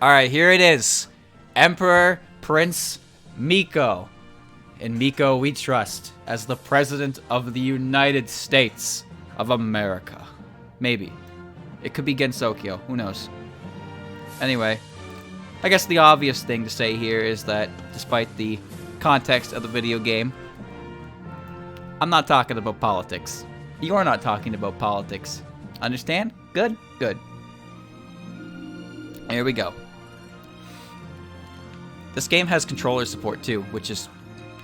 Alright, here it is. Emperor Prince Miko. In Miko We Trust as the President of the United States of America. Maybe. It could be Gensokyo. Who knows? Anyway, I guess the obvious thing to say here is that despite the context of the video game, I'm not talking about politics. You're not talking about politics. Understand? Good? Good. Here we go. This game has controller support too, which is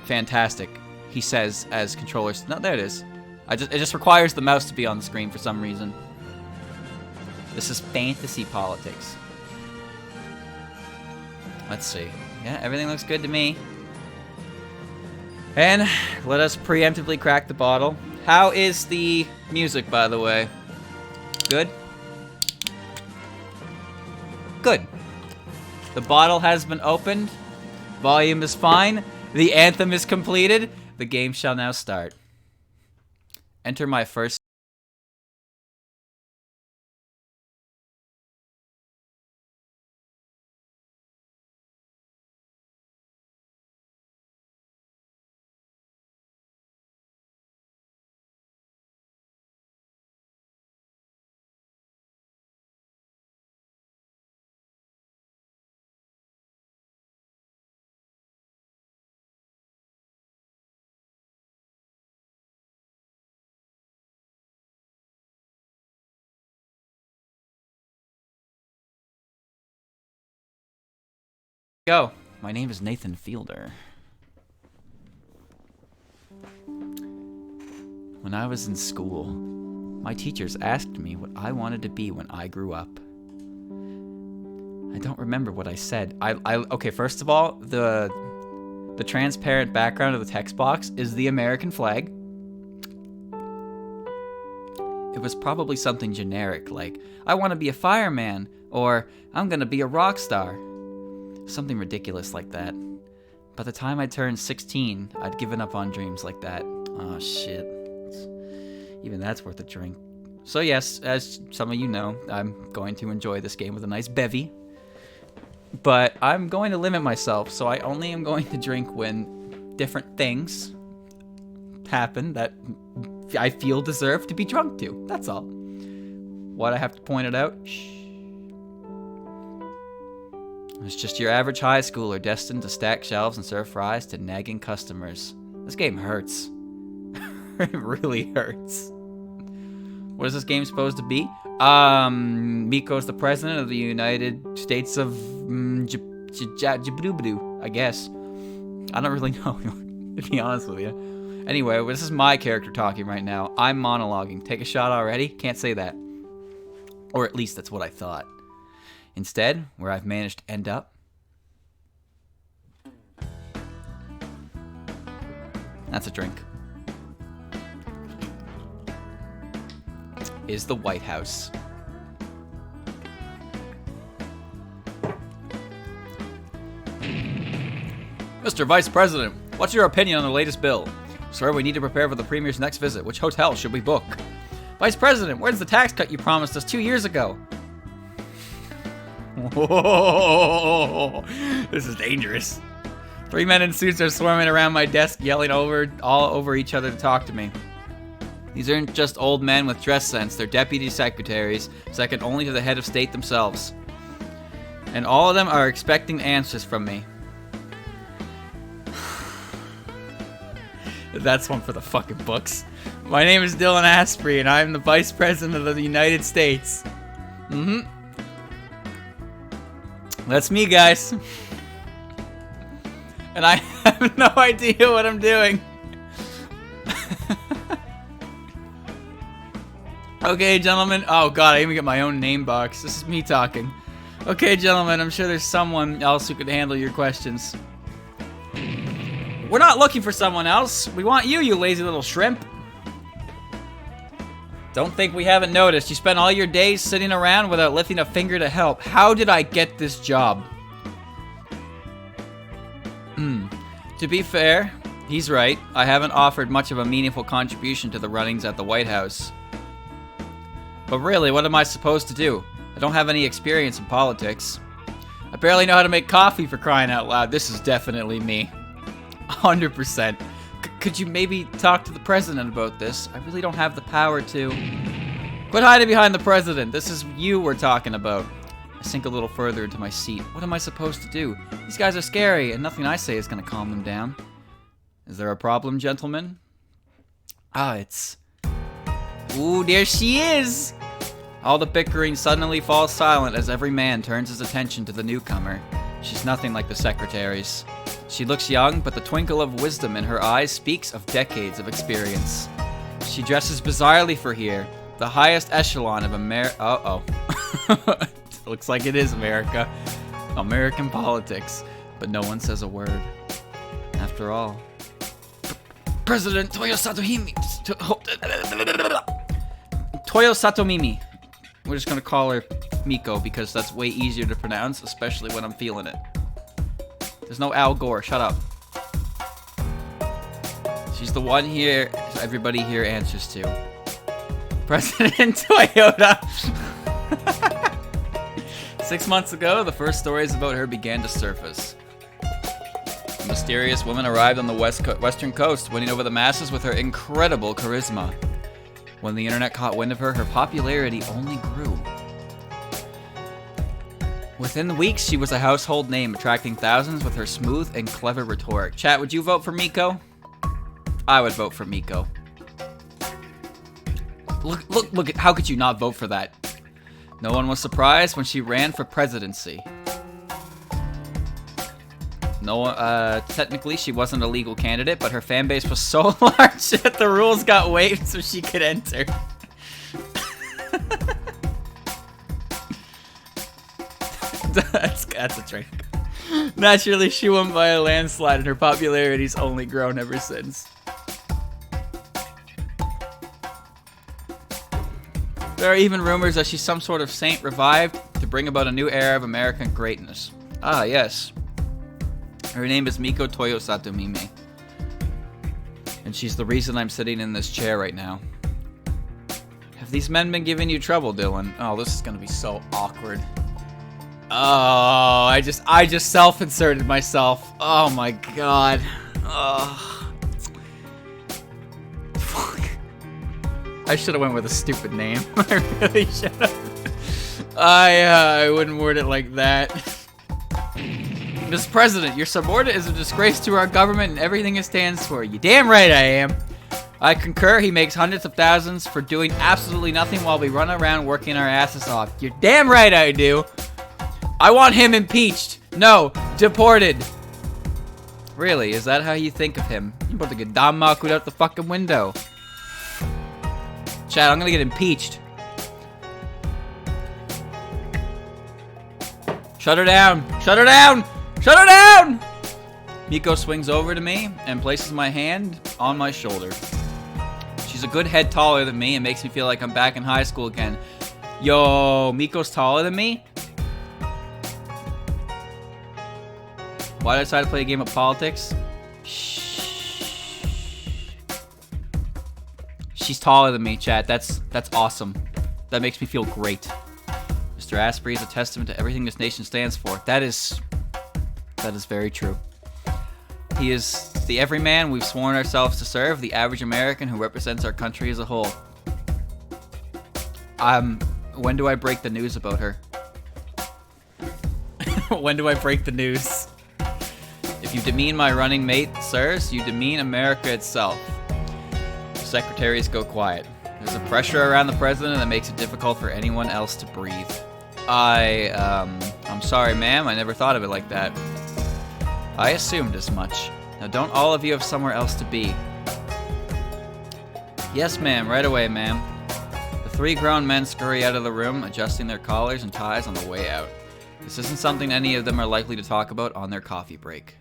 fantastic. He says as controllers. No, there it is. It just requires the mouse to be on the screen for some reason. This is fantasy politics. Let's see. Yeah, everything looks good to me. And let us preemptively crack the bottle. How is the music, by the way? Good? Good. The bottle has been opened. Volume is fine. The anthem is completed. The game shall now start. Enter my first... Go. My name is Nathan Fielder. When I was in school, my teachers asked me what I wanted to be when I grew up. I don't remember what I said. Okay, first of all, the transparent background of the text box is the American flag. It was probably something generic, like, I want to be a fireman, or I'm gonna be a rock star. Something ridiculous like that. By the time I turned 16, I'd given up on dreams like that. Oh, shit. Even that's worth a drink. So yes, as some of you know, I'm going to enjoy this game with a nice bevy. But I'm going to limit myself, so I only am going to drink when different things happen that I feel deserve to be drunk to. That's all. What I have to point it out? Shh. It's just your average high schooler destined to stack shelves and serve fries to nagging customers. This game hurts. It really hurts. What is this game supposed to be? Miko's the president of the United States of Djibouti, I guess. I don't really know, to be honest with you. Anyway, this is my character talking right now. I'm monologuing. Take a shot already? Can't say that. Or at least that's what I thought. Instead, where I've managed to end up, that's a drink, is the White House. Mr. Vice President, what's your opinion on the latest bill? Sir, we need to prepare for the Premier's next visit. Which hotel should we book? Vice President, where's the tax cut you promised us 2 years ago? Whoa, this is dangerous. 3 men in suits are swarming around my desk, yelling all over each other to talk to me. These aren't just old men with dress sense, they're deputy secretaries, second only to the head of state themselves. And all of them are expecting answers from me. That's one for the fucking books. My name is Dylan Asprey, and I'm the Vice President of the United States. That's me, guys. And I have no idea what I'm doing. Okay, gentlemen. Oh, God, I even get my own name box. This is me talking. Okay, gentlemen, I'm sure there's someone else who could handle your questions. We're not looking for someone else. We want you, you lazy little shrimp. Don't think we haven't noticed. You spent all your days sitting around without lifting a finger to help. How did I get this job? To be fair, he's right. I haven't offered much of a meaningful contribution to the runnings at the White House. But really, what am I supposed to do? I don't have any experience in politics. I barely know how to make coffee, for crying out loud. This is definitely me. 100%. Could you maybe talk to the president about this? I really don't have the power to. Quit hiding behind the president. This is you we're talking about. I sink a little further into my seat. What am I supposed to do? These guys are scary, and nothing I say is going to calm them down. Is there a problem, gentlemen? It's... Ooh, there she is! All the bickering suddenly falls silent as every man turns his attention to the newcomer. She's nothing like the secretaries. She looks young, but the twinkle of wisdom in her eyes speaks of decades of experience. She dresses bizarrely for here, the highest echelon of Uh-oh. Looks like it is America. American politics. But no one says a word. After all. President Toyo Satomimi. Toyo Satomimi. We're just gonna call her Miko because that's way easier to pronounce, especially when I'm feeling it. There's no Al Gore. Shut up. She's the one here everybody here answers to. President Toyota. 6 months ago, the first stories about her began to surface. A mysterious woman arrived on the western coast, winning over the masses with her incredible charisma. When the internet caught wind of her, her popularity only grew. Within weeks, she was a household name, attracting thousands with her smooth and clever rhetoric. Chat, would you vote for Miko? I would vote for Miko. Look, how could you not vote for that? No one was surprised when she ran for presidency. Technically she wasn't a legal candidate, but her fan base was so large that the rules got waived so she could enter. That's a trick. Naturally, she won by a landslide, and her popularity's only grown ever since. There are even rumors that she's some sort of saint revived to bring about a new era of American greatness. Ah, yes. Her name is Miko Toyo Satomimi. And she's the reason I'm sitting in this chair right now. Have these men been giving you trouble, Dylan? Oh, this is gonna be so awkward. Oh, I just self-inserted myself. Oh my god. Oh. I should have went with a stupid name. I really should have. I wouldn't word it like that. Mr. President, your subordinate is a disgrace to our government and everything it stands for. You damn right I am. I concur. He makes hundreds of thousands for doing absolutely nothing while we run around working our asses off. You're damn right I do. I want him impeached. No, deported. Really, is that how you think of him? You're about to get danmaku'd out the fucking window. Chad, I'm gonna get impeached. Shut her down! Shut her down! Shut her down! Miko swings over to me and places my hand on my shoulder. She's a good head taller than me and makes me feel like I'm back in high school again. Yo, Miko's taller than me? Why did I decide to play a game of politics? She's taller than me, chat. That's awesome. That makes me feel great. Mr. Asprey is a testament to everything this nation stands for. That is very true. He is the everyman we've sworn ourselves to serve, the average American who represents our country as a whole. When do I break the news about her? When do I break the news? If you demean my running mate, sirs, you demean America itself. Secretaries go quiet. There's a pressure around the president that makes it difficult for anyone else to breathe. I'm sorry, ma'am. I never thought of it like that. I assumed as much. Now, don't all of you have somewhere else to be? Yes, ma'am. Right away, ma'am. The three grown men scurry out of the room, adjusting their collars and ties on the way out. This isn't something any of them are likely to talk about on their coffee break.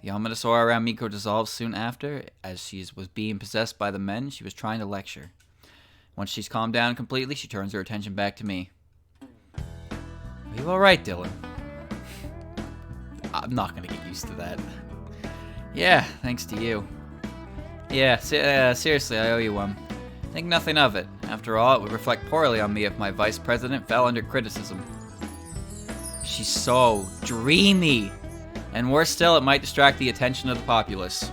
The ominous aura around Miko dissolves soon after, as she was being possessed by the men she was trying to lecture. Once she's calmed down completely, she turns her attention back to me. Are you alright, Dylan? I'm not gonna get used to that. Yeah, thanks to you. Yeah, seriously, I owe you one. Think nothing of it. After all, it would reflect poorly on me if my vice president fell under criticism. She's so dreamy. And worse still, it might distract the attention of the populace.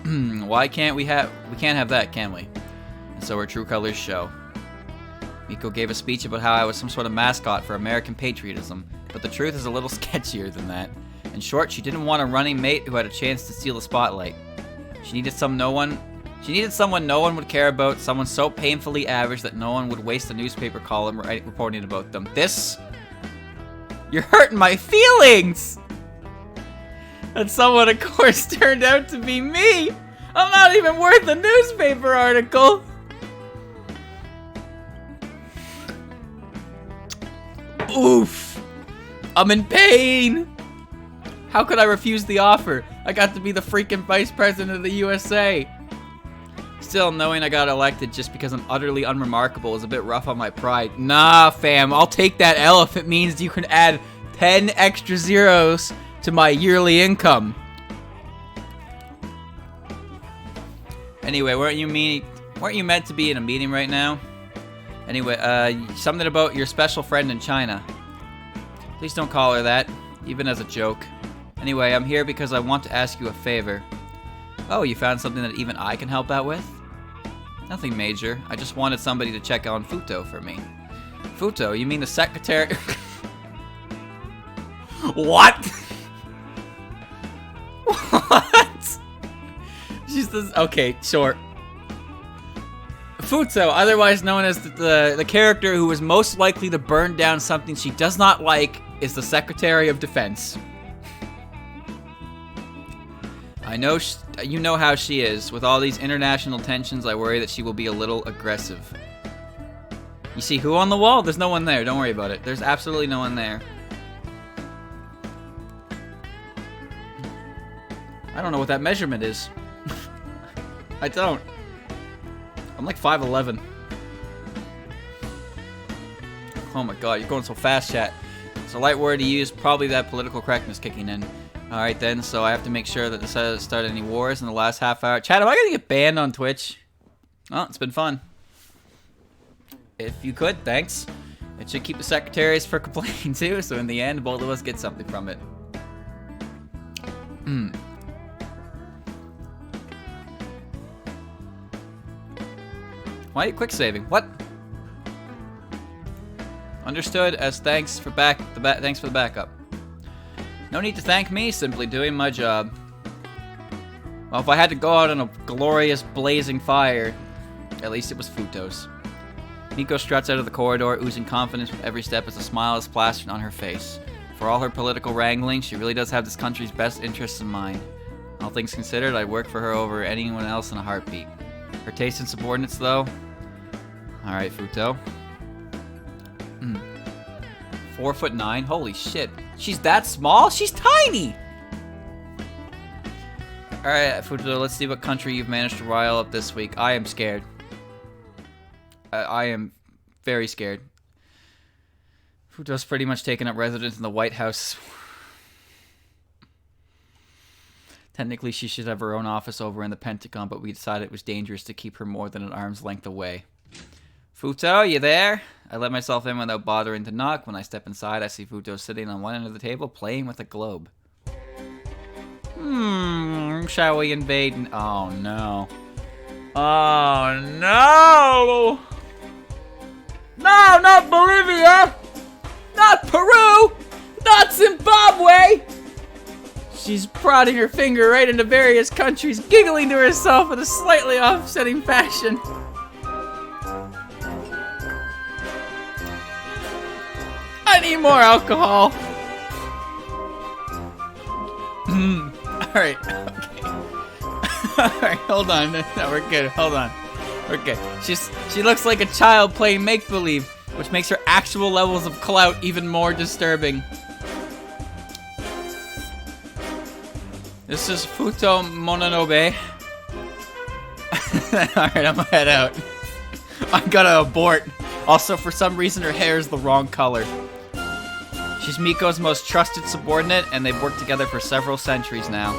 Why can't we can't have that, can we? And so her true colors show. Miko gave a speech about how I was some sort of mascot for American patriotism, but the truth is a little sketchier than that. In short, she didn't want a running mate who had a chance to steal the spotlight. She needed someone no one would care about, someone so painfully average that no one would waste a newspaper column reporting about them. You're hurting my feelings! And someone, of course, turned out to be me! I'm not even worth a newspaper article! Oof! I'm in pain! How could I refuse the offer? I got to be the freaking vice president of the USA! Still, knowing I got elected just because I'm utterly unremarkable is a bit rough on my pride. Nah, fam, I'll take that L if it means you can add 10 extra zeros to my yearly income. Anyway, weren't you meant to be in a meeting right now? Anyway, something about your special friend in China. Please don't call her that, even as a joke. Anyway, I'm here because I want to ask you a favor. Oh, you found something that even I can help out with? Nothing major. I just wanted somebody to check on Futo for me. Futo? You mean the secretary? What? What? She's this. Okay, sure. Futo, otherwise known as the character who is most likely to burn down something she does not like, is the Secretary of Defense. I know you know how she is. With all these international tensions, I worry that she will be a little aggressive. You see who on the wall? There's no one there. Don't worry about it. There's absolutely no one there. I don't know what that measurement is. I don't. I'm like 5'11". Oh my god, you're going so fast, chat. It's a light word to use, probably that political correctness kicking in. Alright then, so I have to make sure that this hasn't started any wars in the last half hour. Chat, am I gonna get banned on Twitch? Oh, it's been fun. If you could, thanks. It should keep the secretaries for complaining too, so in the end, both of us get something from it. Why are you quick saving? What? Understood as thanks for thanks for the backup. No need to thank me, simply doing my job. Well, if I had to go out on a glorious blazing fire, at least it was Futo's. Miko struts out of the corridor, oozing confidence with every step as a smile is plastered on her face. For all her political wrangling, she really does have this country's best interests in mind. All things considered, I'd work for her over anyone else in a heartbeat. Her taste in subordinates, though? Alright, Futo. 4'9". Holy shit. She's that small? She's tiny! Alright, Futo, let's see what country you've managed to rile up this week. I am scared. I am very scared. Futo's pretty much taken up residence in the White House. Technically, she should have her own office over in the Pentagon, but we decided it was dangerous to keep her more than an arm's length away. Futo, you there? I let myself in without bothering to knock. When I step inside, I see Futo sitting on one end of the table, playing with a globe. Shall we invade? Oh, no. Oh, no! No, not Bolivia! Not Peru! Not Zimbabwe! She's prodding her finger right into various countries, giggling to herself in a slightly offsetting fashion. I need more alcohol. Alright, okay. Alright, hold on. No, we're good. Hold on. We're good. She looks like a child playing make-believe, which makes her actual levels of clout even more disturbing. This is Futo Mononobe. Alright, I'm gonna head out. I'm gonna abort. Also, for some reason, her hair is the wrong color. She's Miko's most trusted subordinate, and they've worked together for several centuries now.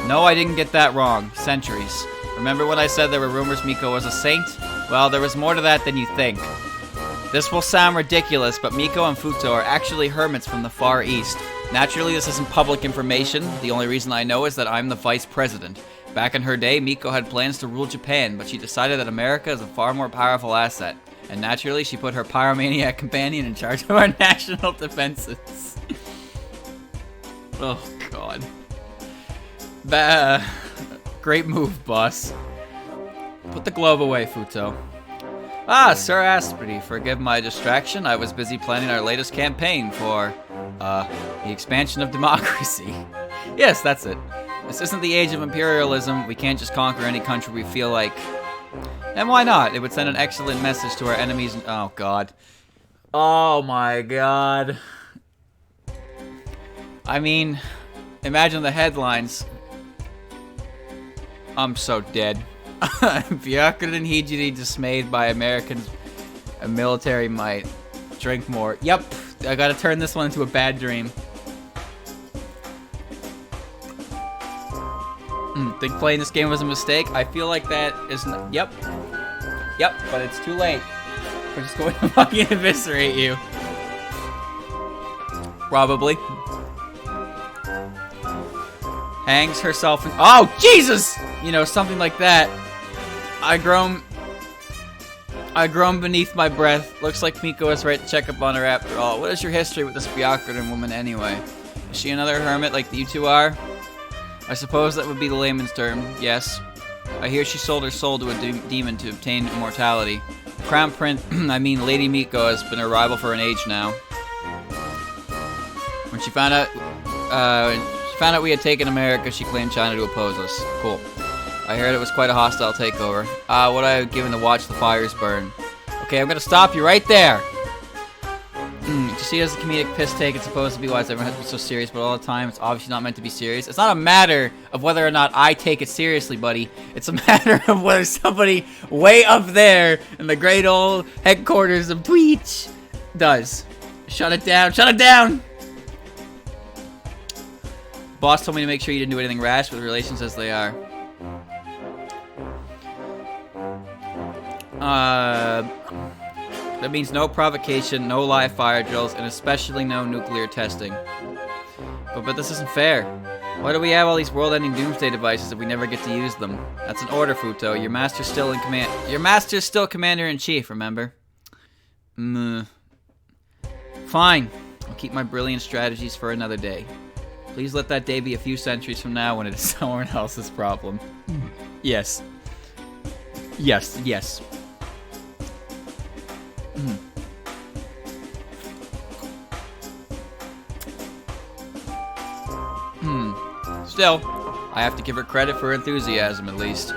No, I didn't get that wrong. Centuries. Remember when I said there were rumors Miko was a saint? Well, there was more to that than you think. This will sound ridiculous, but Miko and Futo are actually hermits from the Far East. Naturally, this isn't public information. The only reason I know is that I'm the vice president. Back in her day, Miko had plans to rule Japan, but she decided that America is a far more powerful asset. And naturally, she put her pyromaniac companion in charge of our national defenses. Oh, God. Great move, boss. Put the glove away, Futo. Ah, Sir Asprey, forgive my distraction. I was busy planning our latest campaign for, the expansion of democracy. Yes, that's it. This isn't the age of imperialism. We can't just conquer any country we feel like. And why not? It would send an excellent message to our enemies. Oh, God. Oh, my God. I mean, imagine the headlines. I'm so dead. Byakuren Hijiri dismayed by Americans' military might. Drink more. Yep, I gotta turn this one into a bad dream. Think playing this game was a mistake? I feel like that is not. Yep, but it's too late. We're just going to fucking eviscerate you. Probably. Hangs herself in. Oh, Jesus! You know, something like that. I groan beneath my breath. Looks like Miko is right to check up on her after all. What is your history with this Byakuren woman anyway? Is she another hermit like you two are? I suppose that would be the layman's term, yes. I hear she sold her soul to a demon to obtain immortality. Crown Prince, I mean Lady Miko, has been her rival for an age now. When she found out we had taken America, she claimed China to oppose us. Cool. I heard it was quite a hostile takeover. What I have given to watch the fires burn. Okay, I'm gonna stop you right there. You see, as a comedic piss take, it's supposed to be why everyone has to be so serious, but all the time, it's obviously not meant to be serious. It's not a matter of whether or not I take it seriously, buddy. It's a matter of whether somebody way up there in the great old headquarters of Twitch does. Shut it down. Shut it down! Boss told me to make sure you didn't do anything rash with relations as they are. That means no provocation, no live fire drills, and especially no nuclear testing. But this isn't fair. Why do we have all these world-ending doomsday devices if we never get to use them? That's an order, Futo. Your master's still in command. Your master's still commander-in-chief, remember? Fine. I'll keep my brilliant strategies for another day. Please let that day be a few centuries from now when it is someone else's problem. Yes. Yes, yes. Still, I have to give her credit for her enthusiasm, at least.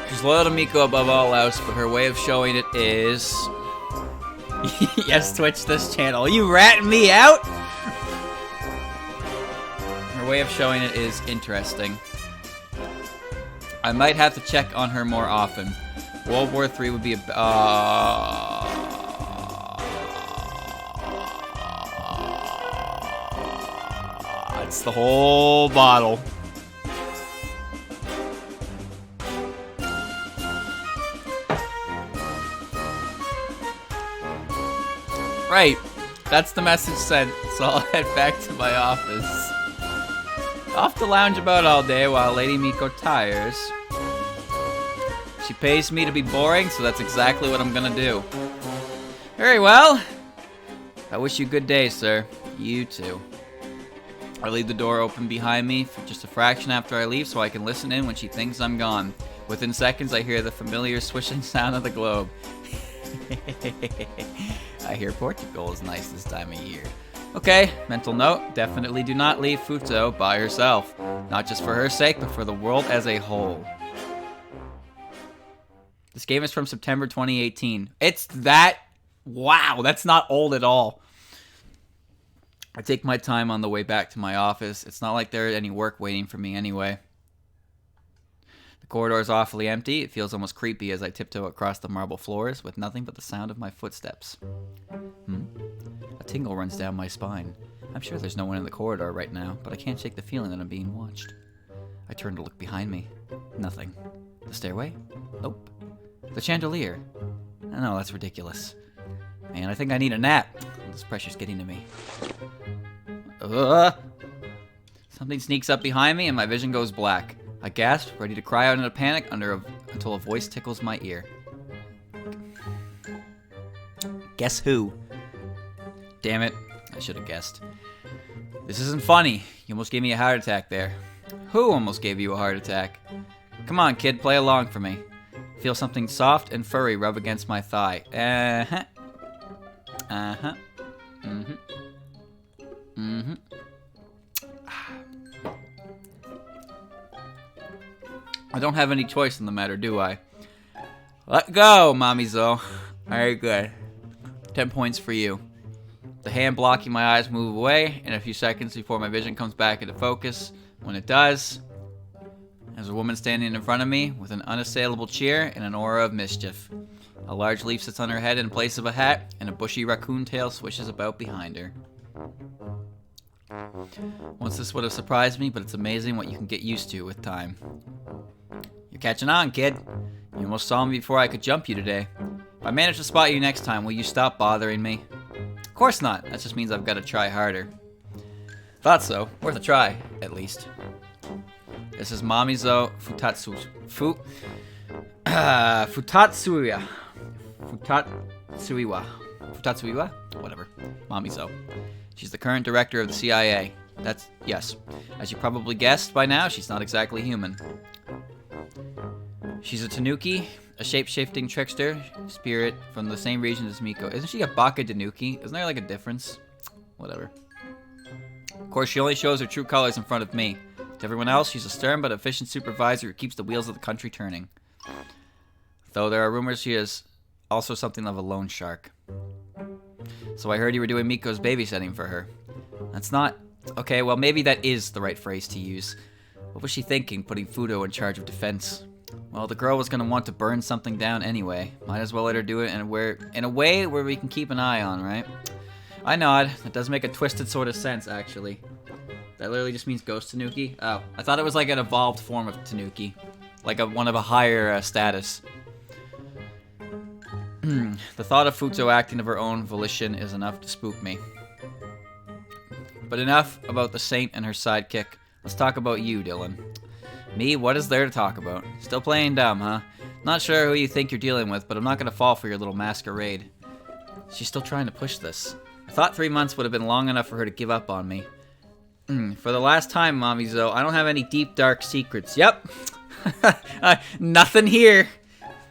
She's loyal to Miko above all else, but her way of showing it is... Yes, Twitch this channel. You ratting me out? Her way of showing it is interesting. I might have to check on her more often. World War III would be a... It's the whole bottle. Right. That's the message sent, so I'll head back to my office. Off to lounge about all day while Lady Miko tires. She pays me to be boring, so that's exactly what I'm gonna do. Very well. I wish you good day, sir. You too. I leave the door open behind me for just a fraction after I leave so I can listen in when she thinks I'm gone. Within seconds, I hear the familiar swishing sound of the globe. I hear Portugal is nice this time of year. Okay, mental note, definitely do not leave Futo by herself. Not just for her sake, but for the world as a whole. This game is from September 2018. It's that... Wow, that's not old at all. I take my time on the way back to my office. It's not like there's any work waiting for me anyway. The corridor is awfully empty. It feels almost creepy as I tiptoe across the marble floors with nothing but the sound of my footsteps. A tingle runs down my spine. I'm sure there's no one in the corridor right now, but I can't shake the feeling that I'm being watched. I turn to look behind me. Nothing. The stairway? Nope. The chandelier. No, that's ridiculous. Man, I think I need a nap. This pressure's getting to me. Something sneaks up behind me and my vision goes black. I gasp, ready to cry out in a panic until a voice tickles my ear. Guess who? Damn it, I should have guessed. This isn't funny. You almost gave me a heart attack there. Who almost gave you a heart attack? Come on, kid, play along for me. Feel something soft and furry rub against my thigh. Uh-huh. Uh-huh. Mm-hmm. Mm-hmm. I don't have any choice in the matter, do I? Let go, Mommy Zoe. Very good. 10 points for you. The hand blocking my eyes move away in a few seconds before my vision comes back into focus. When it does, there's a woman standing in front of me with an unassailable cheer and an aura of mischief. A large leaf sits on her head in place of a hat, and a bushy raccoon tail swishes about behind her. Once this would have surprised me, but it's amazing what you can get used to with time. You're catching on, kid. You almost saw me before I could jump you today. If I manage to spot you next time, will you stop bothering me? Of course not. That just means I've got to try harder. Thought so. Worth a try, at least. This is Mommy Zoe Futatsuiwa. Futatsuiwa? Whatever. Mommy Zoe. She's the current director of the CIA. Yes. As you probably guessed by now, she's not exactly human. She's a tanuki, a shape-shifting trickster spirit from the same region as Miko. Isn't she a baka tanuki? Isn't there like a difference? Whatever. Of course, she only shows her true colors in front of me. To everyone else, she's a stern but efficient supervisor who keeps the wheels of the country turning. Though there are rumors she is also something of a loan shark. So I heard you were doing Miko's babysitting for her. That's not... Okay, well maybe that is the right phrase to use. What was she thinking, putting Fudo in charge of defense? Well, the girl was going to want to burn something down anyway. Might as well let her do it in a way where we can keep an eye on, right? I nod. That does make a twisted sort of sense, actually. That literally just means ghost tanuki? Oh, I thought it was like an evolved form of tanuki. Like one of a higher status. The thought of Futo acting of her own volition is enough to spook me. But enough about the saint and her sidekick. Let's talk about you, Dylan. Me? What is there to talk about? Still playing dumb, huh? Not sure who you think you're dealing with, but I'm not gonna fall for your little masquerade. She's still trying to push this. I thought 3 months would have been long enough for her to give up on me. For the last time, Mommy Zoe, I don't have any deep, dark secrets. Yep. Nothing here.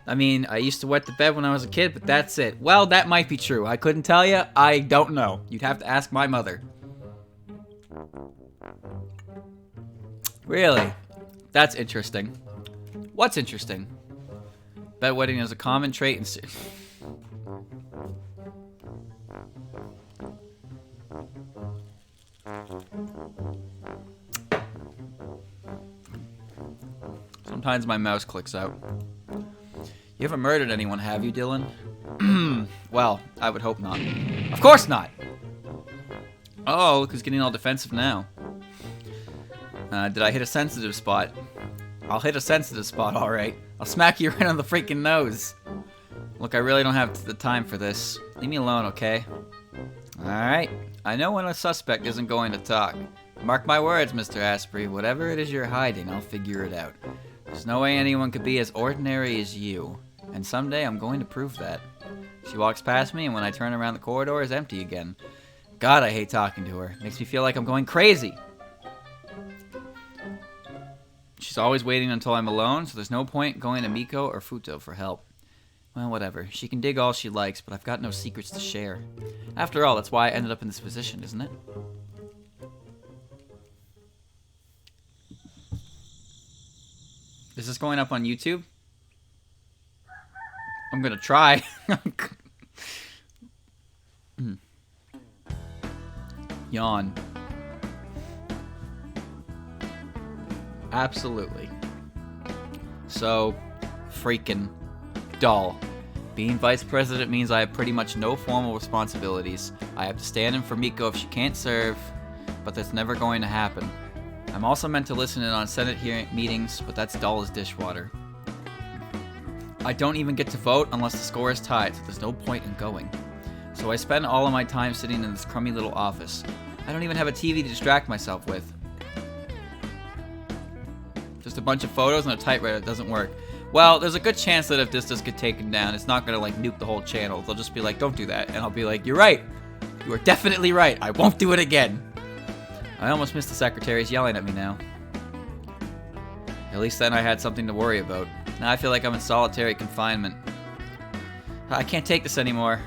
I mean, I used to wet the bed when I was a kid, but that's it. Well, that might be true. I couldn't tell you. I don't know. You'd have to ask my mother. Really? That's interesting. What's interesting? Bedwetting is a common trait in... Sometimes my mouse clicks out. You haven't murdered anyone, have you, Dylan? Well, I would hope not. Of course not! Oh, look who's getting all defensive now. Did I hit a sensitive spot? I'll hit a sensitive spot, alright. I'll smack you right on the freaking nose. Look, I really don't have the time for this. Leave me alone, okay? Alright. I know when a suspect isn't going to talk. Mark my words, Mr. Asprey. Whatever it is you're hiding, I'll figure it out. There's no way anyone could be as ordinary as you. And someday I'm going to prove that. She walks past me, and when I turn around, the corridor is empty again. God, I hate talking to her. Makes me feel like I'm going crazy. She's always waiting until I'm alone, so there's no point going to Miko or Futo for help. Well, whatever. She can dig all she likes, but I've got no secrets to share. After all, that's why I ended up in this position, isn't it? Is this going up on YouTube? I'm gonna try. Yawn. Absolutely. So, freaking dull. Being vice president means I have pretty much no formal responsibilities. I have to stand in for Miko if she can't serve, but that's never going to happen. I'm also meant to listen in on Senate hearing meetings, but that's dull as dishwater. I don't even get to vote unless the score is tied, so there's no point in going. So I spend all of my time sitting in this crummy little office. I don't even have a TV to distract myself with. Just a bunch of photos and a typewriter. It doesn't work. Well, there's a good chance that if this does get taken down, it's not gonna like nuke the whole channel. They'll just be like, don't do that. And I'll be like, you're right. You are definitely right. I won't do it again. I almost missed the secretaries yelling at me now. At least then I had something to worry about. Now I feel like I'm in solitary confinement. I can't take this anymore.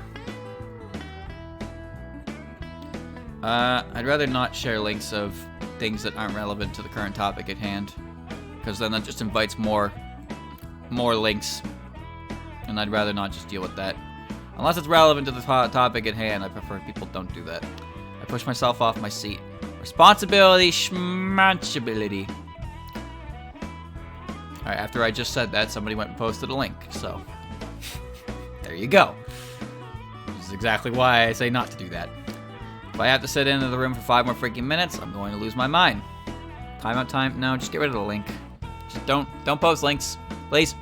I'd rather not share links of things that aren't relevant to the current topic at hand, because then that just invites more links, and I'd rather not just deal with that. Unless it's relevant to the topic at hand, I prefer people don't do that. I push myself off my seat. Responsibility, schmanchability. Alright, after I just said that, somebody went and posted a link, so there you go. This is exactly why I say not to do that. If I have to sit in the room for 5 more freaking minutes, I'm going to lose my mind. Timeout time? No, just get rid of the link. Just don't post links, please.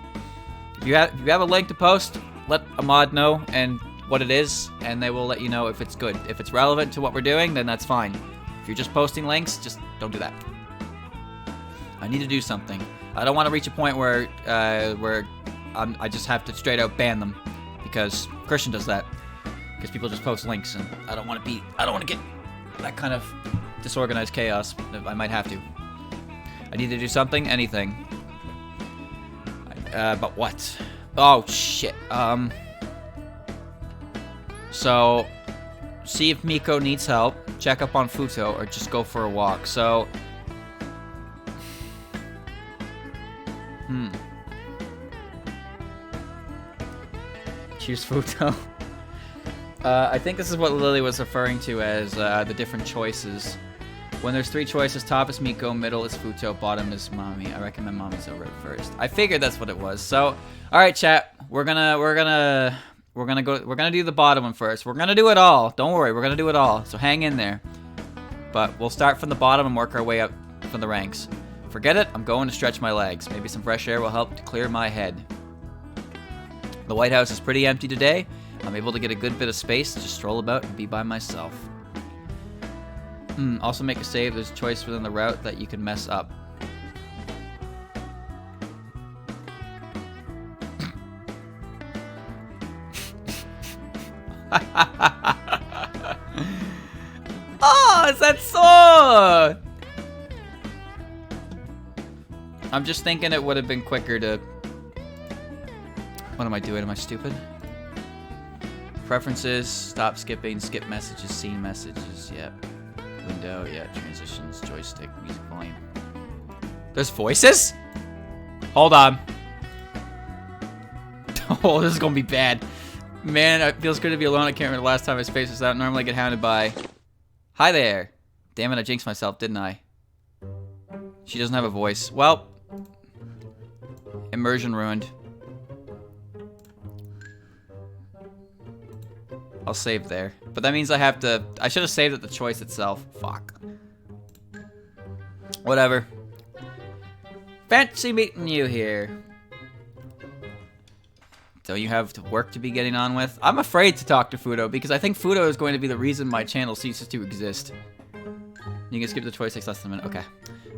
If you have a link to post, let a mod know and what it is, and they will let you know if it's good. If it's relevant to what we're doing, then that's fine. If you're just posting links, just don't do that. I need to do something. I don't want to reach a point where I just have to straight out ban them, because Christian does that. Because people just post links, and I don't want to get that kind of disorganized chaos. I might have to. I need to do something, anything. But what? Oh shit. So, see if Miko needs help. Check up on Futo, or just go for a walk. So, choose Futo. I think this is what Lily was referring to as the different choices. When there's 3 choices, top is Miko, middle is Futo, bottom is Mommy. I recommend Mommy's over at first. I figured that's what it was. So, all right, chat. We're gonna do the bottom one first. We're gonna do it all. Don't worry, we're gonna do it all. So hang in there. But we'll start from the bottom and work our way up from the ranks. Forget it. I'm going to stretch my legs. Maybe some fresh air will help to clear my head. The White House is pretty empty today. I'm able to get a good bit of space to just stroll about and be by myself. Also make a save. There's a choice within the route that you can mess up. Oh, it's that sword! I'm just thinking it would have been quicker to... What am I doing? Am I stupid? Preferences, stop skipping, skip messages, scene messages, yep. Window, yeah, transitions, joystick, music volume. There's voices? Hold on. Oh, this is gonna be bad. Man, it feels good to be alone. I can't remember the last time I spaced this out. Normally I get hounded by... Hi there. Damn it, I jinxed myself, didn't I? She doesn't have a voice. Well, immersion ruined. I'll save there. But that means I have to... I should have saved at the choice itself. Fuck. Whatever. Fancy meeting you here. Don't you have work to be getting on with? I'm afraid to talk to Fudo because I think Fudo is going to be the reason my channel ceases to exist. You can skip the choice, takes less than a minute. Okay.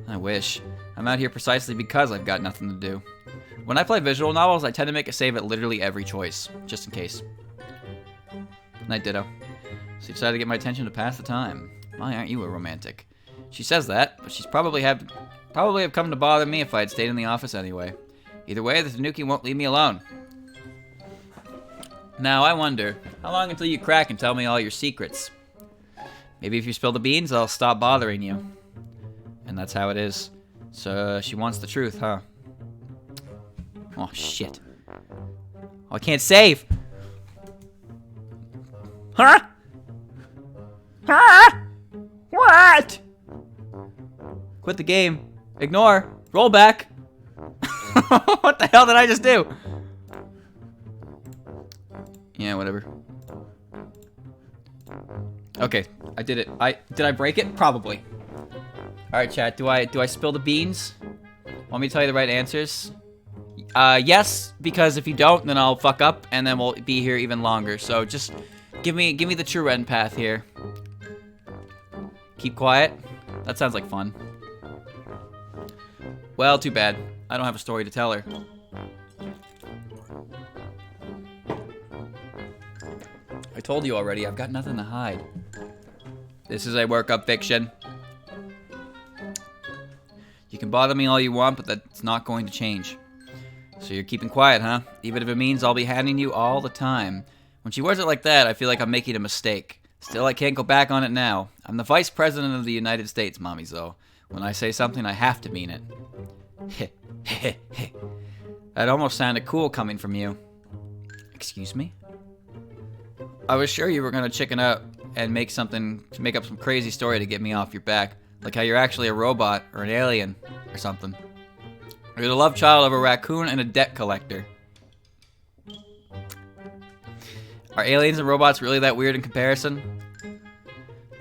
I wish. I'm out here precisely because I've got nothing to do. When I play visual novels, I tend to make a save at literally every choice, just in case. Night, ditto. So you decided to get my attention to pass the time. Why aren't you a romantic? She says that, but she's probably have come to bother me if I had stayed in the office anyway. Either way, the Tanuki won't leave me alone. Now, I wonder, how long until you crack and tell me all your secrets? Maybe if you spill the beans, I'll stop bothering you. And that's how it is. So, she wants the truth, huh? Oh, shit. Oh, I can't save! Huh? Huh? What? Quit the game. Ignore. Roll back. What the hell did I just do? Yeah, whatever. Okay, I did it. Did I break it? Probably. All right, chat. Do I spill the beans? Want me to tell you the right answers? Yes, because if you don't, then I'll fuck up, and then we'll be here even longer. So just give me the true end path here. Keep quiet. That sounds like fun. Well, too bad. I don't have a story to tell her. I told you already, I've got nothing to hide. This is a work-up fiction. You can bother me all you want, but that's not going to change. So you're keeping quiet, huh? Even if it means I'll be handing you all the time. When she words it like that, I feel like I'm making a mistake. Still, I can't go back on it now. I'm the Vice President of the United States, Mommy Zo. When I say something, I have to mean it. That almost sounded cool coming from you. Excuse me? I was sure you were gonna chicken out and make up some crazy story to get me off your back. Like how you're actually a robot or an alien or something. You're the love child of a raccoon and a debt collector. Are aliens and robots really that weird in comparison?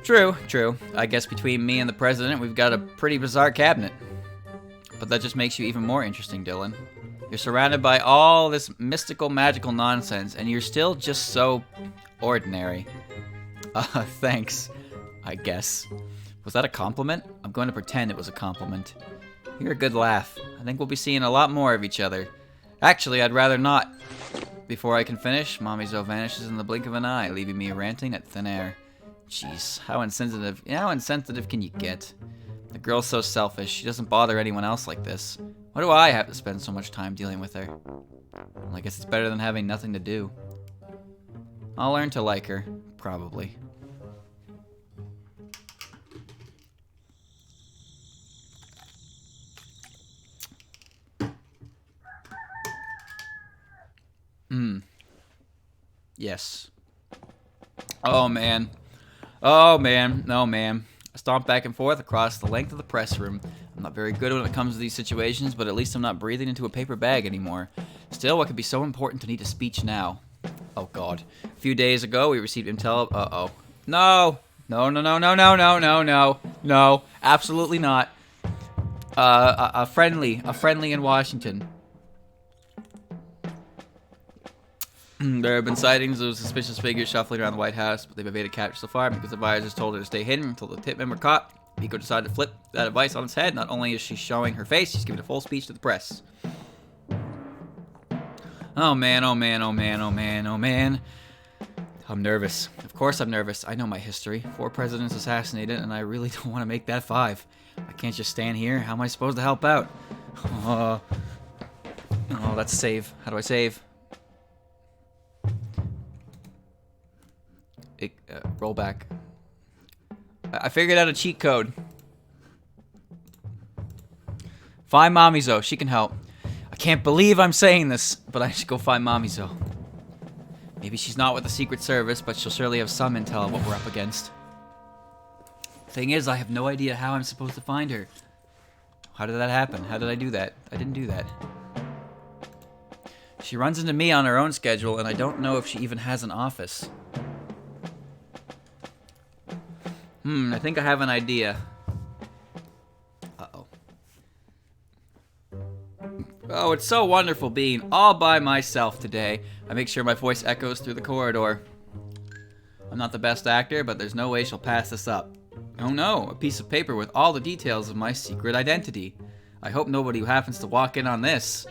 True, true. I guess between me and the president, we've got a pretty bizarre cabinet. But that just makes you even more interesting, Dylan. You're surrounded by all this mystical, magical nonsense, and you're still just so ordinary. Thanks, I guess. Was that a compliment? I'm going to pretend it was a compliment. You're a good laugh. I think we'll be seeing a lot more of each other. Actually, I'd rather not. Before I can finish, Mommy Zo vanishes in the blink of an eye, leaving me ranting at thin air. Jeez, how insensitive can you get? The girl's so selfish. She doesn't bother anyone else like this. Why do I have to spend so much time dealing with her? Well, I guess it's better than having nothing to do. I'll learn to like her, probably. Yes. Oh, man. Oh, man. No, man. I stomp back and forth across the length of the press room. I'm not very good when it comes to these situations, but at least I'm not breathing into a paper bag anymore. Still, what could be so important to need a speech now? Oh, God. A few days ago, we received intel... Uh-oh. No! No, no, no, no, no, no, no, no. No. Absolutely not. A friendly in Washington. There have been sightings of suspicious figures shuffling around the White House, but they've evaded capture so far because advisors told her to stay hidden until the hitmen were caught. Miko decided to flip that advice on its head. Not only is she showing her face, she's giving a full speech to the press. Oh man, oh man, oh man, oh man, oh man. I'm nervous. Of course I'm nervous. I know my history. 4 presidents assassinated, and I really don't want to make that 5. I can't just stand here. How am I supposed to help out? Oh, that's save. How do I save? Roll back. I figured out a cheat code. Find Mommy Zo. She can help. I can't believe I'm saying this, but I should go find Mommy Zo. Maybe she's not with the Secret Service, but she'll surely have some intel of what we're up against. Thing is, I have no idea how I'm supposed to find her. How did that happen? How did I do that? I didn't do that. She runs into me on her own schedule, and I don't know if she even has an office. I think I have an idea. Uh-oh. Oh, it's so wonderful being all by myself today. I make sure my voice echoes through the corridor. I'm not the best actor, but there's no way she'll pass this up. Oh no, a piece of paper with all the details of my secret identity. I hope nobody happens to walk in on this.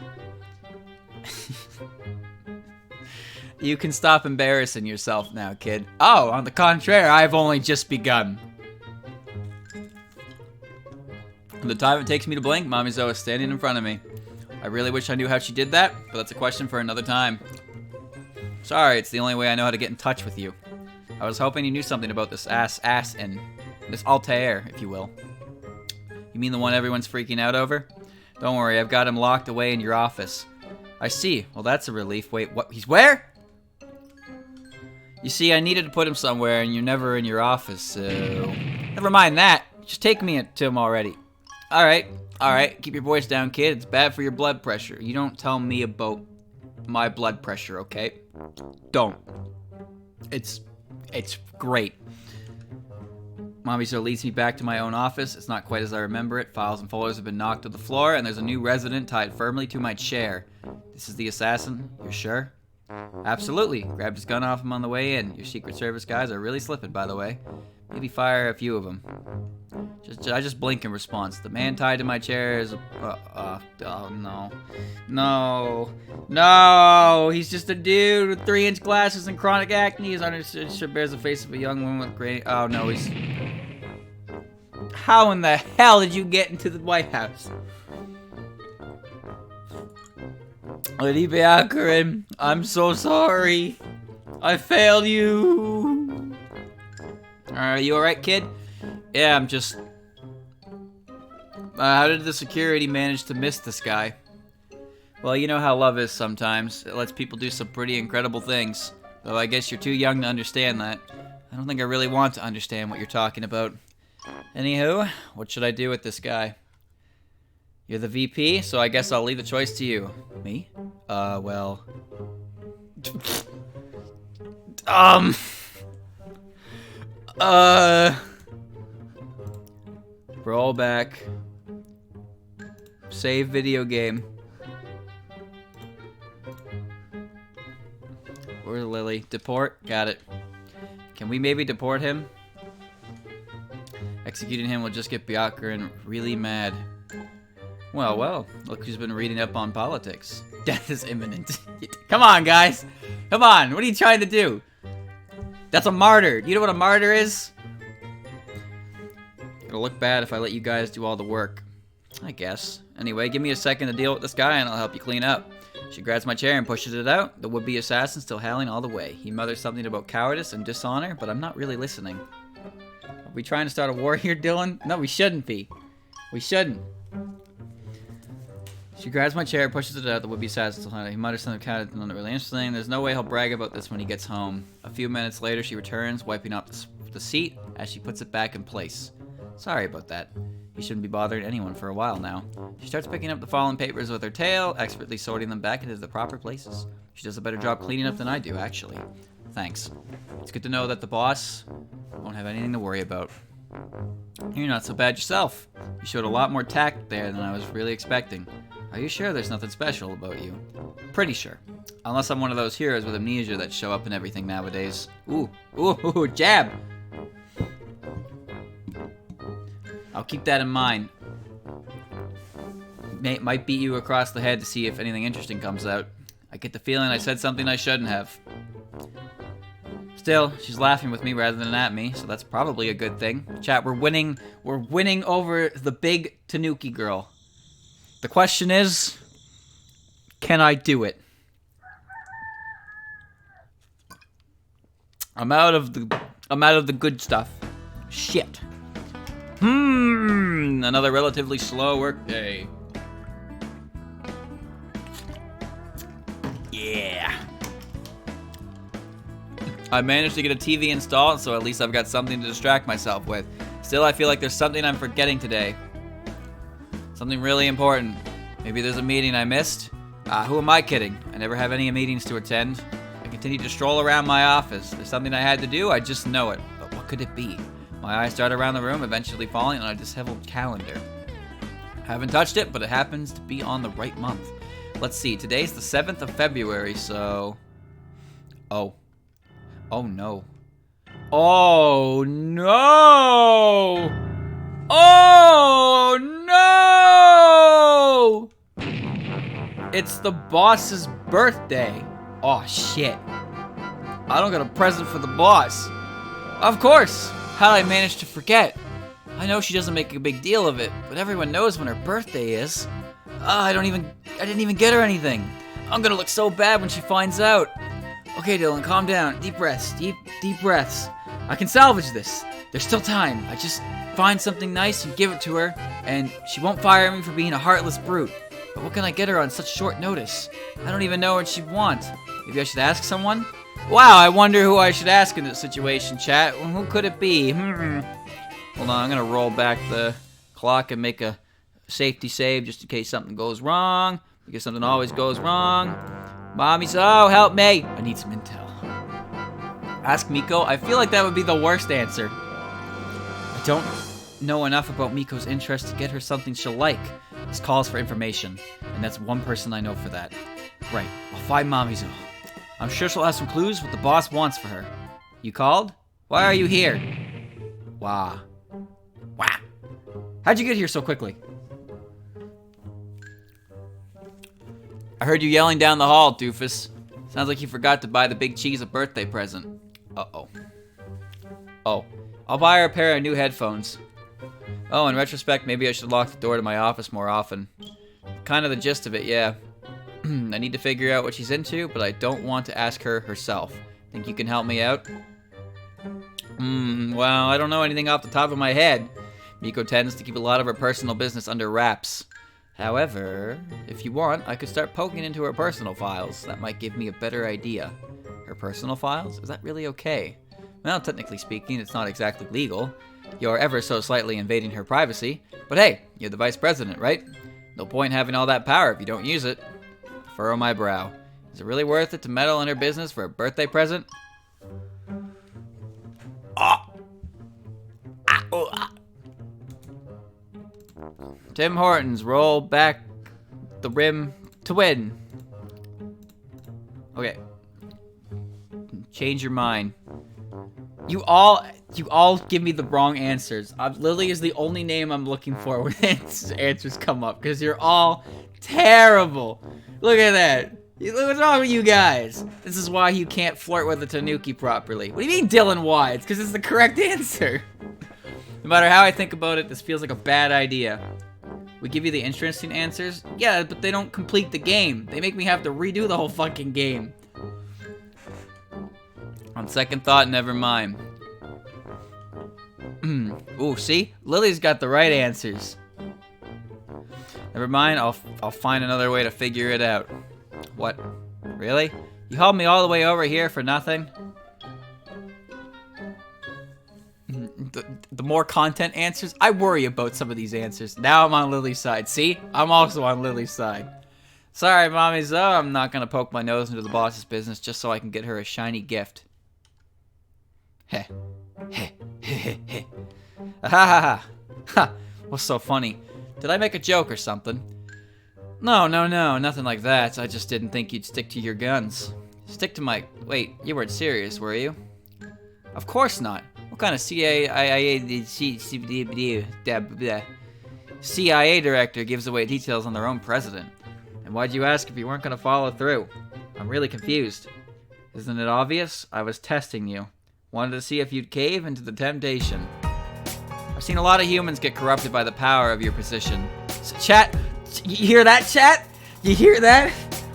You can stop embarrassing yourself now, kid. Oh, on the contrary, I've only just begun. The time it takes me to blink, Mommy Zo is standing in front of me. I really wish I knew how she did that, but that's a question for another time. Sorry, it's the only way I know how to get in touch with you. I was hoping you knew something about this ass and this Altair, if you will. You mean the one everyone's freaking out over? Don't worry, I've got him locked away in your office. I see. Well, that's a relief. Wait, what? He's where? You see, I needed to put him somewhere, and you're never in your office, so... Never mind that. Just take me to him already. Alright. Keep your voice down, kid. It's bad for your blood pressure. You don't tell me about my blood pressure, okay? Don't. It's great. Mommy Zo leads me back to my own office. It's not quite as I remember it. Files and folders have been knocked to the floor, and there's a new resident tied firmly to my chair. This is the assassin? You're sure? Absolutely. Grabbed his gun off him on the way in. Your Secret Service guys are really slipping, by the way. Maybe fire a few of them. I just blink in response. The man tied to my chair is... oh, no. No. No! He's just a dude with 3-inch glasses and chronic acne. His undershirt bears the face of a young woman with gray... Oh, no, he's... How in the hell did you get into the White House? Lady Byakurin, I'm so sorry. I failed you. Are you alright, kid? Yeah, I'm just... how did the security manage to miss this guy? Well, you know how love is sometimes. It lets people do some pretty incredible things. Though I guess you're too young to understand that. I don't think I really want to understand what you're talking about. Anywho, what should I do with this guy? You're the VP, so I guess I'll leave the choice to you. Me? Well... Roll back. Save video game. Where's Lily? Deport? Got it. Can we maybe deport him? Executing him will just get Byakurin really mad. Well, look who's been reading up on politics. Death is imminent. Come on, guys. Come on, what are you trying to do? That's a martyr. You know what a martyr is? It'll look bad if I let you guys do all the work. I guess. Anyway, give me a second to deal with this guy and I'll help you clean up. She grabs my chair and pushes it out. The would-be assassin still howling all the way. He mutters something about cowardice and dishonor, but I'm not really listening. Are we trying to start a war here, Dylan? No, we shouldn't be. We shouldn't. She grabs my chair, pushes it out. The would-be assassin still howling. He mutters something about cowardice, not really interesting. There's no way he'll brag about this when he gets home. A few minutes later, she returns, wiping off the seat as she puts it back in place. Sorry about that. He shouldn't be bothering anyone for a while now. She starts picking up the fallen papers with her tail, expertly sorting them back into the proper places. She does a better job cleaning up than I do, actually. Thanks. It's good to know that the boss won't have anything to worry about. You're not so bad yourself. You showed a lot more tact there than I was really expecting. Are you sure there's nothing special about you? Pretty sure. Unless I'm one of those heroes with amnesia that show up in everything nowadays. Ooh, jab! I'll keep that in mind. Might beat you across the head to see if anything interesting comes out. I get the feeling I said something I shouldn't have. Still, she's laughing with me rather than at me, so that's probably a good thing. Chat, we're winning over the big Tanuki girl. The question is, can I do it? I'm out of the good stuff. Shit. Another relatively slow work day. Yeah. I managed to get a TV installed, so at least I've got something to distract myself with. Still, I feel like there's something I'm forgetting today. Something really important. Maybe there's a meeting I missed. Who am I kidding? I never have any meetings to attend. I continue to stroll around my office. There's something I had to do, I just know it. But what could it be? My eyes dart around the room, eventually falling on a disheveled calendar. I haven't touched it, but it happens to be on the right month. Let's see, today's the 7th of February, so... Oh no. Oh no! Oh no! It's the boss's birthday. Oh shit. I don't got a present for the boss. Of course! How'd I manage to forget? I know she doesn't make a big deal of it, but everyone knows when her birthday is. I didn't even get her anything. I'm gonna look so bad when she finds out. Okay, Dylan, calm down. Deep breaths, deep breaths. I can salvage this. There's still time. I just find something nice and give it to her, and she won't fire me for being a heartless brute. But what can I get her on such short notice? I don't even know what she'd want. Maybe I should ask someone? Wow, I wonder who I should ask in this situation, chat. Who could it be? Hold on, I'm gonna roll back the clock and make a safety save just in case something goes wrong. Because something always goes wrong. Mommy, help me! I need some intel. Ask Miko? I feel like that would be the worst answer. I don't know enough about Miko's interest to get her something she'll like. This calls for information, and that's one person I know for that. Right, I'll find Mommy's. I'm sure she'll have some clues what the boss wants for her. You called? Why are you here? Wah. Wah. How'd you get here so quickly? I heard you yelling down the hall, doofus. Sounds like you forgot to buy the big cheese a birthday present. Uh-oh. Oh, I'll buy her a pair of new headphones. Oh, in retrospect, maybe I should lock the door to my office more often. Kind of the gist of it, yeah. I need to figure out what she's into, but I don't want to ask her herself. Think you can help me out? Well, I don't know anything off the top of my head. Miko tends to keep a lot of her personal business under wraps. However, if you want, I could start poking into her personal files. That might give me a better idea. Her personal files? Is that really okay? Well, technically speaking, it's not exactly legal. You're ever so slightly invading her privacy. But hey, you're the vice president, right? No point having all that power if you don't use it. Furrow my brow. Is it really worth it to meddle in her business for a birthday present? Tim Hortons, roll back the rim to win. Okay. Change your mind. You all give me the wrong answers. Lily is the only name I'm looking for when answers come up, because you're all terrible. Look at that. What's wrong with you guys? This is why you can't flirt with a Tanuki properly. What do you mean Dylan why? It's because it's the correct answer. No matter how I think about it, this feels like a bad idea. We give you the interesting answers? Yeah, but they don't complete the game. They make me have to redo the whole fucking game. On second thought, never mind. Ooh, see? Lily's got the right answers. Never mind, I'll find another way to figure it out. What? Really? You hauled me all the way over here for nothing? The more content answers, I worry about some of these answers. Now I'm on Lily's side. See? I'm also on Lily's side. Sorry, Mommy Zoe, I'm not gonna poke my nose into the boss's business just so I can get her a shiny gift. Heh. Heh. Heh. Heh. Ha ha ha. Ha. What's so funny? Did I make a joke or something? No, nothing like that. I just didn't think you'd stick to your guns. Stick to my... Wait, you weren't serious, were you? Of course not. What kind of CIA director gives away details on their own president? And why'd you ask if you weren't gonna follow through? I'm really confused. Isn't it obvious? I was testing you. Wanted to see if you'd cave into the temptation. I've seen a lot of humans get corrupted by the power of your position. So, chat, you hear that, chat? You hear that?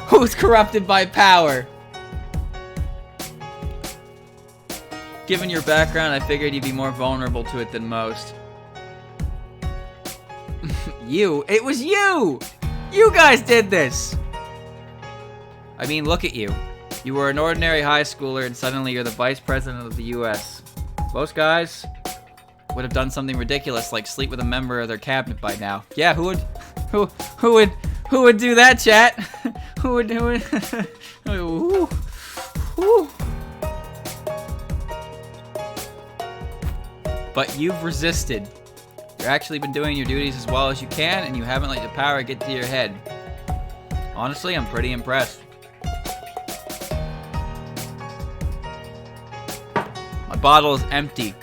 Who's corrupted by power? Given your background, I figured you'd be more vulnerable to it than most. You? It was you! You guys did this! I mean, look at you. You were an ordinary high schooler and suddenly you're the vice president of the US. Most guys would have done something ridiculous like sleep with a member of their cabinet by now. Yeah, who would do that, chat? who would ooh. But you've resisted. You've actually been doing your duties as well as you can, and you haven't let the power get to your head. Honestly, I'm pretty impressed. My bottle is empty.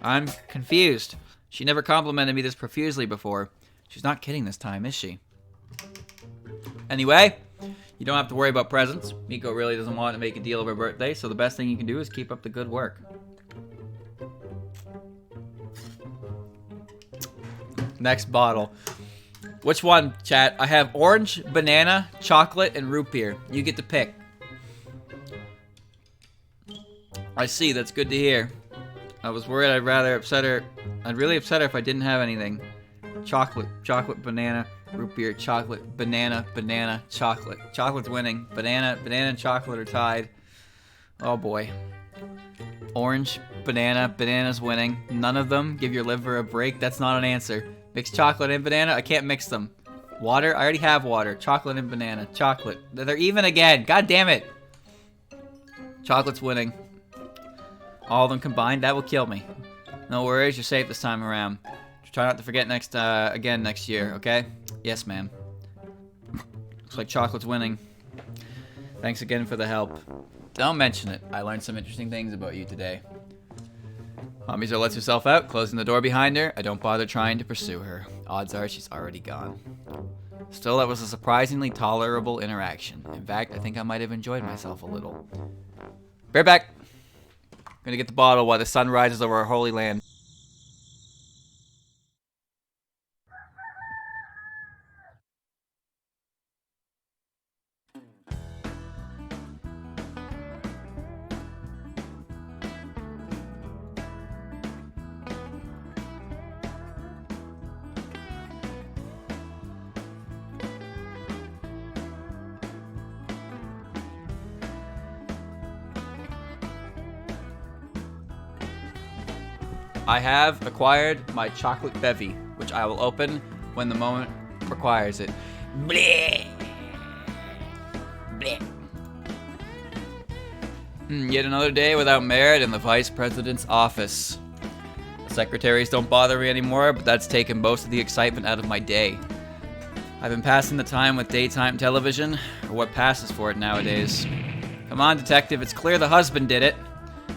I'm confused. She never complimented me this profusely before. She's not kidding this time, is she? Anyway, you don't have to worry about presents. Miko really doesn't want to make a deal of her birthday, so the best thing you can do is keep up the good work. Next bottle. Which one, chat? I have orange, banana, chocolate, and root beer. You get to pick. I see, that's good to hear. I was worried I'd really upset her if I didn't have anything. Chocolate, banana, root beer, chocolate, banana, chocolate. Chocolate's winning. Banana, and chocolate are tied. Oh boy. Orange, banana's winning. None of them. Give your liver a break. That's not an answer. Mix chocolate and banana. I can't mix them. Water. I already have water. Chocolate and banana. Chocolate. They're even again. God damn it. Chocolate's winning. All of them combined. That will kill me. No worries. You're safe this time around. Try not to forget again next year. Okay? Yes, ma'am. like chocolate's winning. Thanks again for the help. Don't mention it. I learned some interesting things about you today. Mamizo lets herself out, closing the door behind her. I don't bother trying to pursue her. Odds are she's already gone. Still, that was a surprisingly tolerable interaction. In fact, I think I might have enjoyed myself a little. Bear back! Gonna get the bottle while the sun rises over our holy land. I have acquired my chocolate bevy, which I will open when the moment requires it. Bleh. Bleh. Yet another day without merit in the vice president's office. The secretaries don't bother me anymore, but that's taken most of the excitement out of my day. I've been passing the time with daytime television, or what passes for it nowadays. Come on, detective, it's clear the husband did it.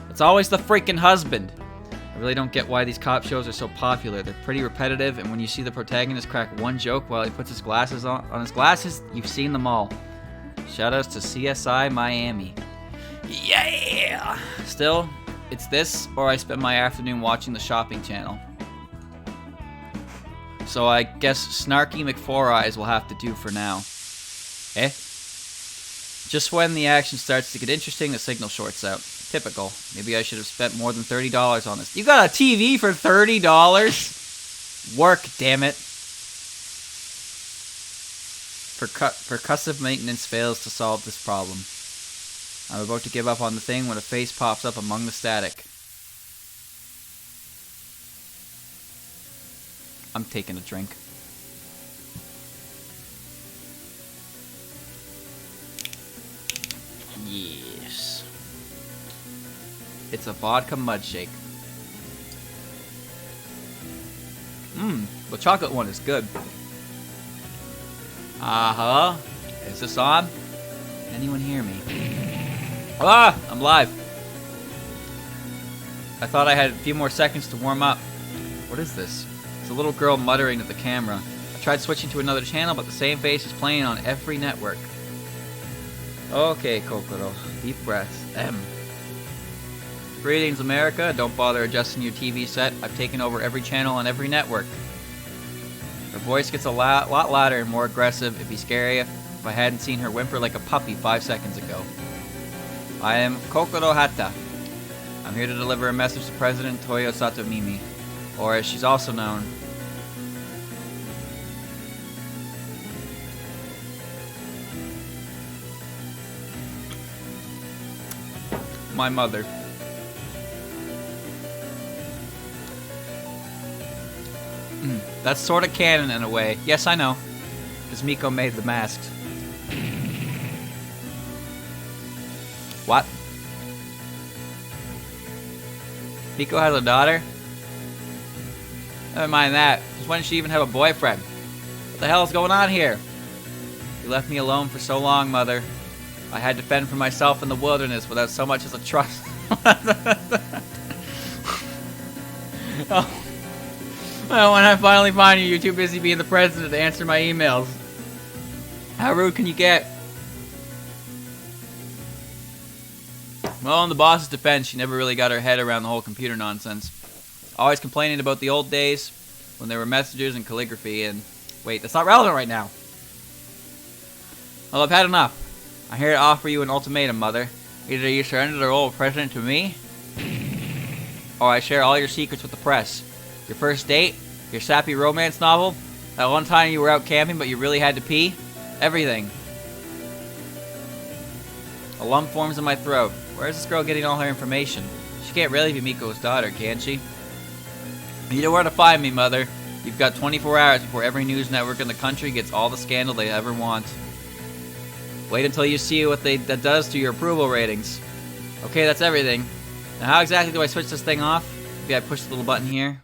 It's always the freaking husband. I really don't get why these cop shows are so popular. They're pretty repetitive, and when you see the protagonist crack one joke while he puts his glasses on his glasses, you've seen them all. Shoutouts to CSI Miami. Yeah! Still, it's this, or I spend my afternoon watching the shopping channel. So I guess Snarky McFour-Eyes will have to do for now. Eh? Just when the action starts to get interesting, the signal shorts out. Typical. Maybe I should have spent more than $30 on this. You got a TV for $30? Work, damn it. Percussive maintenance fails to solve this problem. I'm about to give up on the thing when a face pops up among the static. I'm taking a drink. Yes. It's a vodka mud shake. The chocolate one is good. Uh-huh. Is this on? Can anyone hear me? Ah! I'm live. I thought I had a few more seconds to warm up. What is this? It's a little girl muttering at the camera. I tried switching to another channel, but the same face is playing on every network. Okay, Kokoro. Deep breaths. Greetings, America. Don't bother adjusting your TV set. I've taken over every channel on every network. Her voice gets a lot louder and more aggressive. It'd be scary if I hadn't seen her whimper like a puppy 5 seconds ago. I am Kokoro Hata. I'm here to deliver a message to President Toyo Satomimi, or as she's also known, my mother. That's sort of canon in a way. Yes, I know. Because Miko made the masks. What? Miko has a daughter? Never mind that. Since when did she even have a boyfriend? What the hell is going on here? You left me alone for so long, Mother. I had to fend for myself in the wilderness without so much as a trust. Oh. Well, when I finally find you, you're too busy being the president to answer my emails. How rude can you get? Well, in the boss's defense, she never really got her head around the whole computer nonsense. Always complaining about the old days when there were messengers and calligraphy and... Wait, that's not relevant right now. Well, I've had enough. I'm here to offer you an ultimatum, Mother. Either you surrender the role of president to me, or I share all your secrets with the press. Your first date, your sappy romance novel, that one time you were out camping but you really had to pee, everything. A lump forms in my throat. Where's this girl getting all her information? She can't really be Miko's daughter, can she? You know where to find me, Mother. You've got 24 hours before every news network in the country gets all the scandal they ever want. Wait until you see what that does to your approval ratings. Okay, that's everything. Now how exactly do I switch this thing off? Maybe I push the little button here.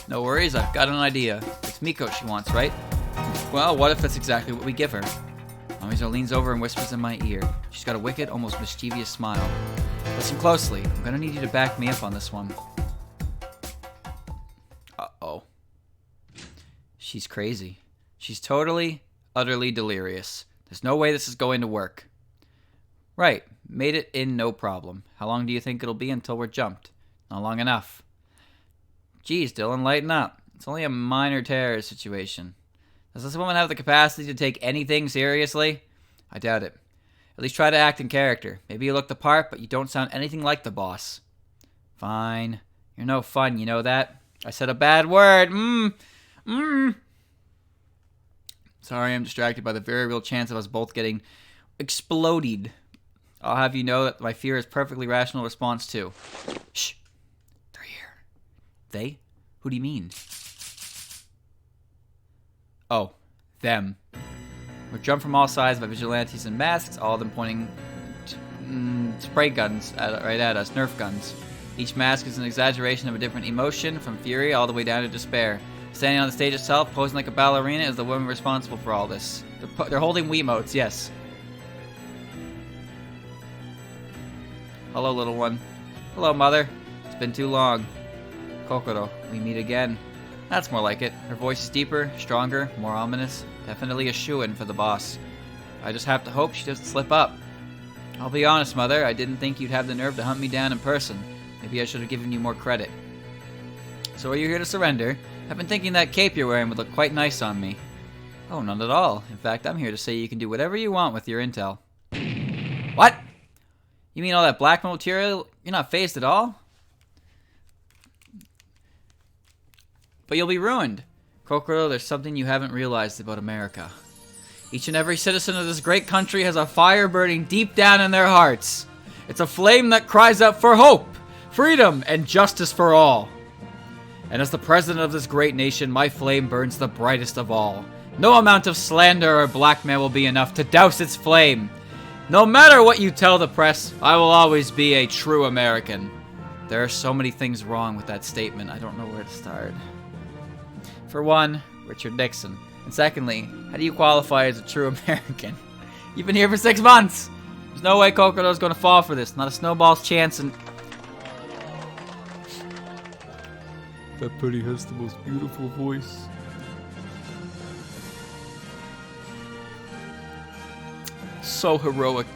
No worries, I've got an idea. It's Miko she wants, right? Well, what if that's exactly what we give her? Mamizo leans over and whispers in my ear. She's got a wicked, almost mischievous smile. Listen closely. I'm gonna need you to back me up on this one. Uh-oh. She's crazy. She's totally, utterly delirious. There's no way this is going to work. Right. Made it in no problem. How long do you think it'll be until we're jumped? Not long enough. Geez, Dylan, lighten up. It's only a minor terror situation. Does this woman have the capacity to take anything seriously? I doubt it. At least try to act in character. Maybe you look the part, but you don't sound anything like the boss. Fine. You're no fun, you know that? I said a bad word. Sorry, I'm distracted by the very real chance of us both getting exploded. I'll have you know that my fear is a perfectly rational response too. Shh. They're here. They? Who do you mean? Oh, them. We're jumped from all sides by vigilantes in masks, all of them pointing spray guns right at us, Nerf guns. Each mask is an exaggeration of a different emotion, from fury all the way down to despair. Standing on the stage itself, posing like a ballerina, is the woman responsible for all this. They're holding Wiimotes, yes. Hello, little one. Hello, mother. It's been too long. Kokoro, we meet again. That's more like it. Her voice is deeper, stronger, more ominous. Definitely a shoo-in for the boss. I just have to hope she doesn't slip up. I'll be honest, mother. I didn't think you'd have the nerve to hunt me down in person. Maybe I should have given you more credit. So are you here to surrender? I've been thinking that cape you're wearing would look quite nice on me. Oh, not at all. In fact, I'm here to say you can do whatever you want with your intel. What? You mean all that blackmail material? You're not phased at all? But you'll be ruined. Kokoro, there's something you haven't realized about America. Each and every citizen of this great country has a fire burning deep down in their hearts. It's a flame that cries out for hope, freedom, and justice for all. And as the president of this great nation, my flame burns the brightest of all. No amount of slander or blackmail will be enough to douse its flame. No matter what you tell the press, I will always be a true American. There are so many things wrong with that statement, I don't know where to start. For one, Richard Nixon. And secondly, how do you qualify as a true American? You've been here for 6 months! There's no way Kokoro's gonna fall for this. Not a snowball's chance, and... That Pretty has the most beautiful voice. So heroic.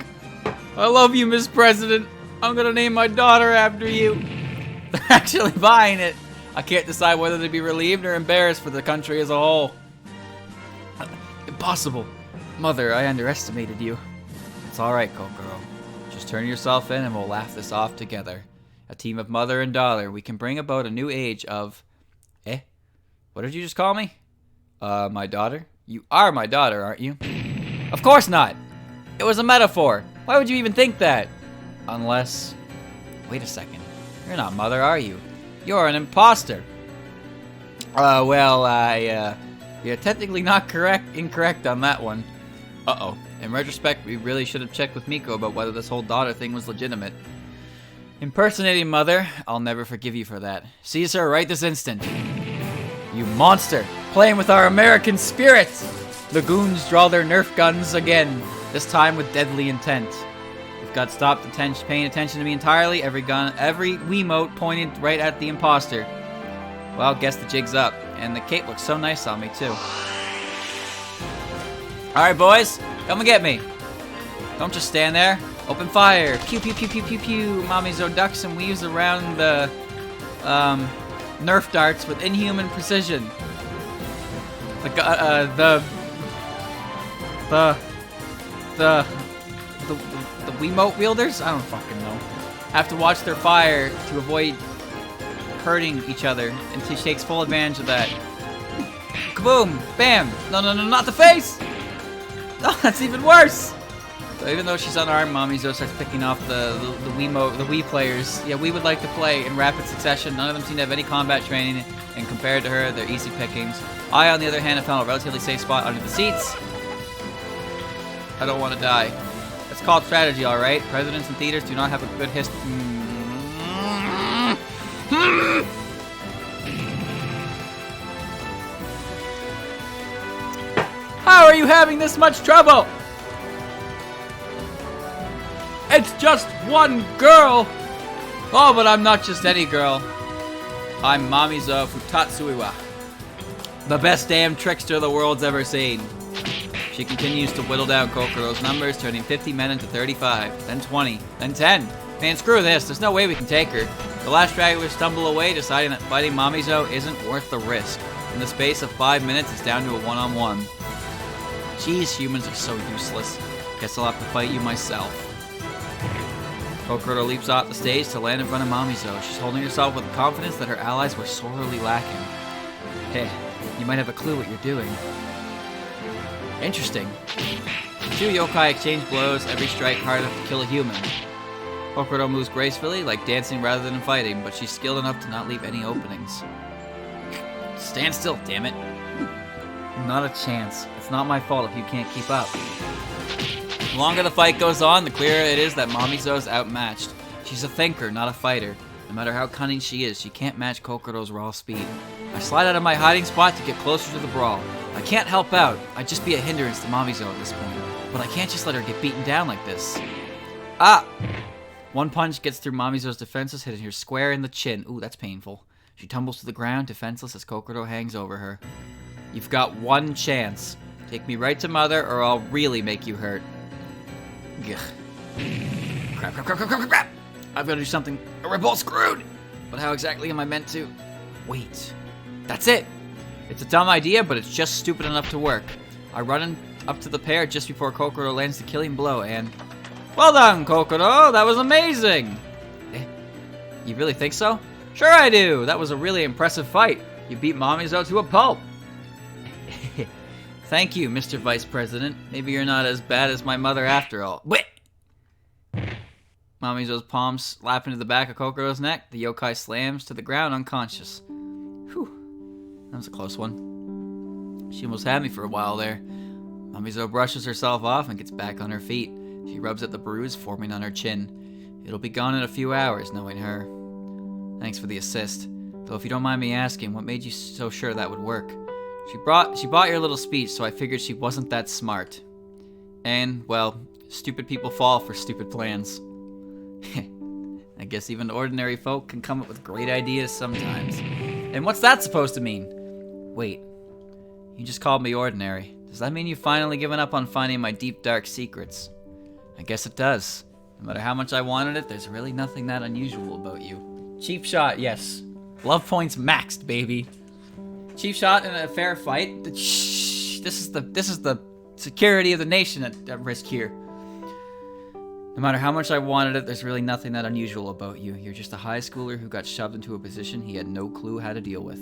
I love you, Miss President. I'm gonna name my daughter after you. They're actually buying it. I can't decide whether to be relieved or embarrassed for the country as a whole. Impossible. Mother, I underestimated you. It's alright, Kokoro. Just turn yourself in and we'll laugh this off together. A team of mother and daughter, we can bring about a new age of... Eh? What did you just call me? My daughter? You are my daughter, aren't you? Of course not! It was a metaphor. Why would you even think that? Unless... Wait a second. You're not mother, are you? You're an imposter. You're technically not incorrect on that one. Uh-oh. In retrospect, we really should have checked with Miko about whether this whole daughter thing was legitimate. Impersonating mother, I'll never forgive you for that. Seize her right this instant. You monster! Playing with our American spirit! The goons draw their Nerf guns again, this time with deadly intent. We've got stopped paying attention to me entirely. Every Wiimote pointed right at the imposter. Well, guess the jig's up. And the cape looks so nice on me, too. Alright, boys. Come and get me. Don't just stand there. Open fire. Pew, pew, pew, pew, pew, pew. Mamizo ducks and weaves around the Nerf darts with inhuman precision. The Wiimote wielders? I don't fucking know. Have to watch their fire to avoid hurting each other, and she takes full advantage of that. Kaboom! Bam! No, not the face! No, that's even worse! So even though she's unarmed, Mamizo starts picking off the Wii players. Yeah, we would like to play in rapid succession. None of them seem to have any combat training, and compared to her, they're easy pickings. I, on the other hand, have found a relatively safe spot under the seats. I don't want to die. That's called strategy, alright? Presidents and theaters do not have a good history. are you having this much trouble? It's just one girl. Oh, but I'm not just any girl. I'm Mamizo Futatsuiwa, the best damn trickster the world's ever seen. She continues to whittle down Kokoro's numbers, turning 50 men into 35, then 20, then 10. Man, screw this. There's no way we can take her. The last stragglers stumble away, deciding that fighting Mamizo isn't worth the risk. In the space of 5 minutes, it's down to a one-on-one. Jeez, humans are so useless. Guess I'll have to fight you myself. Kokoro leaps off the stage to land in front of Mamizo. She's holding herself with the confidence that her allies were sorely lacking. Hey, you might have a clue what you're doing. Interesting. The two yokai exchange blows, every strike hard enough to kill a human. Kokoro moves gracefully, like dancing rather than fighting, but she's skilled enough to not leave any openings. Stand still, damn it. Not a chance. It's not my fault if you can't keep up. The longer the fight goes on, the clearer it is that Mamizo is outmatched. She's a thinker, not a fighter. No matter how cunning she is, she can't match Kokoro's raw speed. I slide out of my hiding spot to get closer to the brawl. I can't help out. I'd just be a hindrance to Mamizo at this point. But I can't just let her get beaten down like this. Ah! One punch gets through Mamizo's defenses, hitting her square in the chin. Ooh, that's painful. She tumbles to the ground, defenseless as Kokoro hangs over her. You've got one chance. Take me right to Mother, or I'll really make you hurt. Ugh. Crap. I've got to do something, or we're both screwed. But how exactly am I meant to? Wait. That's it. It's a dumb idea, but it's just stupid enough to work. I run up to the pair just before Kokoro lands the killing blow, and... Well done, Kokoro! That was amazing! You really think so? Sure I do! That was a really impressive fight. You beat Mamizo to a pulp. Thank you, Mr. Vice President. Maybe you're not as bad as my mother after all. Wait! Mamizo's palms slap into the back of Kokoro's neck. The yokai slams to the ground unconscious. Whew. That was a close one. She almost had me for a while there. Mamizo brushes herself off and gets back on her feet. She rubs at the bruise forming on her chin. It'll be gone in a few hours, knowing her. Thanks for the assist. Though if you don't mind me asking, what made you so sure that would work? She bought your little speech, so I figured she wasn't that smart. And, well, stupid people fall for stupid plans. I guess even ordinary folk can come up with great ideas sometimes. And what's that supposed to mean? Wait, you just called me ordinary. Does that mean you've finally given up on finding my deep, dark secrets? I guess it does. No matter how much I wanted it, there's really nothing that unusual about you. Cheap shot, yes. Love points maxed, baby. Cheap shot in a fair fight. This is the security of the nation at risk here. No matter how much I wanted it, there's really nothing that unusual about you. You're just a high schooler who got shoved into a position he had no clue how to deal with.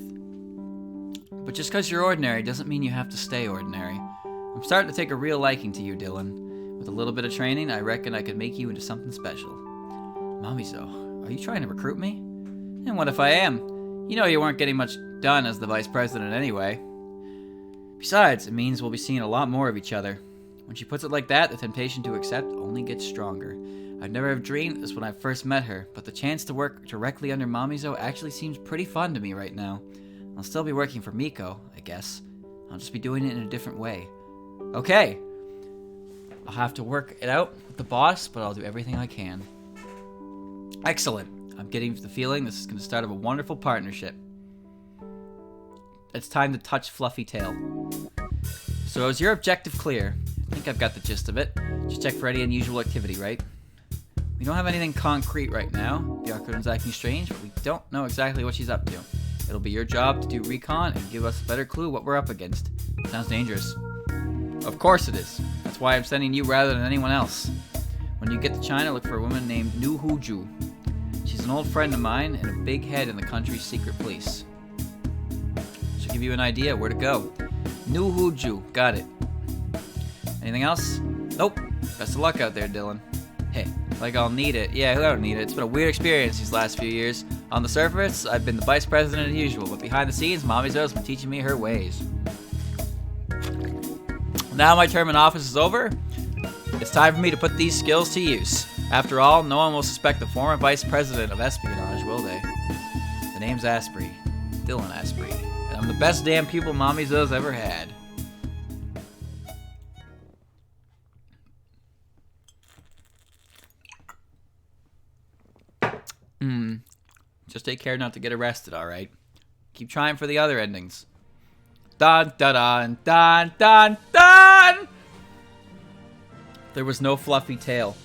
But just because you're ordinary doesn't mean you have to stay ordinary. I'm starting to take a real liking to you, Dylan. With a little bit of training, I reckon I could make you into something special. Mamizo, are you trying to recruit me? And what if I am? You know you weren't getting much done as the vice president anyway. Besides, it means we'll be seeing a lot more of each other. When she puts it like that, the temptation to accept only gets stronger. I'd never have dreamed this when I first met her, but the chance to work directly under Mamizo actually seems pretty fun to me right now. I'll still be working for Miko, I guess. I'll just be doing it in a different way. Okay. I'll have to work it out with the boss, but I'll do everything I can. Excellent. I'm getting the feeling this is going to start a wonderful partnership. It's time to touch Fluffy Tail. So is your objective clear? I think I've got the gist of it. Just check for any unusual activity, right? We don't have anything concrete right now. Byakuren's acting strange, but we don't know exactly what she's up to. It'll be your job to do recon and give us a better clue what we're up against. Sounds dangerous. Of course it is. That's why I'm sending you rather than anyone else. When you get to China, look for a woman named Nu Huju. She's an old friend of mine and a big head in the country's secret police. Should give you an idea where to go. Nu Huju. Got it. Anything else? Nope. Best of luck out there, Dylan. Hey, like I'll need it. Yeah, I don't need it. It's been a weird experience these last few years. On the surface, I've been the vice president as usual, but behind the scenes, Mamizo's been teaching me her ways. Now my term in office is over, it's time for me to put these skills to use. After all, no one will suspect the former vice president of espionage, will they? The name's Asprey. Dylan Asprey. And I'm the best damn pupil Mamizo's ever had. Just take care not to get arrested, alright? Keep trying for the other endings. Dun dun dun dun dun dun! There was no fluffy tail.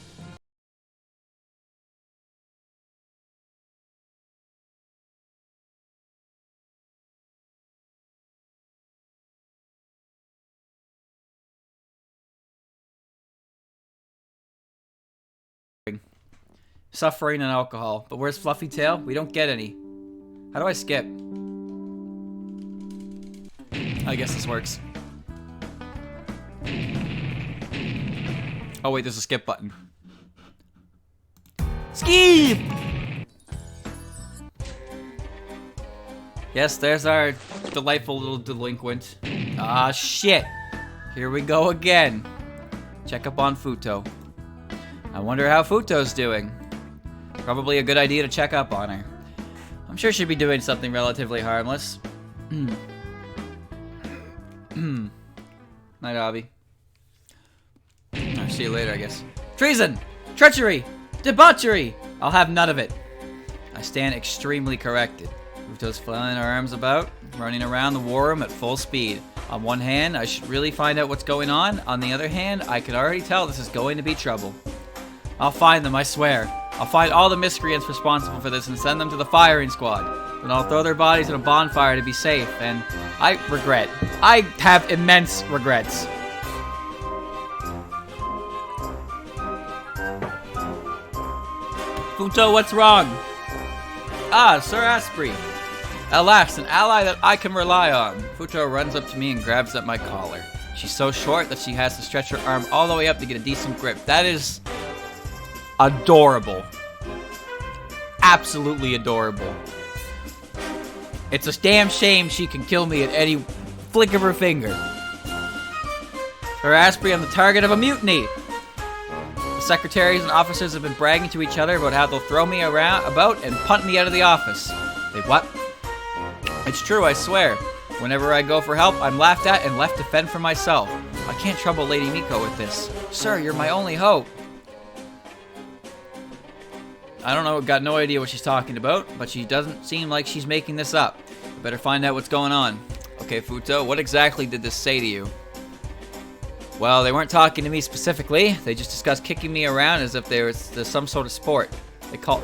Suffering and alcohol. But where's Fluffy Tail? We don't get any. How do I skip? I guess this works. Oh wait, there's a skip button. Skip! Yes, there's our delightful little delinquent. Ah, shit. Here we go again. Check up on Futo. I wonder how Futo's doing. Probably a good idea to check up on her. I'm sure she'd be doing something relatively harmless. Night, Avi. I'll see you later, I guess. Treason! Treachery! Debauchery! I'll have none of it. I stand extremely corrected. Futo's flailing her arms about, running around the war room at full speed. On one hand, I should really find out what's going on. On the other hand, I can already tell this is going to be trouble. I'll find them, I swear. I'll find all the miscreants responsible for this and send them to the firing squad. Then I'll throw their bodies in a bonfire to be safe, and I regret. I have immense regrets. Futo, what's wrong? Ah, Sir Asprey. Alas, an ally that I can rely on. Futo runs up to me and grabs at my collar. She's so short that she has to stretch her arm all the way up to get a decent grip. That is adorable. Absolutely adorable. It's a damn shame she can kill me at any flick of her finger. Sir Asprey, I'm the target of a mutiny. The secretaries and officers have been bragging to each other about how they'll throw me about and punt me out of the office. They what? It's true, I swear. Whenever I go for help, I'm laughed at and left to fend for myself. I can't trouble Lady Miko with this. Sir, you're my only hope. I don't know, got no idea what she's talking about, but she doesn't seem like she's making this up. I better find out what's going on. Okay, Futo, what exactly did this say to you? Well, they weren't talking to me specifically. They just discussed kicking me around as if there's some sort of sport. They call...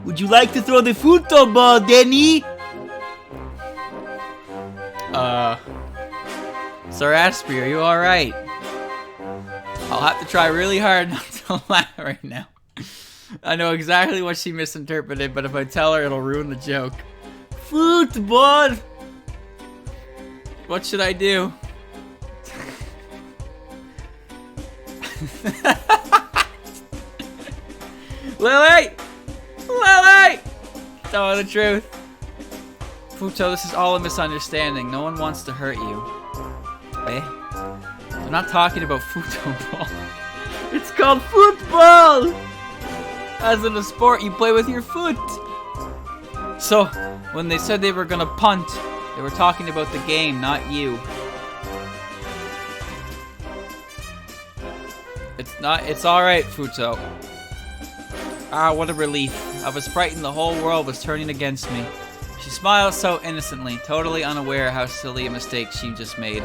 Would you like to throw the Futo ball, Denny? Sir Asprey, are you alright? I'll have to try really hard not to laugh right now. I know exactly what she misinterpreted, but if I tell her, it'll ruin the joke. Football! What should I do? Lily! Lily! Tell her the truth. Futo, this is all a misunderstanding. No one wants to hurt you. Eh? I'm not talking about football. It's called football! As in a sport you play with your foot. So, when they said they were gonna punt, they were talking about the game, not you. It's alright, Futo. Ah, what a relief. I was frightened the whole world was turning against me. She smiles so innocently, totally unaware how silly a mistake she just made.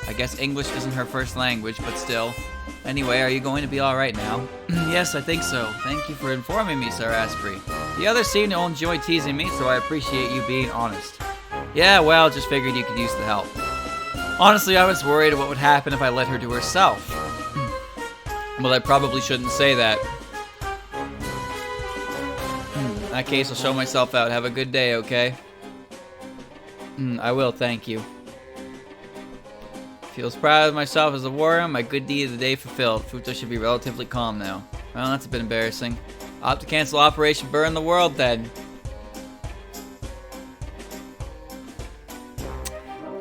I guess English isn't her first language, but still. Anyway, are you going to be alright now? Yes, I think so. Thank you for informing me, Sir Asprey. The others seem to enjoy teasing me, so I appreciate you being honest. Yeah, well, just figured you could use the help. Honestly, I was worried what would happen if I let her do herself. Well, I probably shouldn't say that. In that case, I'll show myself out. Have a good day, okay? I will, thank you. Feels proud of myself as a warrior. My good deed of the day fulfilled. Futo should be relatively calm now. Well, that's a bit embarrassing. I'll have to cancel Operation Burn the World then.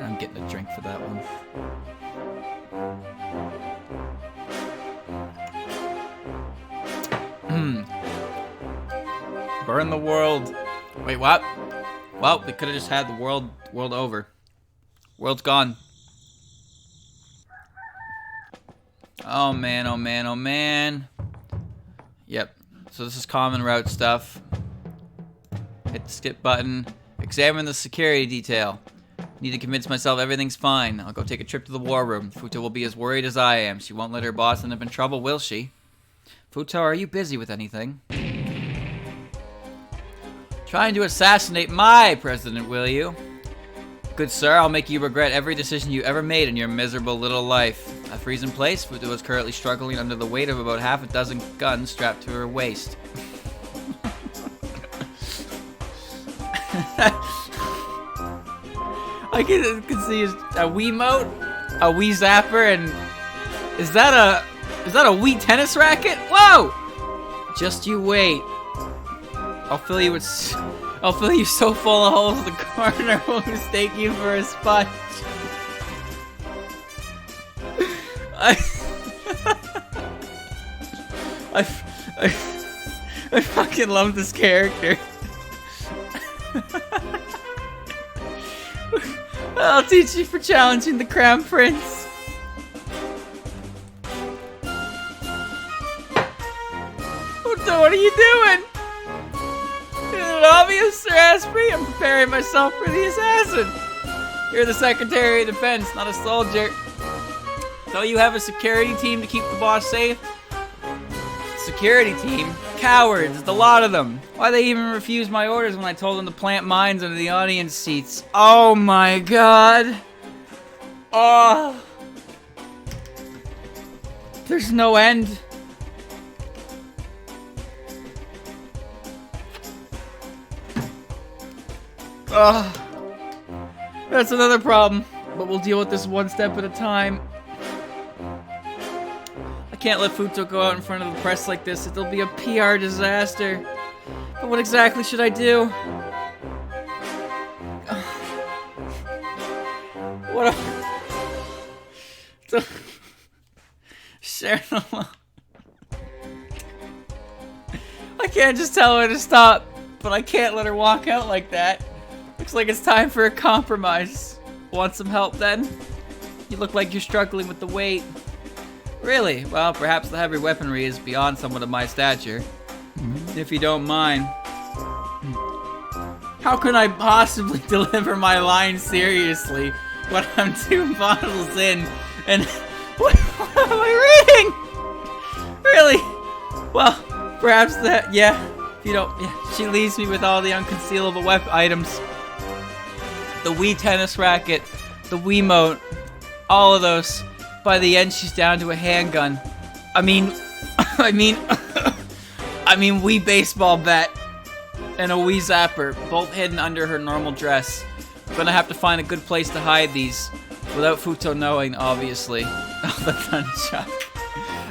I'm getting a drink for that one. Burn the world. Wait, what? Well, they could have just had the world over. World's gone. Oh man, oh man, oh man. Yep. So this is common route stuff. Hit the skip button. Examine the security detail. Need to convince myself everything's fine. I'll go take a trip to the war room. Futo will be as worried as I am. She won't let her boss end up in trouble, will she? Futo, are you busy with anything? Trying to assassinate my president, will you? Good sir, I'll make you regret every decision you ever made in your miserable little life. A freeze in place, Futo is currently struggling under the weight of about half a dozen guns strapped to her waist. I can see a Wiimote, a Wii Zapper, and is that a Wii tennis racket? Whoa! Just you wait. I'll fill you so full of holes the coroner will mistake you for a sponge. I fucking love this character. I'll teach you for challenging the Crown Prince. What are you doing? Is it obvious, Sir Asprey? I'm preparing myself for the assassin. You're the Secretary of Defense, not a soldier. Don't you have a security team to keep the boss safe? Security team? Cowards, the lot of them. Why they even refused my orders when I told them to plant mines under the audience seats? Oh my god. Oh. There's no end. Ugh. That's another problem, but we'll deal with this one step at a time. I can't let Futo go out in front of the press like this. It'll be a PR disaster. But what exactly should I do? What a... Sharon alone. I can't just tell her to stop, but I can't let her walk out like that. Looks like it's time for a compromise. Want some help then? You look like you're struggling with the weight. Really? Well, perhaps the heavy weaponry is beyond someone of my stature. If you don't mind. How can I possibly deliver my line seriously when I'm 2 bottles in and... What am I reading? Really? Well, perhaps that... Yeah. If you don't... Yeah, she leaves me with all the unconcealable weapon items. The Wii tennis racket, the Wiimote, all of those. By the end, she's down to a handgun. I mean, Wii baseball bat and a Wii zapper, both hidden under her normal dress. I'm gonna have to find a good place to hide these, without Futo knowing, obviously. Oh, the gunshot.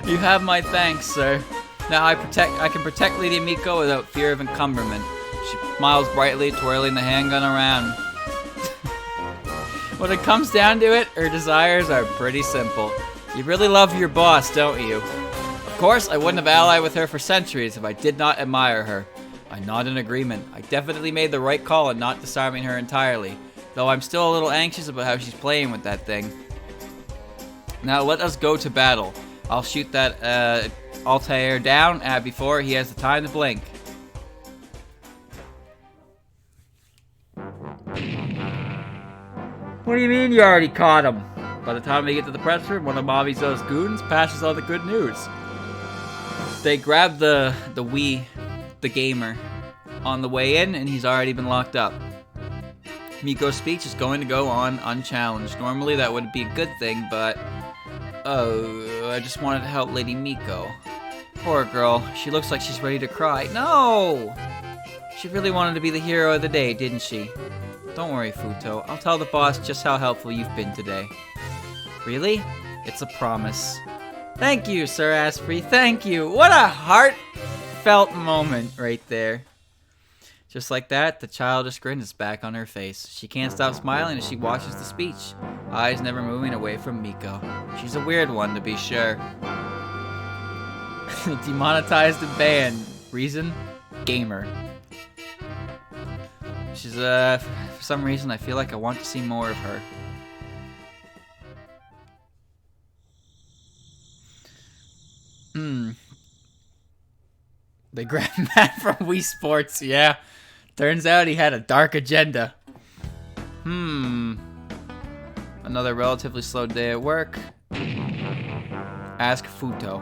You have my thanks, sir. Now I can protect Lady Miko without fear of encumberment. She smiles brightly, twirling the handgun around. When it comes down to it, her desires are pretty simple. You really love your boss, don't you? Of course, I wouldn't have allied with her for centuries if I did not admire her. I nod in agreement. I definitely made the right call in not disarming her entirely, though I'm still a little anxious about how she's playing with that thing. Now let us go to battle. I'll shoot that Altair down before he has the time to blink. What do you mean you already caught him? By the time we get to the press room, one of Mavizo's goons passes on the good news. They grab the Wii, the gamer, on the way in, and he's already been locked up. Miko's speech is going to go on unchallenged. Normally that would be a good thing, but... Oh, I just wanted to help Lady Miko. Poor girl, she looks like she's ready to cry. No! She really wanted to be the hero of the day, didn't she? Don't worry, Futo. I'll tell the boss just how helpful you've been today. Really? It's a promise. Thank you, Sir Asprey. Thank you. What a heartfelt moment right there. Just like that, the childish grin is back on her face. She can't stop smiling as she watches the speech, eyes never moving away from Miko. She's a weird one, to be sure. Demonetized and banned. Reason? Gamer. She's, for some reason, I feel like I want to see more of her. They grabbed Matt from Wii Sports, yeah. Turns out he had a dark agenda. Another relatively slow day at work. Ask Futo.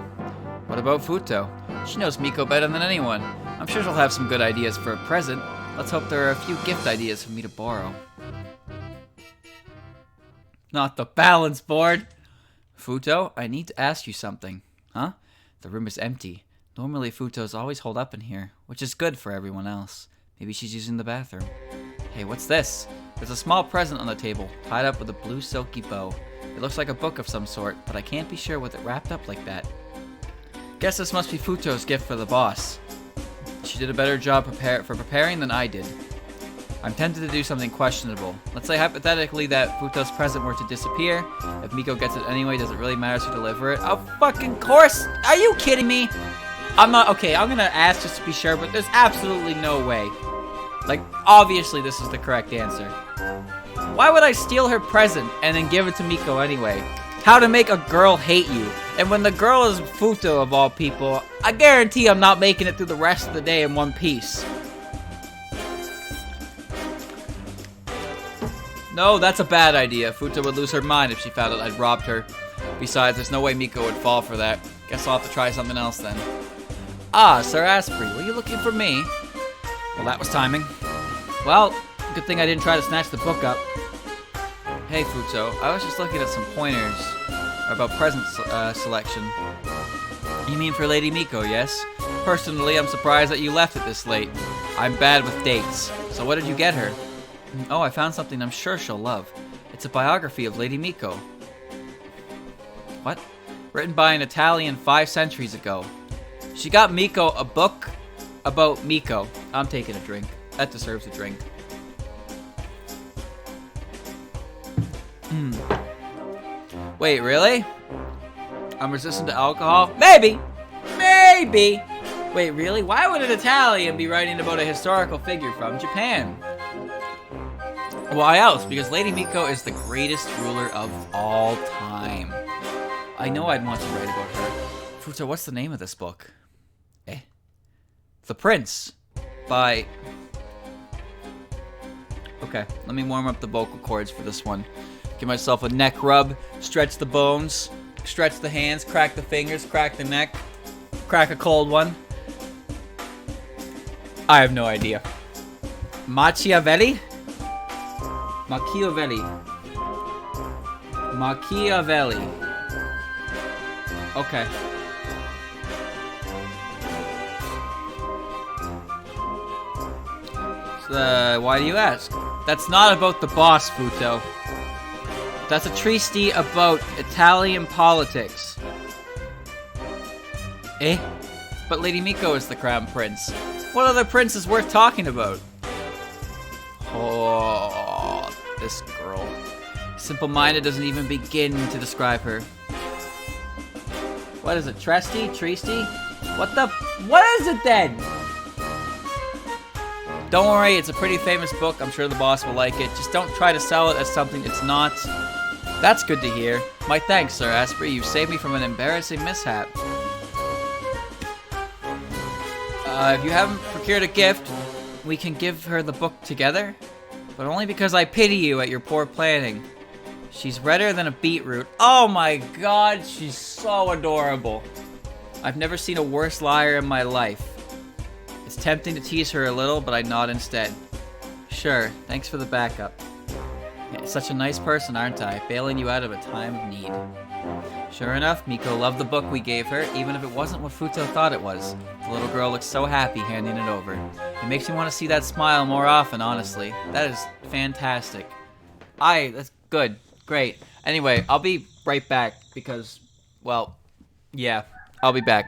What about Futo? She knows Miko better than anyone. I'm sure she'll have some good ideas for a present. Let's hope there are a few gift ideas for me to borrow. Not the balance board! Futo, I need to ask you something. Huh? The room is empty. Normally Futo's always holed up in here, which is good for everyone else. Maybe she's using the bathroom. Hey, what's this? There's a small present on the table, tied up with a blue silky bow. It looks like a book of some sort, but I can't be sure with it wrapped up like that. Guess this must be Futo's gift for the boss. She did a better job preparing than I did. I'm tempted to do something questionable. Let's say hypothetically that Futo's present were to disappear. If Miko gets it anyway, does it really matter to deliver it? Oh, fucking course! Are you kidding me? I'm not, okay, I'm gonna ask just to be sure, but there's absolutely no way. Like, obviously this is the correct answer. Why would I steal her present and then give it to Miko anyway? How to make a girl hate you. And when the girl is Futo of all people, I guarantee I'm not making it through the rest of the day in one piece. No, that's a bad idea. Futo would lose her mind if she found out I'd robbed her. Besides, there's no way Miko would fall for that. Guess I'll have to try something else then. Ah, Sir Asprey, were you looking for me? Well, that was timing. Well, good thing I didn't try to snatch the book up. Hey, Futo, I was just looking at some pointers about present selection. You mean for Lady Miko, yes? Personally, I'm surprised that you left it this late. I'm bad with dates. So what did you get her? Oh, I found something I'm sure she'll love. It's a biography of Lady Miko. What? Written by an Italian 5 centuries ago. She got Miko a book about Miko. I'm taking a drink. That deserves a drink. Wait, really? I'm resistant to alcohol? Maybe! Maybe! Wait, really? Why would an Italian be writing about a historical figure from Japan? Why else? Because Lady Miko is the greatest ruler of all time. I know I'd want to write about her. Futo, what's the name of this book? The Prince. By... Okay, let me warm up the vocal cords for this one. Give myself a neck rub, stretch the bones, stretch the hands, crack the fingers, crack the neck, crack a cold one. I have no idea. Machiavelli? Machiavelli. Machiavelli. Okay. So, why do you ask? That's not about the boss, Futo. That's a treatise about Italian politics. Eh? But Lady Miko is the crown prince. What other prince is worth talking about? Oh, this girl. Simple-minded doesn't even begin to describe her. What is it? Tresti? Tristi? What is it then? Don't worry, it's a pretty famous book. I'm sure the boss will like it. Just don't try to sell it as something it's not. That's good to hear. My thanks, Sir Asprey. You've saved me from an embarrassing mishap. If you haven't procured a gift, we can give her the book together. But only because I pity you at your poor planning. She's redder than a beetroot. Oh my god, she's so adorable. I've never seen a worse liar in my life. It's tempting to tease her a little, but I nod instead. Sure, thanks for the backup. Yeah, such a nice person, aren't I? Bailing you out of a time of need. Sure enough, Miko loved the book we gave her, even if it wasn't what Futo thought it was. The little girl looks so happy handing it over. It makes me want to see that smile more often, honestly. That is fantastic. That's good. Great. Anyway, I'll be right back because, well, yeah, I'll be back.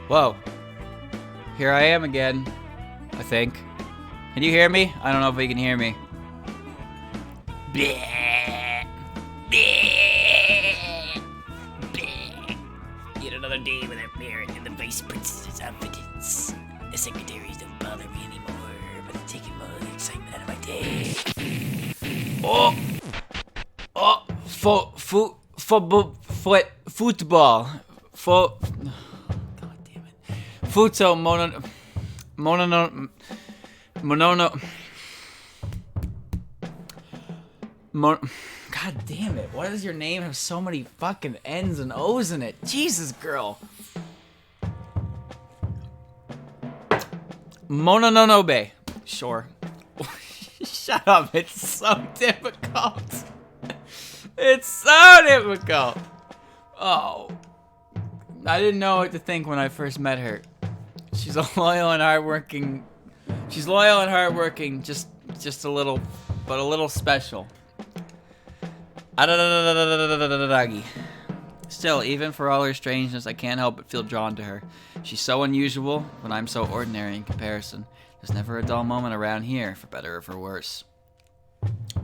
Whoa. Here I am again, I think. Can you hear me? I don't know if you can hear me. Bleh. Bleh. Bleh. Yet another day without merit in the vice principal's confidence. The secretaries don't bother me anymore, but they're taking more of the excitement out of my day. Oh! Oh! Football. God damn it. God damn it. Why does your name have so many fucking N's and O's in it? Jesus, girl. Mononobe. Sure. Shut up. It's so difficult. It's so difficult. Oh. I didn't know what to think when I first met her. She's loyal and hardworking. She's loyal and hardworking. Just a little, but a little special. Still, even for all her strangeness, I can't help but feel drawn to her. She's so unusual, but I'm so ordinary in comparison. There's never a dull moment around here, for better or for worse.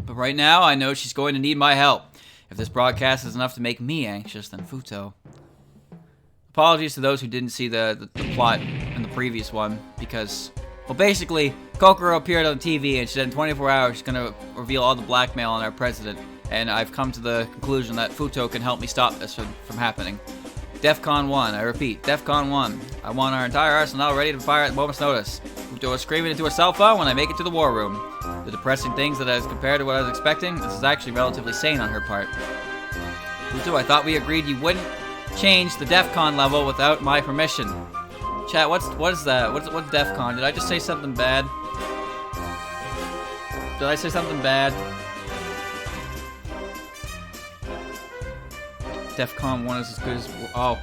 But right now, I know she's going to need my help. If this broadcast is enough to make me anxious, then Futo. Apologies to those who didn't see the plot in the previous one, because, well, basically, Kokoro appeared on TV, and she said in 24 hours she's going to reveal all the blackmail on our president, and I've come to the conclusion that Futo can help me stop this from happening. DEFCON 1, I repeat, DEFCON 1. I want our entire arsenal ready to fire at the moment's notice. Futo is screaming into her cell phone when I make it to the war room. The depressing things that as compared to what I was expecting, this is actually relatively sane on her part. Futo, I thought we agreed you wouldn't change the DEFCON level without my permission. Chat, what is that? What's DEFCON? Did I just say something bad? Did I say something bad? DEFCON 1 is as good as... Oh.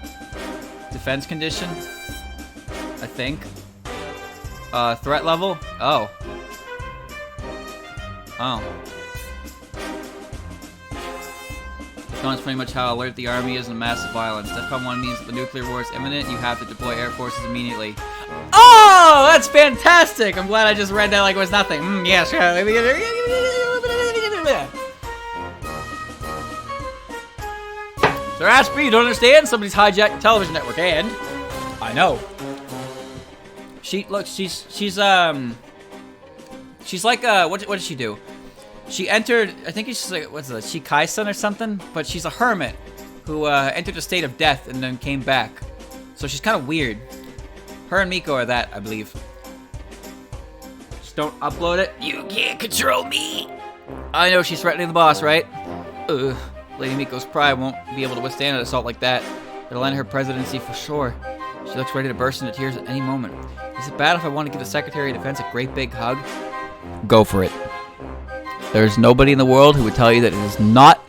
Defense condition? I think. Threat level? Oh. Oh. DEFCON is pretty much how alert the army is in massive violence. DEFCON 1 means that the nuclear war is imminent and you have to deploy air forces immediately. Oh! That's fantastic! I'm glad I just read that like it was nothing. Yes. Sir Ashby, you don't understand? Somebody's hijacked the television network, and I know. She's like what did she do? She entered, I think she's like, what's that, Shikai-san or something? But she's a hermit who entered a state of death and then came back. So she's kind of weird. Her and Miko are that, I believe. Just don't upload it. You can't control me. I know she's threatening the boss, right? Ugh. Lady Miko's pride won't be able to withstand an assault like that. It'll end her presidency for sure. She looks ready to burst into tears at any moment. Is it bad if I want to give the Secretary of Defense a great big hug? Go for it. There's nobody in the world who would tell you that it is not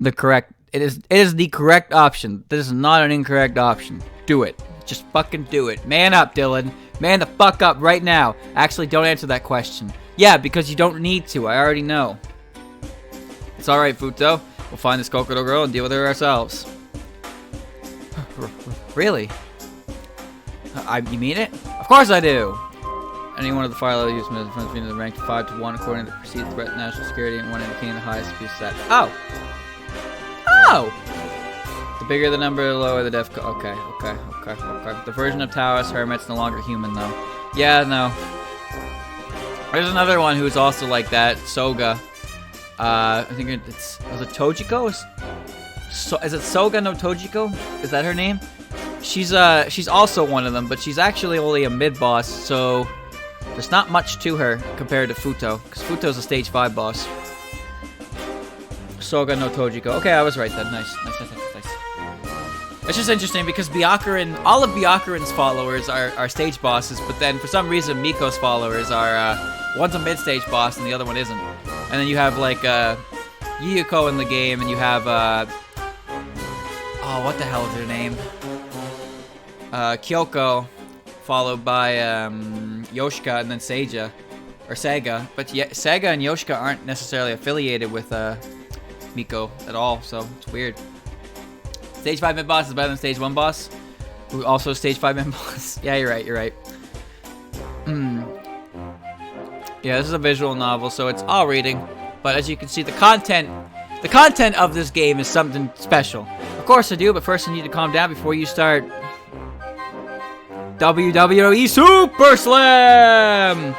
the correct... It is the correct option. This is not an incorrect option. Do it. Just fucking do it. Man up, Dylan. Man the fuck up right now. Actually, don't answer that question. Yeah, because you don't need to. I already know. It's alright, Futo. We'll find this Kokoro girl and deal with her ourselves. Really? You mean it? Of course I do! Any one of the fire level use between the rank 5 to 1 according to the perceived threat to national security and one indicating the highest abuse set. Oh! Oh! The bigger the number, the lower the def. Okay. The version of Taoist Hermit's no longer human, though. Yeah, no. There's another one who's also like that, Soga. I think was it Tojiko? Is it Soga no Tojiko? Is that her name? She's also one of them, but she's actually only a mid-boss, so there's not much to her compared to Futo, because Futo's a stage 5 boss. Soga no Tojiko. Okay, I was right then. Nice. It's just interesting because all of Byakuran's followers are stage bosses, but then for some reason Miko's followers are, one's a mid-stage boss and the other one isn't. And then you have like, Yuyuko in the game, and you have, oh, what the hell is her name? Kyoko, followed by, Yoshika, and then Sega. But yeah, Sega and Yoshika aren't necessarily affiliated with, Miko at all, so it's weird. Stage 5 mid-boss is better than Stage 1 boss. Who also stage 5 impulse. Yeah, you're right. Yeah, this is a visual novel, so it's all reading. But as you can see, the content of this game is something special. Of course I do, but first I need to calm down before you start WWE Super Slam!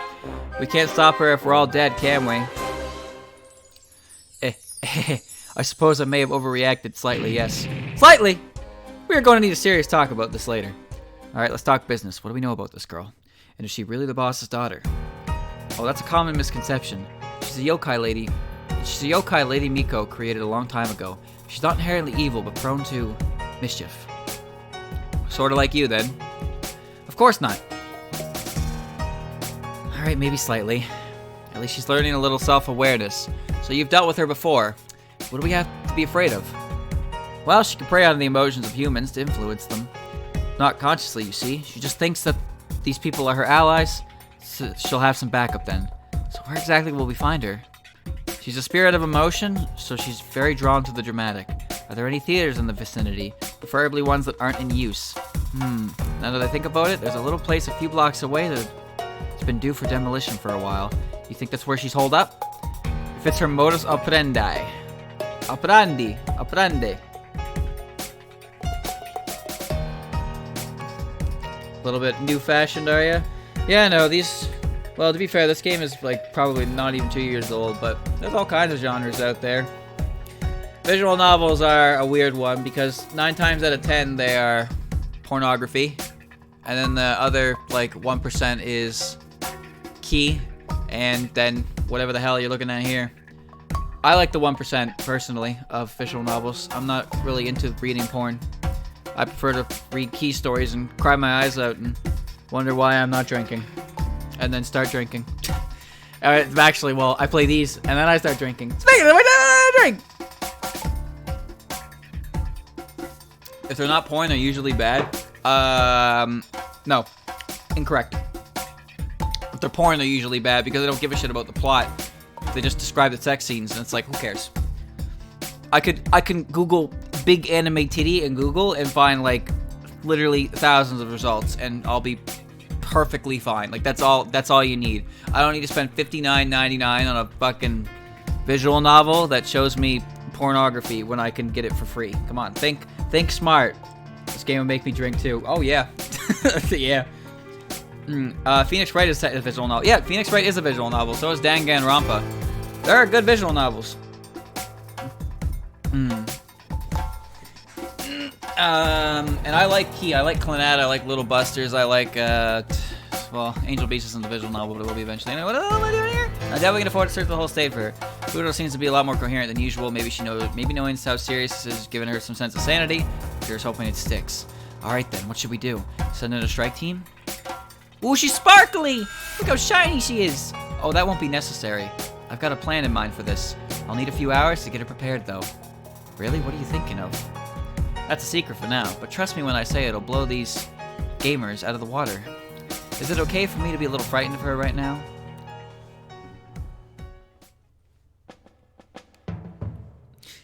We can't stop her if we're all dead, can we? I suppose I may have overreacted slightly, yes. Slightly! We are going to need a serious talk about this later. Alright, let's talk business. What do we know about this girl? And is she really the boss's daughter? Oh, that's a common misconception. She's a yokai lady. She's a yokai Lady Miko created a long time ago. She's not inherently evil, but prone to mischief. Sorta like you, then. Of course not. Alright, maybe slightly. At least she's learning a little self-awareness. So you've dealt with her before. What do we have to be afraid of? Well, she can prey on the emotions of humans to influence them. Not consciously, you see. She just thinks that these people are her allies, so she'll have some backup then. So where exactly will we find her? She's a spirit of emotion, so she's very drawn to the dramatic. Are there any theaters in the vicinity? Preferably ones that aren't in use. Now that I think about it, there's a little place a few blocks away that's been due for demolition for a while. You think that's where she's holed up? If it's her modus operandi. Operandi. A little bit new-fashioned, are ya? Yeah, no, these... Well, to be fair, this game is, like, probably not even 2 years old, but there's all kinds of genres out there. Visual novels are a weird one, because 9 times out of 10, they are pornography. And then the other, like, 1% is key, and then whatever the hell you're looking at here. I like the 1%, personally, of visual novels. I'm not really into reading porn. I prefer to read key stories and cry my eyes out and wonder why I'm not drinking. And then start drinking. Actually, well, I play these, and then I start drinking. Speaking of which, I drink! If they're not porn, they're usually bad. No. Incorrect. If they're porn, they're usually bad because they don't give a shit about the plot. They just describe the sex scenes, and it's like, who cares? I can Google big anime titty in Google and find, like, literally thousands of results, and I'll be perfectly fine. Like, that's all you need. I don't need to spend $59.99 on a fucking visual novel that shows me pornography when I can get it for free. Come on, think smart. This game will make me drink too. Oh yeah. Yeah. Phoenix Wright is a visual novel. Yeah, Phoenix Wright is a visual novel. So is Danganronpa. There are good visual novels. And I like Key. I like Clannad. I like Little Busters. I like, well, Angel Beast isn't a visual novel, but it will be eventually. Anyway, what the hell am I doing here? I'm definitely gonna afford to search the whole state for her. Fudo seems to be a lot more coherent than usual. Maybe she knows. Maybe knowing how serious this is giving her some sense of sanity. Here's hoping it sticks. All right then, what should we do? Send in a strike team? Ooh, she's sparkly! Look how shiny she is! Oh, that won't be necessary. I've got a plan in mind for this. I'll need a few hours to get her prepared, though. Really? What are you thinking of? That's a secret for now, but trust me when I say it'll blow these gamers out of the water. Is it okay for me to be a little frightened of her right now?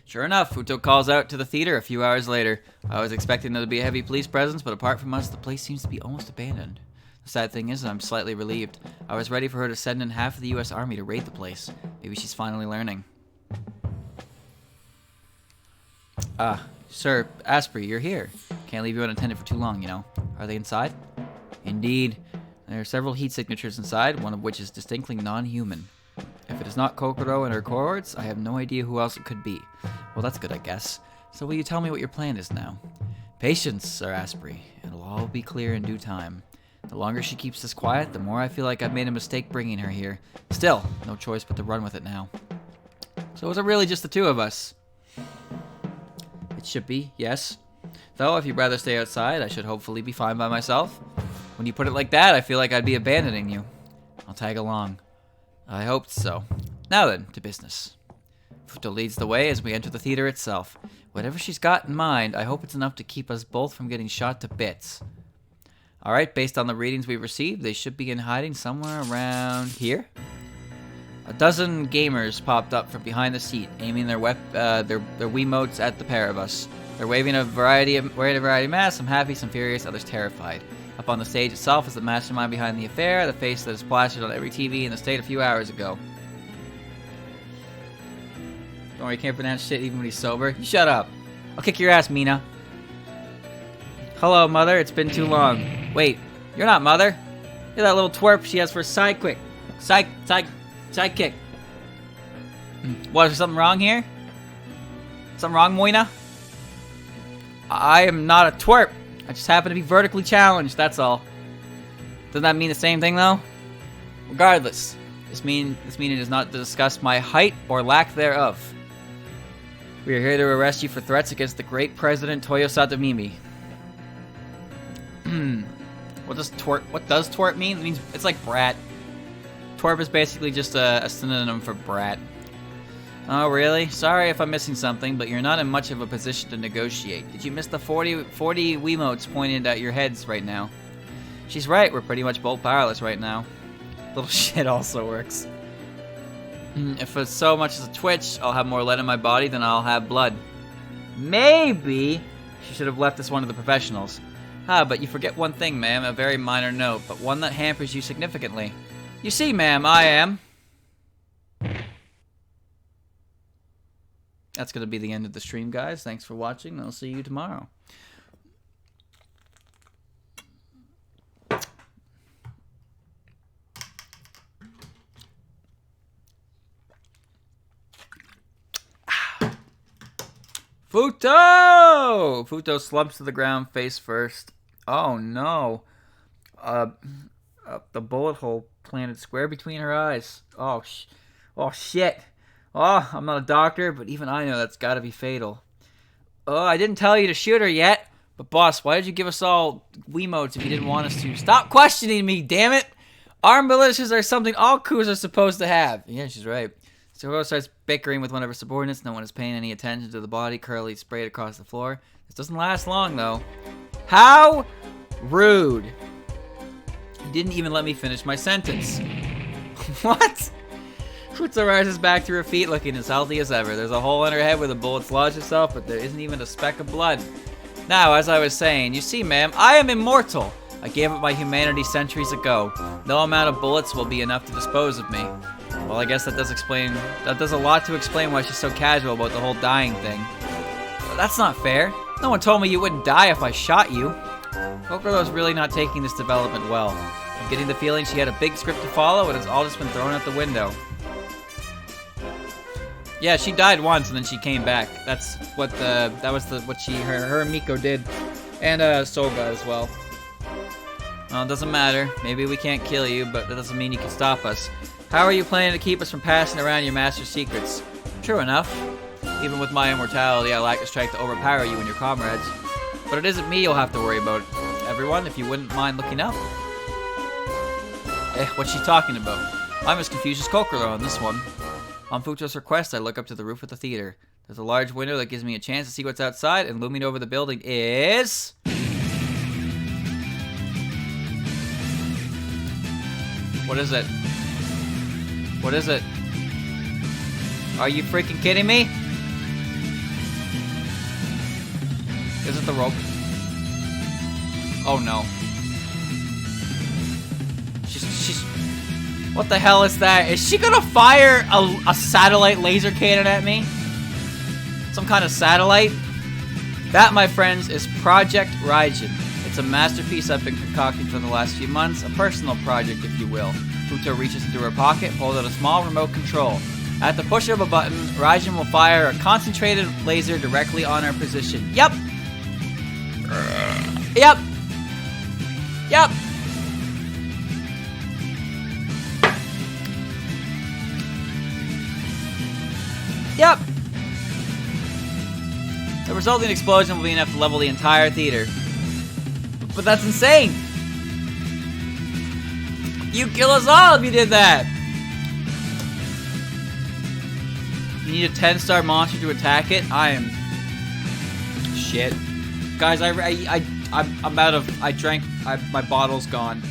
Sure enough, Futo calls out to the theater a few hours later. I was expecting there to be a heavy police presence, but apart from us, the place seems to be almost abandoned. The sad thing is that I'm slightly relieved. I was ready for her to send in half of the US Army to raid the place. Maybe she's finally learning. Sir, Asprey, you're here. Can't leave you unattended for too long, you know. Are they inside? Indeed. There are several heat signatures inside, one of which is distinctly non-human. If it is not Kokoro and her cohorts, I have no idea who else it could be. Well, that's good, I guess. So will you tell me what your plan is now? Patience, Sir Asprey. It'll all be clear in due time. The longer she keeps this quiet, the more I feel like I've made a mistake bringing her here. Still, no choice but to run with it now. So is it really just the two of us? It should be, yes. Though, if you'd rather stay outside, I should hopefully be fine by myself. When you put it like that, I feel like I'd be abandoning you. I'll tag along. I hoped so. Now then, to business. Futo leads the way as we enter the theater itself. Whatever she's got in mind, I hope it's enough to keep us both from getting shot to bits. Alright, based on the readings we've received, they should be in hiding somewhere around here. A dozen gamers popped up from behind the seat, aiming their Wiimotes at the pair of us. They're waving a variety of masks, some happy, some furious, others terrified. Up on the stage itself is the mastermind behind the affair, the face that is plastered on every TV in the state a few hours ago. Don't worry, he can't pronounce shit even when he's sober. You shut up. I'll kick your ass, Mina. Hello, Mother. It's been too long. Wait, you're not Mother. You're that little twerp she has for a sidekick. Sidekick. What, is there something wrong here? Something wrong, Moina? I am not a twerp. I just happen to be vertically challenged, that's all. Doesn't that mean the same thing, though? Regardless, this meaning does not discuss my height or lack thereof. We are here to arrest you for threats against the great President Toyo Satomimi. What does twerp mean? It means it's like brat. Twerp is basically just a synonym for brat. Oh, really? Sorry if I'm missing something, but you're not in much of a position to negotiate. Did you miss the 40 Wiimotes pointed at your heads right now? She's right, we're pretty much both powerless right now. Little shit also works. If it's so much as a twitch, I'll have more lead in my body than I'll have blood. Maybe she should have left this one to the professionals. But you forget one thing, ma'am, a very minor note, but one that hampers you significantly. You see, ma'am, I am... That's going to be the end of the stream, guys. Thanks for watching, and I'll see you tomorrow. Futo! Futo slumps to the ground face first. Oh, no. The bullet hole planted square between her eyes. Oh, shit. Oh, I'm not a doctor, but even I know that's gotta be fatal. Oh, I didn't tell you to shoot her yet. But boss, why did you give us all Wiimotes if you didn't want us to? Stop questioning me, damn it! Armed militias are something all coups are supposed to have. Yeah, she's right. Zoro starts bickering with one of her subordinates. No one is paying any attention to the body currently sprayed across the floor. This doesn't last long, though. How rude. You didn't even let me finish my sentence. What? Futsu rises back to her feet looking as healthy as ever. There's a hole in her head where the bullet lodged itself, but there isn't even a speck of blood. Now, as I was saying, you see, ma'am, I am immortal. I gave up my humanity centuries ago. No amount of bullets will be enough to dispose of me. Well, I guess that does a lot to explain why she's so casual about the whole dying thing. But that's not fair. No one told me you wouldn't die if I shot you. Kokoro's really not taking this development well. I'm getting the feeling she had a big script to follow and it's all just been thrown out the window. Yeah, she died once and then she came back. That's what her and Miko did, and Soga as well. Well, it doesn't matter. Maybe we can't kill you, but that doesn't mean you can stop us. How are you planning to keep us from passing around your master's secrets? True enough. Even with my immortality, I lack the strength to overpower you and your comrades. But it isn't me you'll have to worry about. Everyone, if you wouldn't mind looking up. What's she talking about? I'm as confused as Kokoro on this one. On Futo's request, I look up to the roof of the theater. There's a large window that gives me a chance to see what's outside, and looming over the building is... What is it? What is it? Are you freaking kidding me? Is it the rope? Oh no. She's... What the hell is that? Is she gonna fire a satellite laser cannon at me? Some kind of satellite? That, my friends, is Project Raijin. It's a masterpiece I've been concocting for the last few months, a personal project, if you will. Futo reaches into her pocket and pulls out a small remote control. At the push of a button, Raijin will fire a concentrated laser directly on our position. Yep! Yep! Yep! Yep! The resulting explosion will be enough to level the entire theater. But that's insane! You'd kill us all if you did that! You need a 10-star monster to attack it? I am... Shit. Guys, I'm out of... my bottle's gone.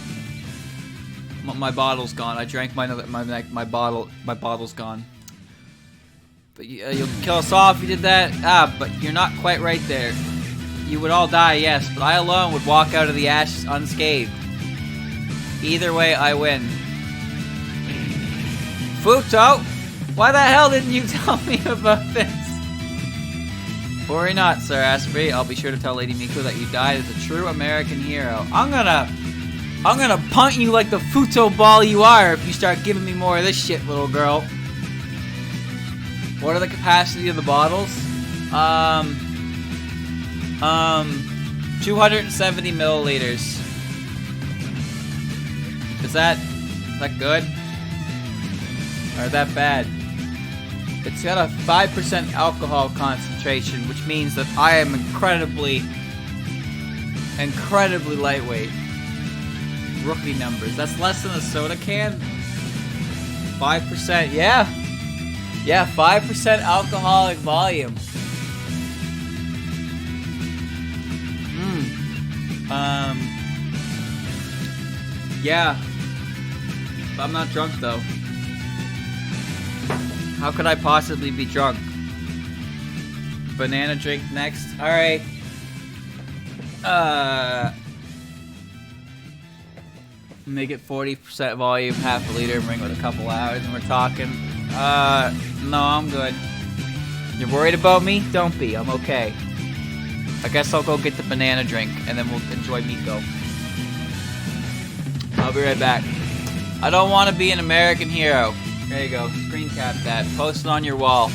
My bottle's gone. I drank my bottle. My bottle's gone. But you'll kill us all if you did that. Ah, but you're not quite right there. You would all die, yes, but I alone would walk out of the ashes unscathed. Either way, I win. Futo, why the hell didn't you tell me about this? Worry not, Sir Asprey. I'll be sure to tell Lady Miko that you died as a true American hero. I'm gonna punt you like the Futo ball you are if you start giving me more of this shit, little girl. What are the capacity of the bottles? 270 milliliters. Is that good? Or that bad? It's got a 5% alcohol concentration, which means that I am incredibly lightweight. Rookie numbers. That's less than a soda can? 5%, yeah. Yeah, 5% alcoholic volume. Yeah. I'm not drunk though. How could I possibly be drunk? Banana drink next. Alright. Make it 40% volume, half a liter, bring it with a couple hours, and we're talking. No, I'm good. You're worried about me? Don't be. I'm okay. I guess I'll go get the banana drink, and then we'll enjoy Miko. I'll be right back. I don't want to be an American hero. There you go. Screen cap that. Post it on your wall.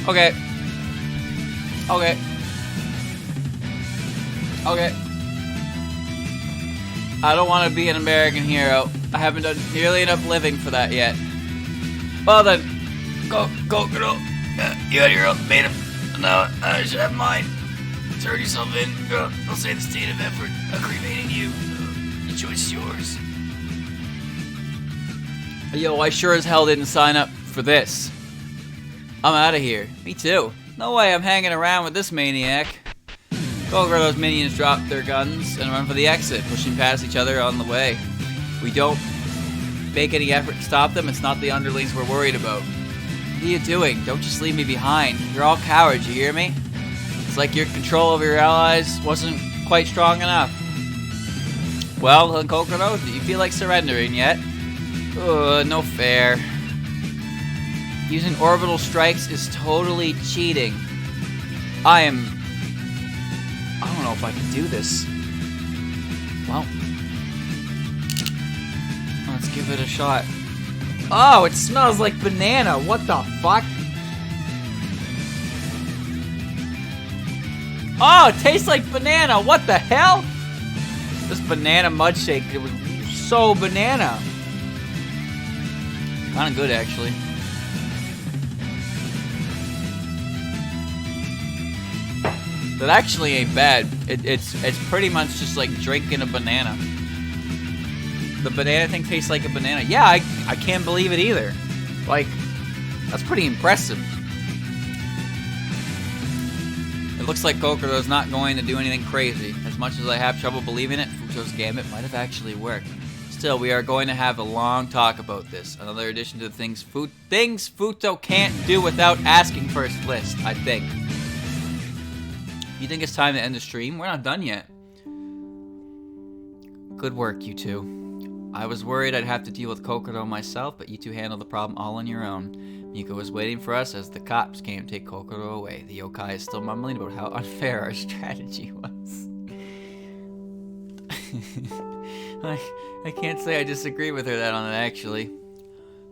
Okay. Okay. Okay. I don't want to be an American hero. I haven't done nearly enough living for that yet. Well then, go girl. You had your own made up. Now I should have mine. Turn yourself in. I'll say the state of effort of cremating you. The choice is yours. Yo, I sure as hell didn't sign up for this. I'm out of here. Me too. No way I'm hanging around with this maniac. Those minions drop their guns and run for the exit, pushing past each other on the way. We don't make any effort to stop them. It's not the underlings we're worried about. What are you doing? Don't just leave me behind. You're all cowards, you hear me? It's like your control over your allies wasn't quite strong enough. Well, Kokoro, do you feel like surrendering yet? No fair. Using orbital strikes is totally cheating. I don't know if I can do this. Well, let's give it a shot. Oh, it smells like banana. What the fuck? Oh, it tastes like banana. What the hell? This banana mud shake, it was so banana. Kind of good, actually. That actually ain't bad. It's pretty much just like drinking a banana. The banana thing tastes like a banana. Yeah, I can't believe it either. Like, that's pretty impressive. It looks like Kokoro's not going to do anything crazy. As much as I have trouble believing it, Futo's gambit might have actually worked. Still, we are going to have a long talk about this. Another addition to the things Futo can't do without asking first list, I think. You think it's time to end the stream? We're not done yet. Good work, you two. I was worried I'd have to deal with Kokoro myself, but you two handled the problem all on your own. Miko was waiting for us as the cops came to take Kokoro away. The yokai is still mumbling about how unfair our strategy was. I can't say I disagree with her on that, actually.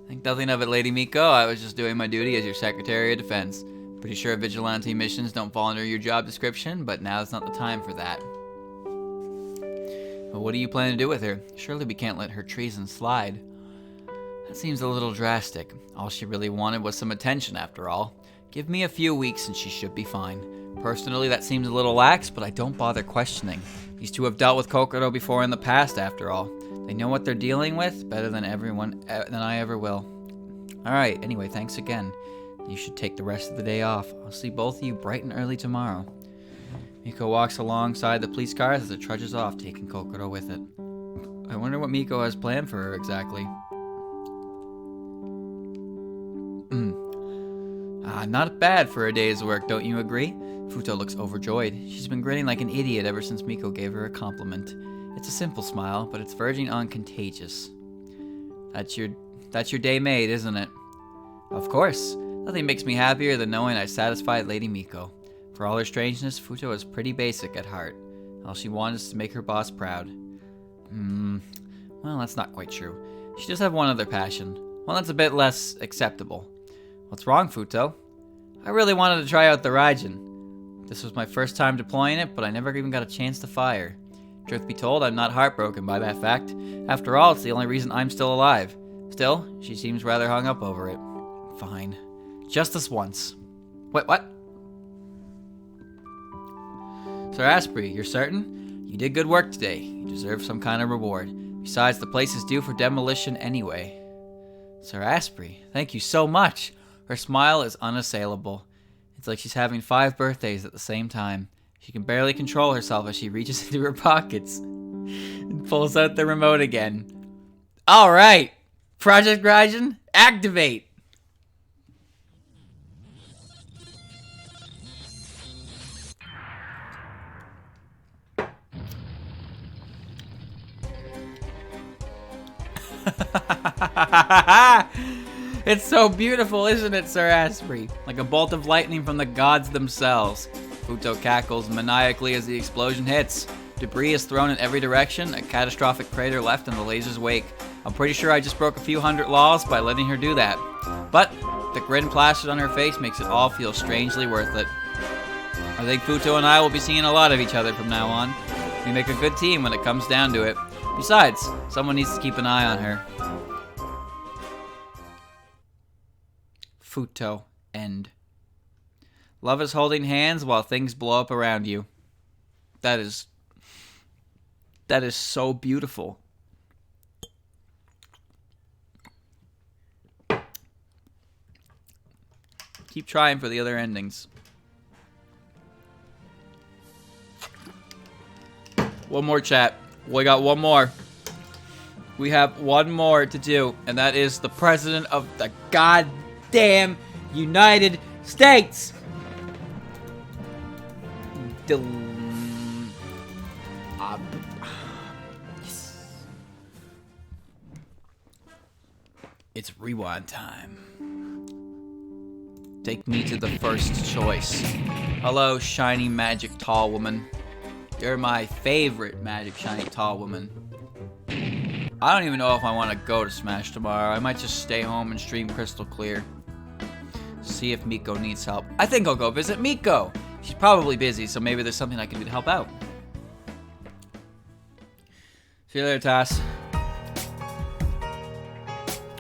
Think nothing of it, Lady Miko. I was just doing my duty as your Secretary of Defense. Pretty sure vigilante missions don't fall under your job description, but now's not the time for that. Well, what do you plan to do with her? Surely we can't let her treason slide. That seems a little drastic. All she really wanted was some attention, after all. Give me a few weeks and she should be fine. Personally, that seems a little lax, but I don't bother questioning. These two have dealt with Kokoro before in the past, after all. They know what they're dealing with better than I ever will. Alright, anyway, thanks again. You should take the rest of the day off. I'll see both of you bright and early tomorrow. Miko walks alongside the police cars as it trudges off, taking Kokoro with it. I wonder what Miko has planned for her exactly. Not bad for a day's work, don't you agree? Futo looks overjoyed. She's been grinning like an idiot ever since Miko gave her a compliment. It's a simple smile, but it's verging on contagious. That's your day made, isn't it? Of course. Nothing makes me happier than knowing I satisfied Lady Miko. For all her strangeness, Futo is pretty basic at heart. All she wanted is to make her boss proud. Well, that's not quite true. She does have one other passion. One that's a bit less acceptable. What's wrong, Futo? I really wanted to try out the Raijin. This was my first time deploying it, but I never even got a chance to fire. Truth be told, I'm not heartbroken by that fact. After all, it's the only reason I'm still alive. Still, she seems rather hung up over it. Fine. Just this once. Wait, what? Sir Asprey, you're certain? You did good work today. You deserve some kind of reward. Besides, the place is due for demolition anyway. Sir Asprey, thank you so much. Her smile is unassailable. It's like she's having 5 birthdays at the same time. She can barely control herself as she reaches into her pockets and pulls out the remote again. Alright! Project Raijin, activate! It's so beautiful, isn't it, Sir Asprey? Like a bolt of lightning from the gods themselves. Futo cackles maniacally as the explosion hits. Debris is thrown in every direction, a catastrophic crater left in the laser's wake. I'm pretty sure I just broke a few hundred laws by letting her do that. But the grin plastered on her face makes it all feel strangely worth it. I think Futo and I will be seeing a lot of each other from now on. We make a good team when it comes down to it. Besides, someone needs to keep an eye on her. Futo. End. Love is holding hands while things blow up around you. That is so beautiful. Keep trying for the other endings. One more, chat. We got one more. We have one more to do, and that is the President of the goddamn United States. It's rewind time. Take me to the first choice. Hello, shiny magic tall woman. You're my favorite magic shiny tall woman. I don't even know if I want to go to Smash tomorrow. I might just stay home and stream Crystal Clear. See if Miko needs help. I think I'll go visit Miko. She's probably busy, so maybe there's something I can do to help out. See you later, Tass.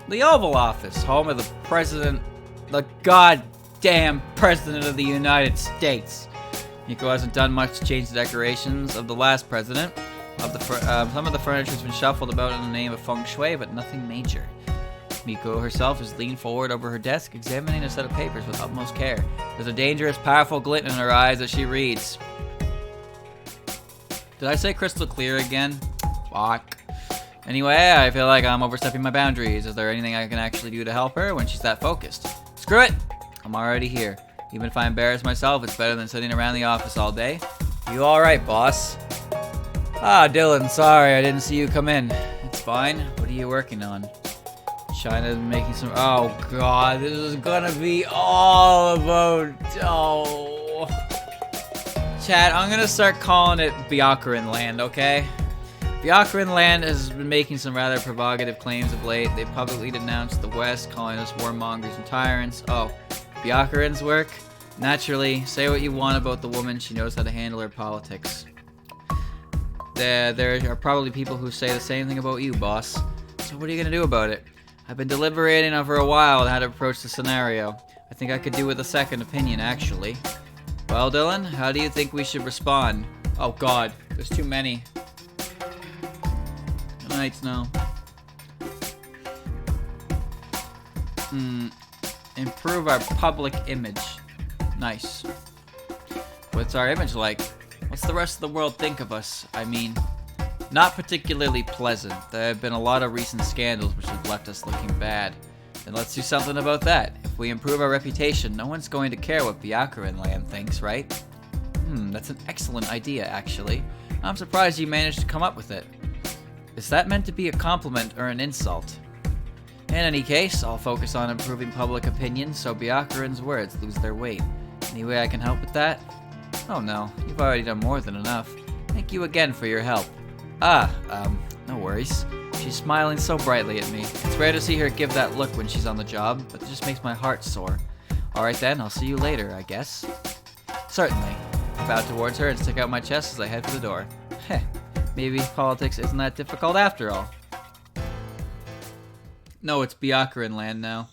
The Oval Office, home of the President, the goddamn President of the United States. Miko hasn't done much to change the decorations of the last president. Some of the furniture has been shuffled about in the name of feng shui, but nothing major. Miko herself is leaned forward over her desk, examining a set of papers with utmost care. There's a dangerous, powerful glint in her eyes as she reads. Did I say crystal clear again? Fuck. Anyway, I feel like I'm overstepping my boundaries. Is there anything I can actually do to help her when she's that focused? Screw it! I'm already here. Even if I embarrass myself, it's better than sitting around the office all day. You alright, boss? Ah, Dylan, sorry I didn't see you come in. It's fine. What are you working on? China's making some... Oh, God. This is gonna be all about... Oh... Chat, I'm gonna start calling it Byakuran Land, okay? Byakuran Land has been making some rather provocative claims of late. They publicly denounced the West, calling us warmongers and tyrants. Oh, Byakuran's work? Naturally, say what you want about the woman, she knows how to handle her politics. there are probably people who say the same thing about you, boss. So what are you gonna do about it? I've been deliberating over a while on how to approach the scenario. I think I could do with a second opinion, actually. Well, Dylan, how do you think we should respond? Oh God, there's too many. Good night, Snow. Improve our public image. Nice. What's our image like? What's the rest of the world think of us? I mean, not particularly pleasant. There have been a lot of recent scandals which have left us looking bad. Then let's do something about that. If we improve our reputation, no one's going to care what Byakuran Land thinks, right? That's an excellent idea, actually. I'm surprised you managed to come up with it. Is that meant to be a compliment or an insult? In any case, I'll focus on improving public opinion so Byakuran's words lose their weight. Any way I can help with that? Oh no, you've already done more than enough. Thank you again for your help. No worries. She's smiling so brightly at me. It's rare to see her give that look when she's on the job, but it just makes my heart sore. Alright then, I'll see you later, I guess. Certainly. I bow towards her and stick out my chest as I head for the door. Heh, maybe politics isn't that difficult after all. No, it's Byakuran Land now.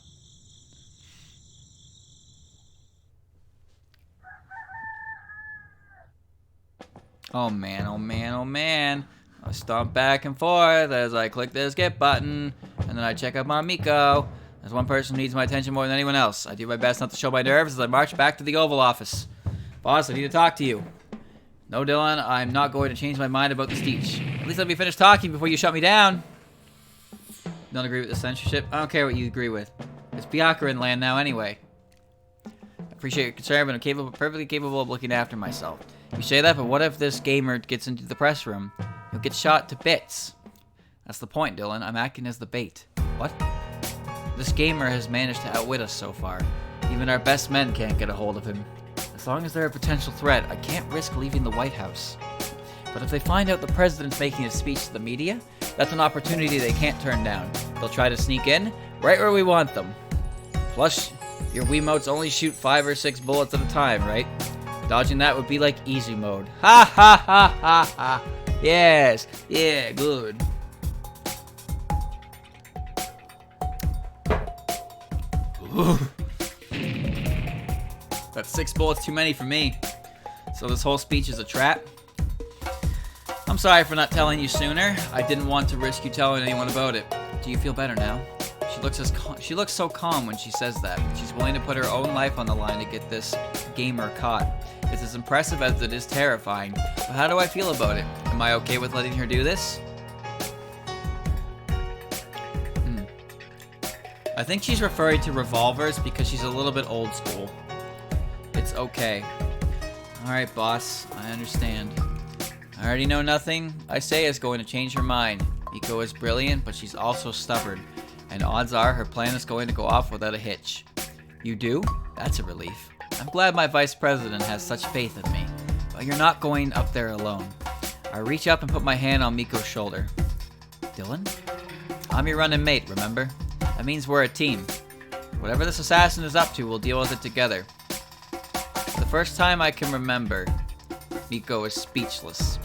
Oh man, oh man, oh man. I stomp back and forth as I click the skip button, and then I check up on Miko. There's one person who needs my attention more than anyone else. I do my best not to show my nerves as I march back to the Oval Office. Boss, I need to talk to you. No, Dylan, I'm not going to change my mind about the speech. At least let me finish talking before you shut me down. Don't agree with the censorship? I don't care what you agree with. It's Byakuran Land now anyway. I appreciate your concern, but I'm perfectly capable of looking after myself. You say that, but what if this gamer gets into the press room? He'll get shot to bits. That's the point, Dylan. I'm acting as the bait. What? This gamer has managed to outwit us so far. Even our best men can't get a hold of him. As long as they're a potential threat, I can't risk leaving the White House. But if they find out the president's making a speech to the media, that's an opportunity they can't turn down. They'll try to sneak in, right where we want them. Plus, your Wiimotes only shoot 5 or 6 bullets at a time, right? Dodging that would be like easy mode. Ha ha ha ha ha! Yes! Yeah, good. Ooh. That's 6 bullets too many for me. So this whole speech is a trap? I'm sorry for not telling you sooner. I didn't want to risk you telling anyone about it. Do you feel better now? She looks so calm when she says that. She's willing to put her own life on the line to get this gamer caught. It's as impressive as it is terrifying. But how do I feel about it? Am I okay with letting her do this? I think she's referring to revolvers because she's a little bit old school. It's okay. Alright, boss. I understand. I already know nothing I say is going to change her mind. Miko is brilliant, but she's also stubborn. And odds are her plan is going to go off without a hitch. You do? That's a relief. I'm glad my vice president has such faith in me. But you're not going up there alone. I reach up and put my hand on Miko's shoulder. Dylan? I'm your running mate, remember? That means we're a team. Whatever this assassin is up to, we'll deal with it together. For the first time I can remember, Miko is speechless.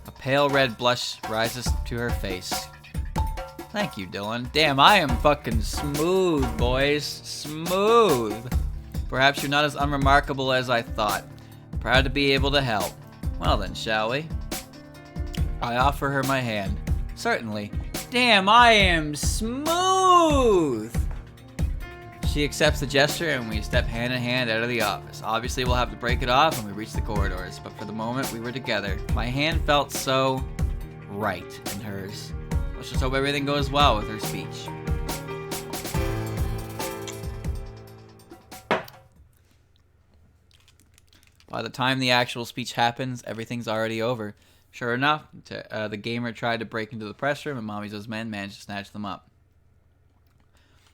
A pale red blush rises to her face. Thank you, Dylan. Damn, I am fucking smooth, boys. Smooth. Perhaps you're not as unremarkable as I thought. Proud to be able to help. Well then, shall we? I offer her my hand. Certainly. Damn, I am smooth! She accepts the gesture and we step hand in hand out of the office. Obviously, we'll have to break it off when we reach the corridors, but for the moment, we were together. My hand felt so right in hers. Let's just hope everything goes well with her speech. By the time the actual speech happens, everything's already over. Sure enough, the gamer tried to break into the press room and Mamizo's men managed to snatch them up.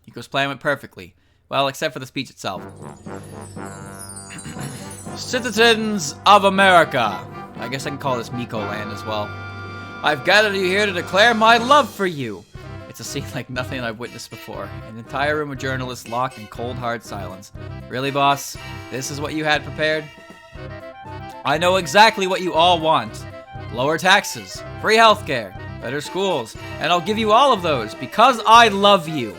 Miko's plan went perfectly. Well, except for the speech itself. Citizens of America! I guess I can call this Miko Land as well. I've gathered you here to declare my love for you. It's a scene like nothing I've witnessed before. An entire room of journalists locked in cold, hard silence. Really, boss? This is what you had prepared? I know exactly what you all want. lower taxes, free healthcare, better schools, and I'll give you all of those because I love you.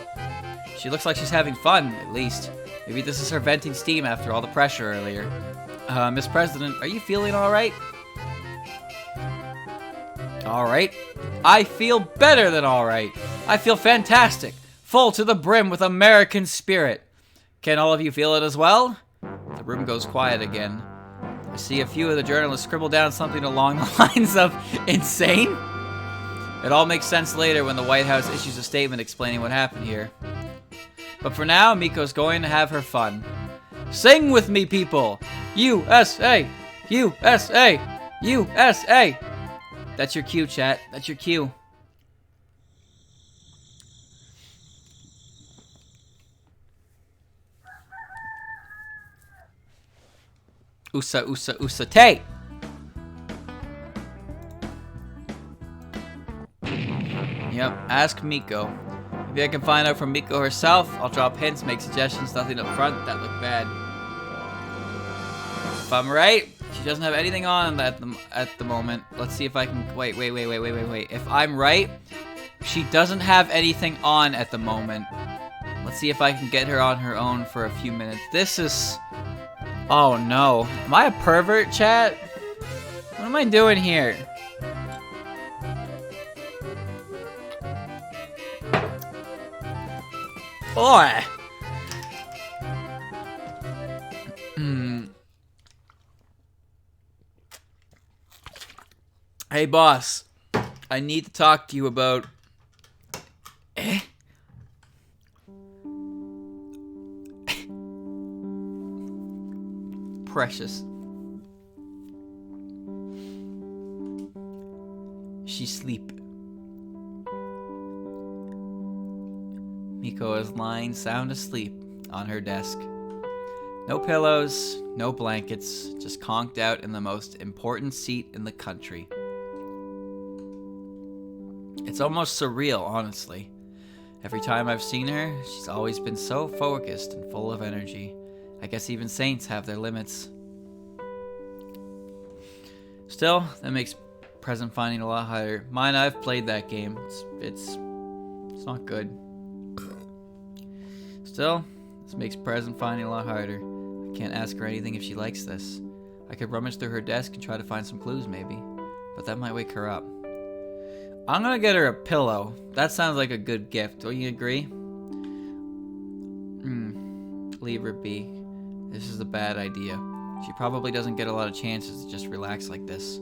She looks like she's having fun, at least. Maybe this is her venting steam after all the pressure earlier. Miss President, are you feeling all right? All right. I feel better than all right. I feel fantastic, full to the brim with American spirit. Can all of you feel it as well? The room goes quiet again. I see a few of the journalists scribble down something along the lines of insane. It all makes sense later when the White House issues a statement explaining what happened here. But for now, Miko's going to have her fun. Sing with me, people! USA! USA! USA! That's your cue, chat. That's your cue. Usa, usa, usa, tay! Yep, ask Miko. Maybe I can find out from Miko herself. I'll drop hints, make suggestions, nothing up front that look bad. If I'm right, she doesn't have anything on at the moment. Let's see if I can... Wait. If I'm right, she doesn't have anything on at the moment. Let's see if I can get her on her own for a few minutes. This is... Oh no. Am I a pervert, chat? What am I doing here? Boy. Hey boss, I need to talk to you about... Precious. She's asleep. Miko is lying sound asleep on her desk. No pillows, no blankets, just conked out in the most important seat in the country. It's almost surreal, honestly. Every time I've seen her, she's always been so focused and full of energy. I guess even saints have their limits. Still, that makes present finding a lot harder. Mine, I've played that game. It's not good. Still, this makes present finding a lot harder. I can't ask her anything if she likes this. I could rummage through her desk and try to find some clues maybe, but that might wake her up. I'm gonna get her a pillow. That sounds like a good gift. Don't you agree? Leave her be. This is a bad idea. She probably doesn't get a lot of chances to just relax like this.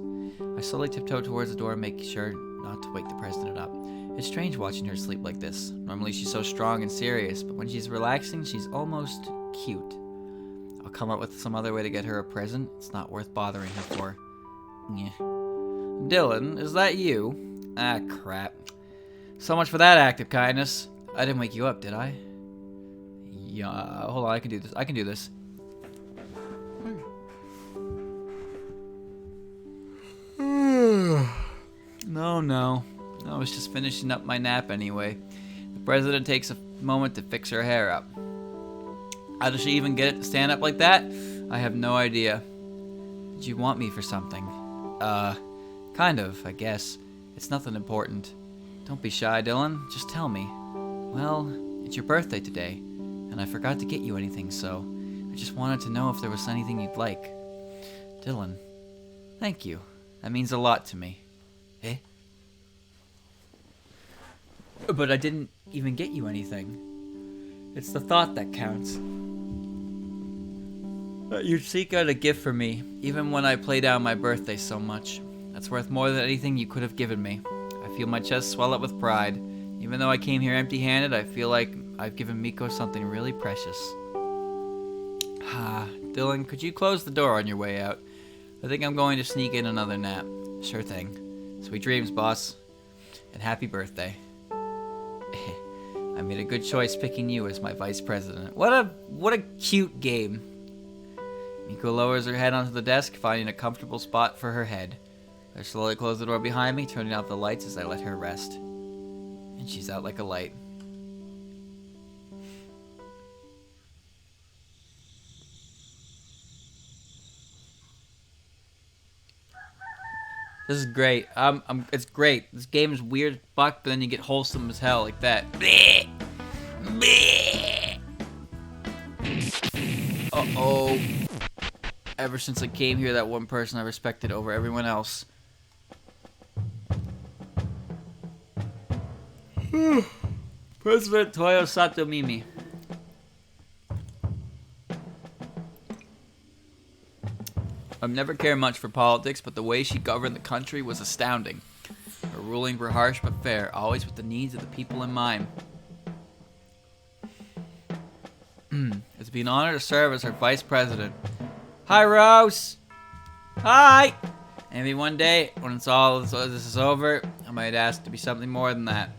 I slowly tiptoe towards the door, making sure not to wake the president up. It's strange watching her sleep like this. Normally she's so strong and serious, but when she's relaxing, she's almost cute. I'll come up with some other way to get her a present. It's not worth bothering her for. Yeah. Dylan, is that you? Ah, crap. So much for that act of kindness. I didn't wake you up, did I? Yeah, hold on, I can do this. I can do this. No. I was just finishing up my nap anyway. The president takes a moment to fix her hair up. How does she even get it to stand up like that? I have no idea. Did you want me for something? Kind of, I guess. It's nothing important. Don't be shy, Dylan. Just tell me. Well, it's your birthday today, and I forgot to get you anything, so I just wanted to know if there was anything you'd like. Dylan, thank you. That means a lot to me. Eh? But I didn't even get you anything. It's the thought that counts. That you'd seek out a gift for me, even when I play down my birthday so much. That's worth more than anything you could have given me. I feel my chest swell up with pride. Even though I came here empty-handed, I feel like I've given Miko something really precious. Dylan, could you close the door on your way out? I think I'm going to sneak in another nap. Sure thing. Sweet dreams, boss. And happy birthday. I made a good choice picking you as my vice president. What a cute game. Miko lowers her head onto the desk, finding a comfortable spot for her head. I slowly close the door behind me, turning out the lights as I let her rest. And she's out like a light. This is great. It's great. This game is weird as fuck, but then you get wholesome as hell like that. Bleh. Bleh. Uh-oh. Ever since I came here, that one person I respected over everyone else. President Toyo Satomimi. I've never cared much for politics, but the way she governed the country was astounding. Her rulings were harsh but fair, always with the needs of the people in mind. It's been an honor to serve as her vice president. Hi, Rose! Hi! Maybe one day, when this is over, I might ask to be something more than that.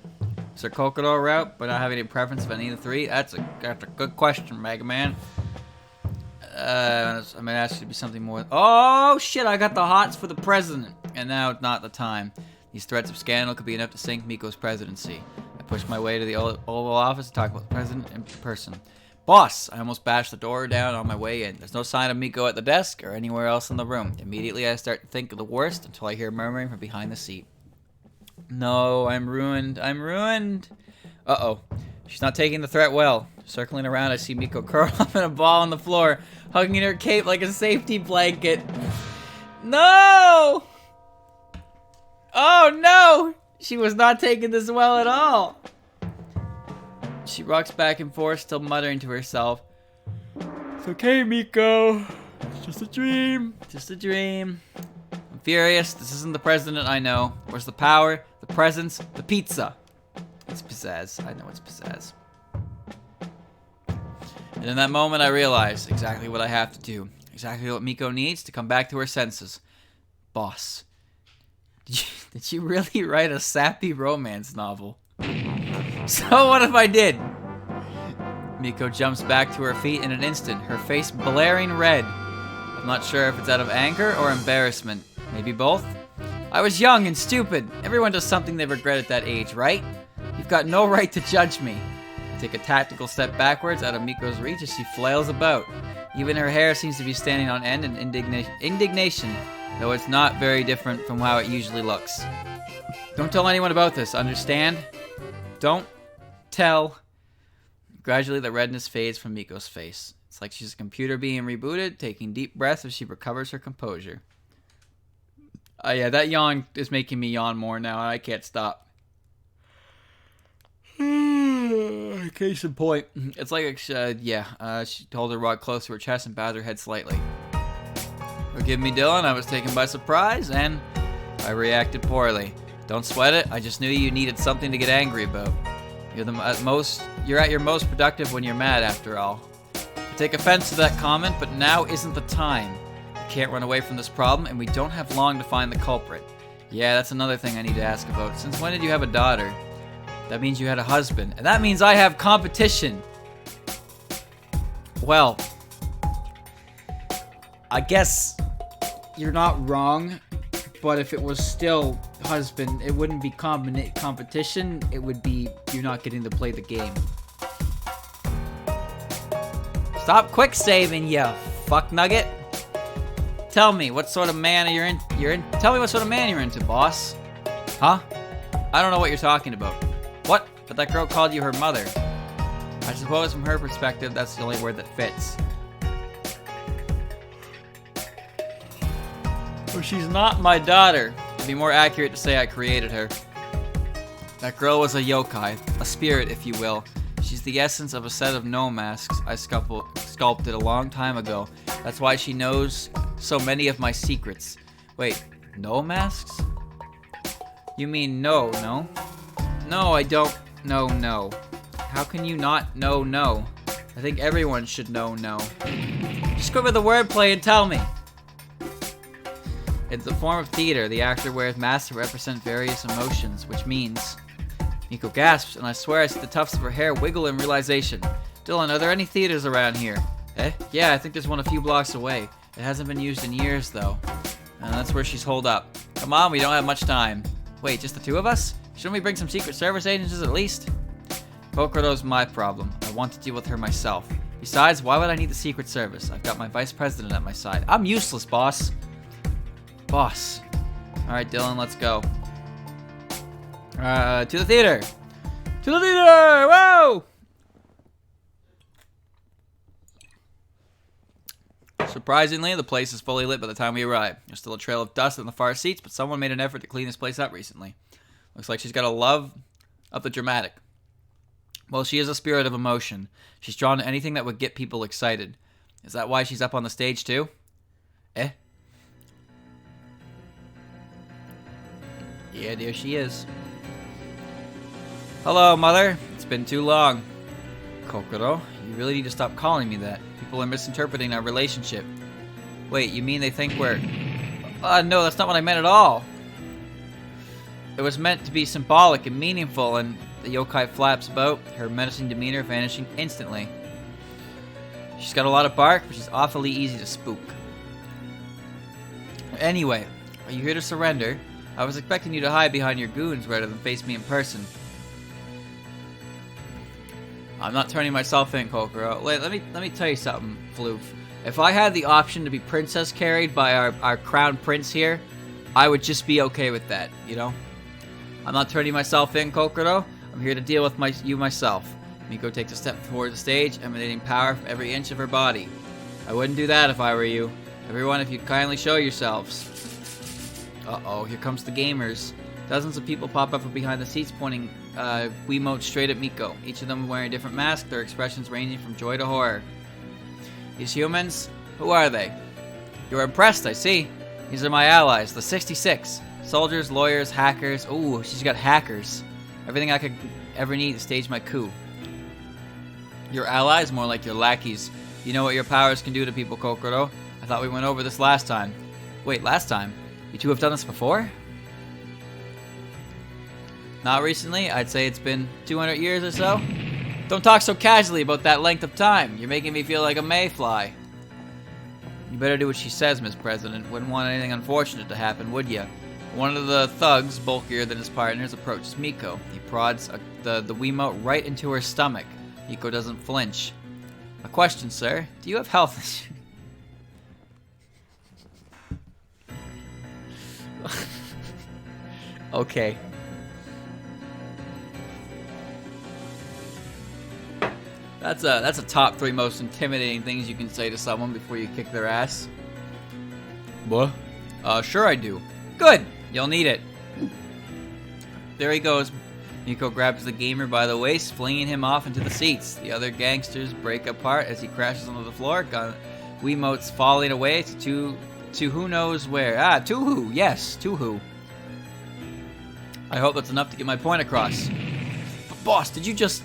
Is there Kokoro route, but not having any preference of any of the three? That's a good question, Mega Man. I might ask you to be something more. Oh shit! I got the hots for the president, and now it's not the time. These threats of scandal could be enough to sink Miko's presidency. I pushed my way to the Oval Office to talk about the president in person. Boss! I almost bashed the door down on my way in. There's no sign of Miko at the desk or anywhere else in the room. Immediately, I start to think of the worst until I hear murmuring from behind the seat. No, I'm ruined. I'm ruined. Uh-oh. She's not taking the threat well. Circling around, I see Miko curl up in a ball on the floor, hugging her cape like a safety blanket. No! Oh no! She was not taking this well at all. She rocks back and forth, still muttering to herself. It's okay, Miko. It's just a dream. Just a dream. I'm furious. This isn't the president I know. Where's the power, the presence, the pizza? It's pizzazz. I know it's pizzazz. And in that moment, I realize exactly what I have to do. Exactly what Miko needs to come back to her senses. Boss. Did you really write a sappy romance novel? So what if I did? Miko jumps back to her feet in an instant, her face blaring red. I'm not sure if it's out of anger or embarrassment. Maybe both? I was young and stupid. Everyone does something they regret at that age, right? You've got no right to judge me. I take a tactical step backwards out of Miko's reach as she flails about. Even her hair seems to be standing on end in indignation, though it's not very different from how it usually looks. Don't tell anyone about this, understand? Don't tell. Gradually, the redness fades from Miko's face. It's like she's a computer being rebooted, taking deep breaths as she recovers her composure. Yeah, that yawn is making me yawn more now, and I can't stop. Case in point, it's like, she told her rod close to her chest and bowed her head slightly. Forgive me, Dylan, I was taken by surprise, and I reacted poorly. Don't sweat it, I just knew you needed something to get angry about. You're at your most productive when you're mad, after all. I take offense to that comment, but now isn't the time. We can't run away from this problem, and we don't have long to find the culprit. Yeah, that's another thing I need to ask about. Since when did you have a daughter? That means you had a husband, and that means I have competition. Well, I guess you're not wrong, but if it was still husband, it wouldn't be competition, it would be you're not getting to play the game. Stop quick saving, you fuck nugget. Tell me what sort of man Tell me what sort of man you're into, boss. Huh? I don't know what you're talking about. What? But that girl called you her mother. I suppose from her perspective, that's the only word that fits. Well, she's not my daughter. It'd be more accurate to say I created her. That girl was a yokai, a spirit, if you will. She's the essence of a set of no masks I sculpted a long time ago. That's why she knows so many of my secrets. Wait, no masks? You mean no? No, I don't know no. How can you not know no? I think everyone should know no. Just go with the wordplay and tell me. It's a form of theater. The actor wears masks to represent various emotions, which means... Miko gasps, and I swear I see the tufts of her hair wiggle in realization. Dylan, are there any theaters around here? Eh? Yeah, I think there's one a few blocks away. It hasn't been used in years, though. And that's where she's holed up. Come on, we don't have much time. Wait, just the two of us? Shouldn't we bring some Secret Service agents at least? Kokoro's my problem. I want to deal with her myself. Besides, why would I need the Secret Service? I've got my vice president at my side. I'm useless, boss. Boss. Alright, Dylan, let's go. To the theater! To the theater! Whoa! Surprisingly, the place is fully lit by the time we arrive. There's still a trail of dust on the far seats, but someone made an effort to clean this place up recently. Looks like she's got a love of the dramatic. Well, she is a spirit of emotion. She's drawn to anything that would get people excited. Is that why she's up on the stage, too? Yeah, there she is. Hello, Mother. It's been too long. Kokoro, you really need to stop calling me that. People are misinterpreting our relationship. Wait, you mean they think we're... no, that's not what I meant at all. It was meant to be symbolic and meaningful, and the yokai flaps about, her menacing demeanor vanishing instantly. She's got a lot of bark, but she's awfully easy to spook. Anyway, are you here to surrender? I was expecting you to hide behind your goons rather than face me in person. I'm not turning myself in, Kokoro. Let me tell you something, Floof. If I had the option to be princess carried by our crown prince here, I would just be okay with that, you know? I'm not turning myself in, Kokoro. I'm here to deal with you myself. Miko takes a step toward the stage, emanating power from every inch of her body. I wouldn't do that if I were you. Everyone, if you'd kindly show yourselves. Uh-oh, here comes the gamers. Dozens of people pop up from behind the seats, pointing Wiimotes straight at Miko. Each of them wearing a different mask, their expressions ranging from joy to horror. These humans? Who are they? You're impressed, I see. These are my allies, the 66. Soldiers, lawyers, hackers. Ooh, she's got hackers. Everything I could ever need to stage my coup. Your allies? More like your lackeys. You know what your powers can do to people, Kokoro. I thought we went over this last time. Wait, last time? You two have done this before? Not recently. I'd say it's been 200 years or so. Don't talk so casually about that length of time. You're making me feel like a mayfly. You better do what she says, Miss President. Wouldn't want anything unfortunate to happen, would you? One of the thugs, bulkier than his partners, approaches Miko. He prods the Wiimote right into her stomach. Miko doesn't flinch. A question, sir. Do you have health issues? Okay. That's a top 3 most intimidating things you can say to someone before you kick their ass. What? Sure I do. Good. You'll need it. There he goes. Miko grabs the gamer by the waist, flinging him off into the seats. The other gangsters break apart as he crashes onto the floor. Wiimotes falling away to who knows where. To who? Yes, to who. I hope that's enough to get my point across. But boss, did you just...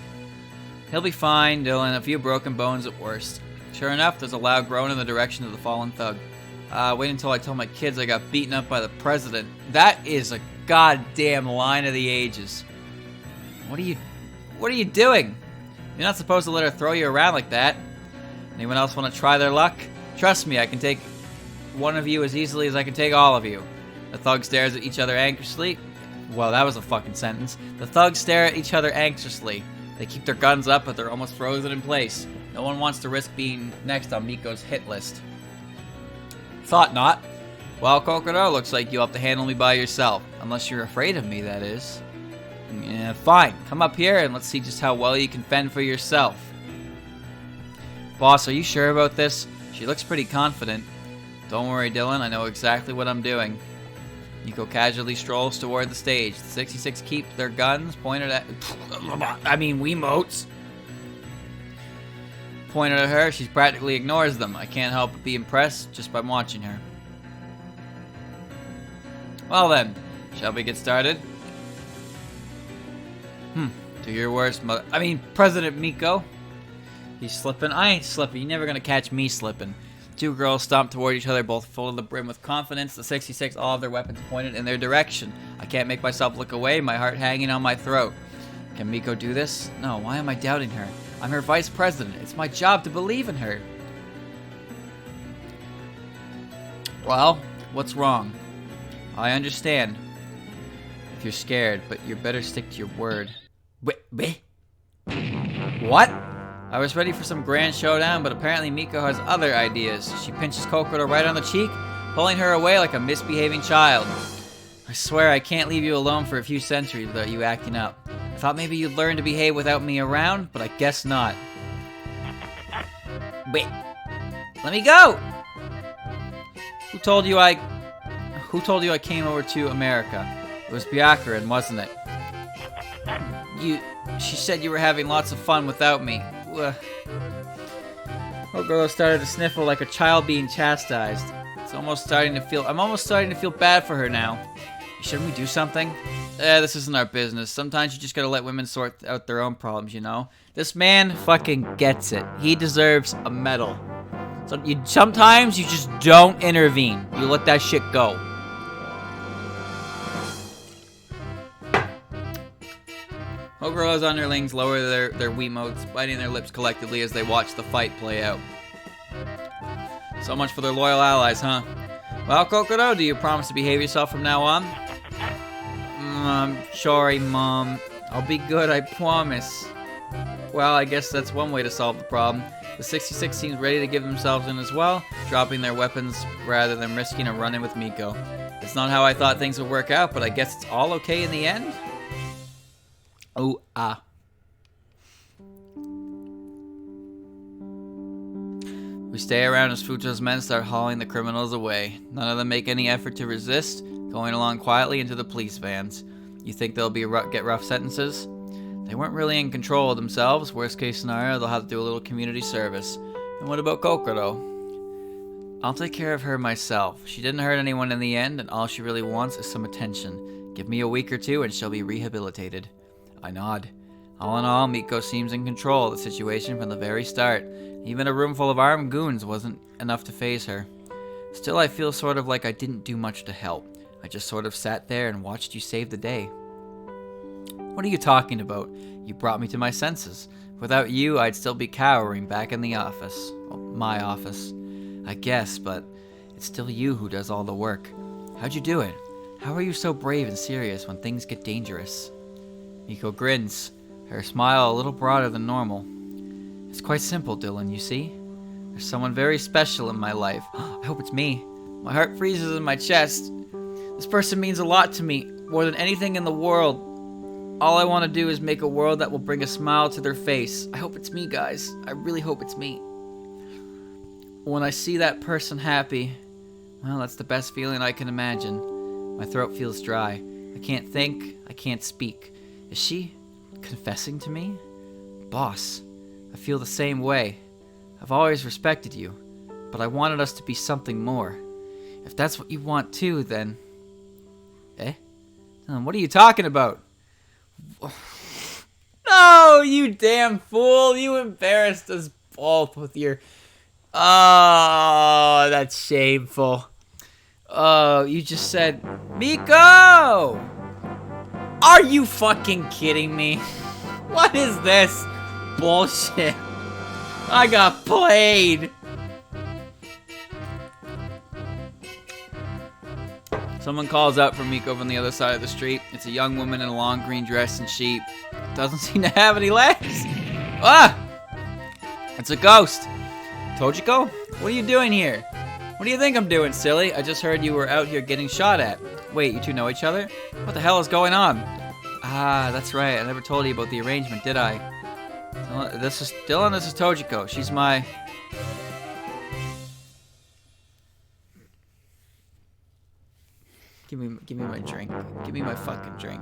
He'll be fine, Dylan. A few broken bones at worst. Sure enough, there's a loud groan in the direction of the fallen thug. Wait until I tell my kids I got beaten up by the president. That is a goddamn line of the ages. What are you doing? You're not supposed to let her throw you around like that. Anyone else want to try their luck? Trust me, I can take one of you as easily as I can take all of you. The thug stares at each other anxiously. Well, that was a fucking sentence. The thugs stare at each other anxiously. They keep their guns up, but they're almost frozen in place. No one wants to risk being next on Miko's hit list. Thought not. Well, Kokoro, looks like you'll have to handle me by yourself. Unless you're afraid of me, that is. Yeah, fine. Come up here and let's see just how well you can fend for yourself. Boss, are you sure about this? She looks pretty confident. Don't worry, Dylan. I know exactly what I'm doing. Miko casually strolls toward the stage. The 66 keep their guns pointed at... Wiimotes. Pointed at her, she practically ignores them. I can't help but be impressed just by watching her. Well then, shall we get started? Do your worst, President Miko. He's slipping. I ain't slipping. You're never gonna catch me slipping. Two girls stomp toward each other, both full to the brim with confidence. The 66, all of their weapons pointed in their direction. I can't make myself look away, my heart hanging on my throat. Can Miko do this? No, why am I doubting her? I'm her vice president. It's my job to believe in her. Well, what's wrong? I understand. If you're scared, but you better stick to your word. What? I was ready for some grand showdown, but apparently Miko has other ideas. She pinches Kokoro right on the cheek, pulling her away like a misbehaving child. I swear I can't leave you alone for a few centuries without you acting up. I thought maybe you'd learn to behave without me around, but I guess not. Wait. Let me go! Who told you I came over to America? It was Byakurin, wasn't it? She said you were having lots of fun without me. Ogoro started to sniffle like a child being chastised. I'm almost starting to feel bad for her now. Shouldn't we do something? This isn't our business. Sometimes you just gotta let women sort out their own problems, you know? This man fucking gets it. He deserves a medal. Sometimes you just don't intervene. You let that shit go. Ogoro's underlings lower their Wiimotes, biting their lips collectively as they watch the fight play out. So much for their loyal allies, huh? Well, Kokoro, do you promise to behave yourself from now on? Sorry, Mom. I'll be good, I promise. Well, I guess that's one way to solve the problem. The 66 seems ready to give themselves in as well, dropping their weapons rather than risking a run-in with Miko. It's not how I thought things would work out, but I guess it's all okay in the end? Oh, ah. We stay around as Futo's men start hauling the criminals away. None of them make any effort to resist, going along quietly into the police vans. You think they'll get rough sentences? They weren't really in control of themselves. Worst case scenario, they'll have to do a little community service. And what about Kokoro? I'll take care of her myself. She didn't hurt anyone in the end, and all she really wants is some attention. Give me a week or two and she'll be rehabilitated. I nod. All in all, Miko seems in control of the situation from the very start. Even a room full of armed goons wasn't enough to faze her. Still, I feel sort of like I didn't do much to help. I just sort of sat there and watched you save the day. What are you talking about? You brought me to my senses. Without you, I'd still be cowering back in the office. Well, my office. I guess, but it's still you who does all the work. How'd you do it? How are you so brave and serious when things get dangerous? Miko grins, her smile a little broader than normal. It's quite simple, Dylan, you see? There's someone very special in my life. I hope it's me. My heart freezes in my chest. This person means a lot to me, more than anything in the world. All I want to do is make a world that will bring a smile to their face. I hope it's me, guys. I really hope it's me. When I see that person happy, well, that's the best feeling I can imagine. My throat feels dry. I can't think. I can't speak. Is she confessing to me? Boss, I feel the same way. I've always respected you, but I wanted us to be something more. If that's what you want too, then... What are you talking about? No, you damn fool! You embarrassed us both with your... Oh, that's shameful. Oh, you just said, Miko! Are you fucking kidding me? What is this bullshit? I got played. Someone calls out for Miko from the other side of the street. It's a young woman in a long green dress, and she doesn't seem to have any legs. Ah! It's a ghost. Tojiko? What are you doing here? What do you think I'm doing, silly? I just heard you were out here getting shot at. Wait, you two know each other? What the hell is going on? Ah, that's right. I never told you about the arrangement, did I? This is Dylan, this is Tojiko. She's my... Give me my drink. Give me my fucking drink.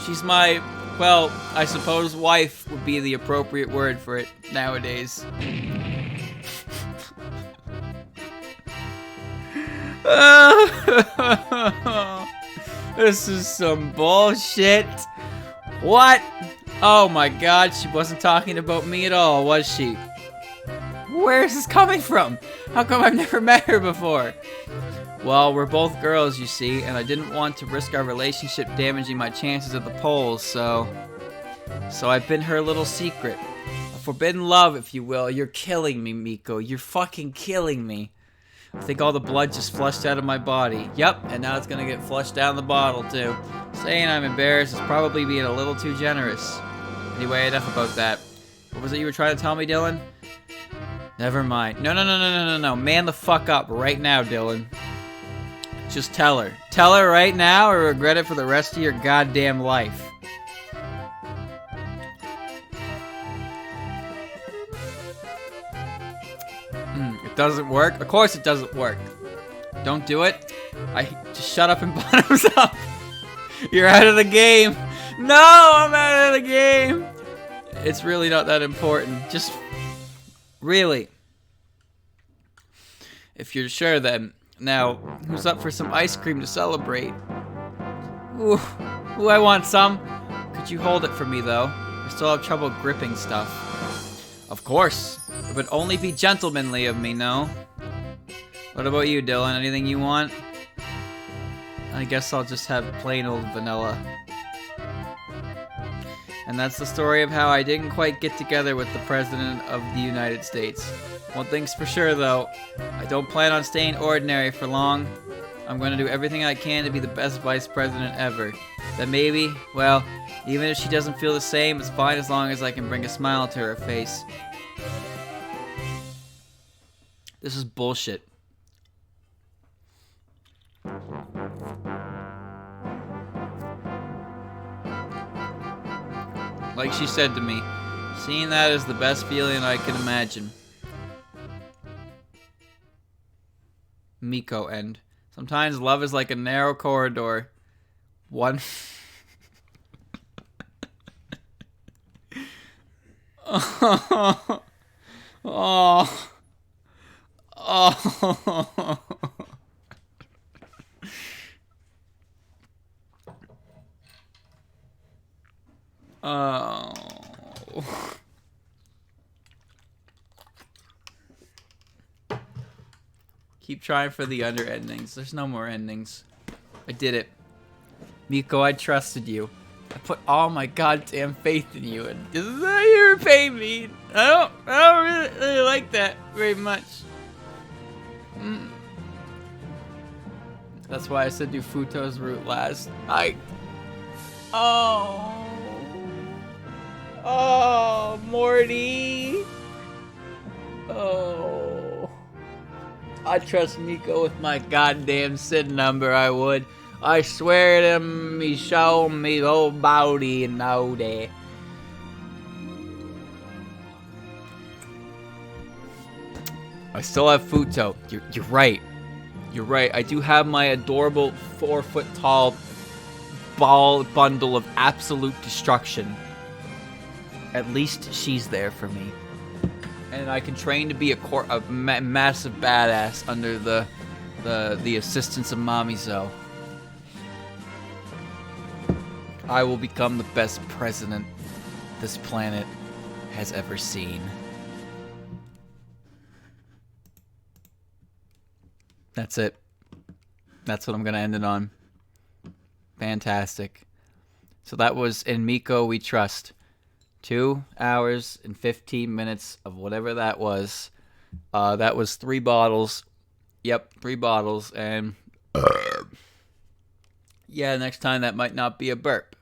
She's my, well, I suppose wife would be the appropriate word for it nowadays. This is some bullshit. What? Oh my god, she wasn't talking about me at all, was she? Where is this coming from? How come I've never met her before? Well, we're both girls, you see, and I didn't want to risk our relationship damaging my chances at the polls, so I've been her little secret. A forbidden love, if you will. You're killing me, Miko. You're fucking killing me. I think all the blood just flushed out of my body. Yep, and now it's gonna get flushed down the bottle, too. Saying I'm embarrassed is probably being a little too generous. Anyway, enough about that. What was it you were trying to tell me, Dylan? Never mind. No. Man the fuck up right now, Dylan. Just tell her. Tell her right now or regret it for the rest of your goddamn life. It doesn't work? Of course it doesn't work. Don't do it. Just shut up and bottoms up. You're out of the game. No, I'm out of the game. It's really not that important. Just really. If you're sure, then. Now, who's up for some ice cream to celebrate? Ooh, I want some. Could you hold it for me, though? I still have trouble gripping stuff. Of course. It would only be gentlemanly of me, no? What about you, Dylan? Anything you want? I guess I'll just have plain old vanilla. And that's the story of how I didn't quite get together with the President of the United States. One thing's for sure, though. I don't plan on staying ordinary for long. I'm going to do everything I can to be the best vice president ever. Then maybe, well, even if she doesn't feel the same, it's fine as long as I can bring a smile to her face. This is bullshit. Like she said to me, seeing that is the best feeling I can imagine. Miko end. Sometimes love is like a narrow corridor. One. Oh. Oh. Oh. Oh. Keep trying for the under endings. There's no more endings. I did it. Miko, I trusted you. I put all my goddamn faith in you, and this is how you repay me. I don't really like that very much. That's why I said do Futo's route last. Oh, Morty. Oh. I trust Miko with my goddamn SID number, I would. I swear to me, show me whole body and all that. I still have Futo. You're right. You're right. I do have my adorable 4-foot-tall ball bundle of absolute destruction. At least she's there for me. And I can train to be a massive badass under the assistance of Mommy Zoe. I will become the best president this planet has ever seen. That's it. That's what I'm going to end it on. Fantastic. So that was In Miko We Trust. 2 hours and 15 minutes of whatever that was. That was 3 bottles. Yep, 3 bottles. And yeah, next time that might not be a burp.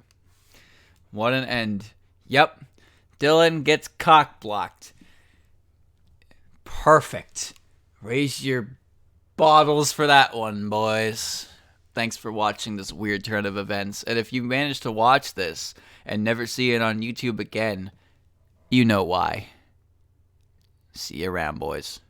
What an end. Yep. Dylan gets cock blocked. Perfect. Raise your bottles for that one, boys. Thanks for watching this weird turn of events. And if you manage to watch this and never see it on YouTube again, you know why. See you around, boys.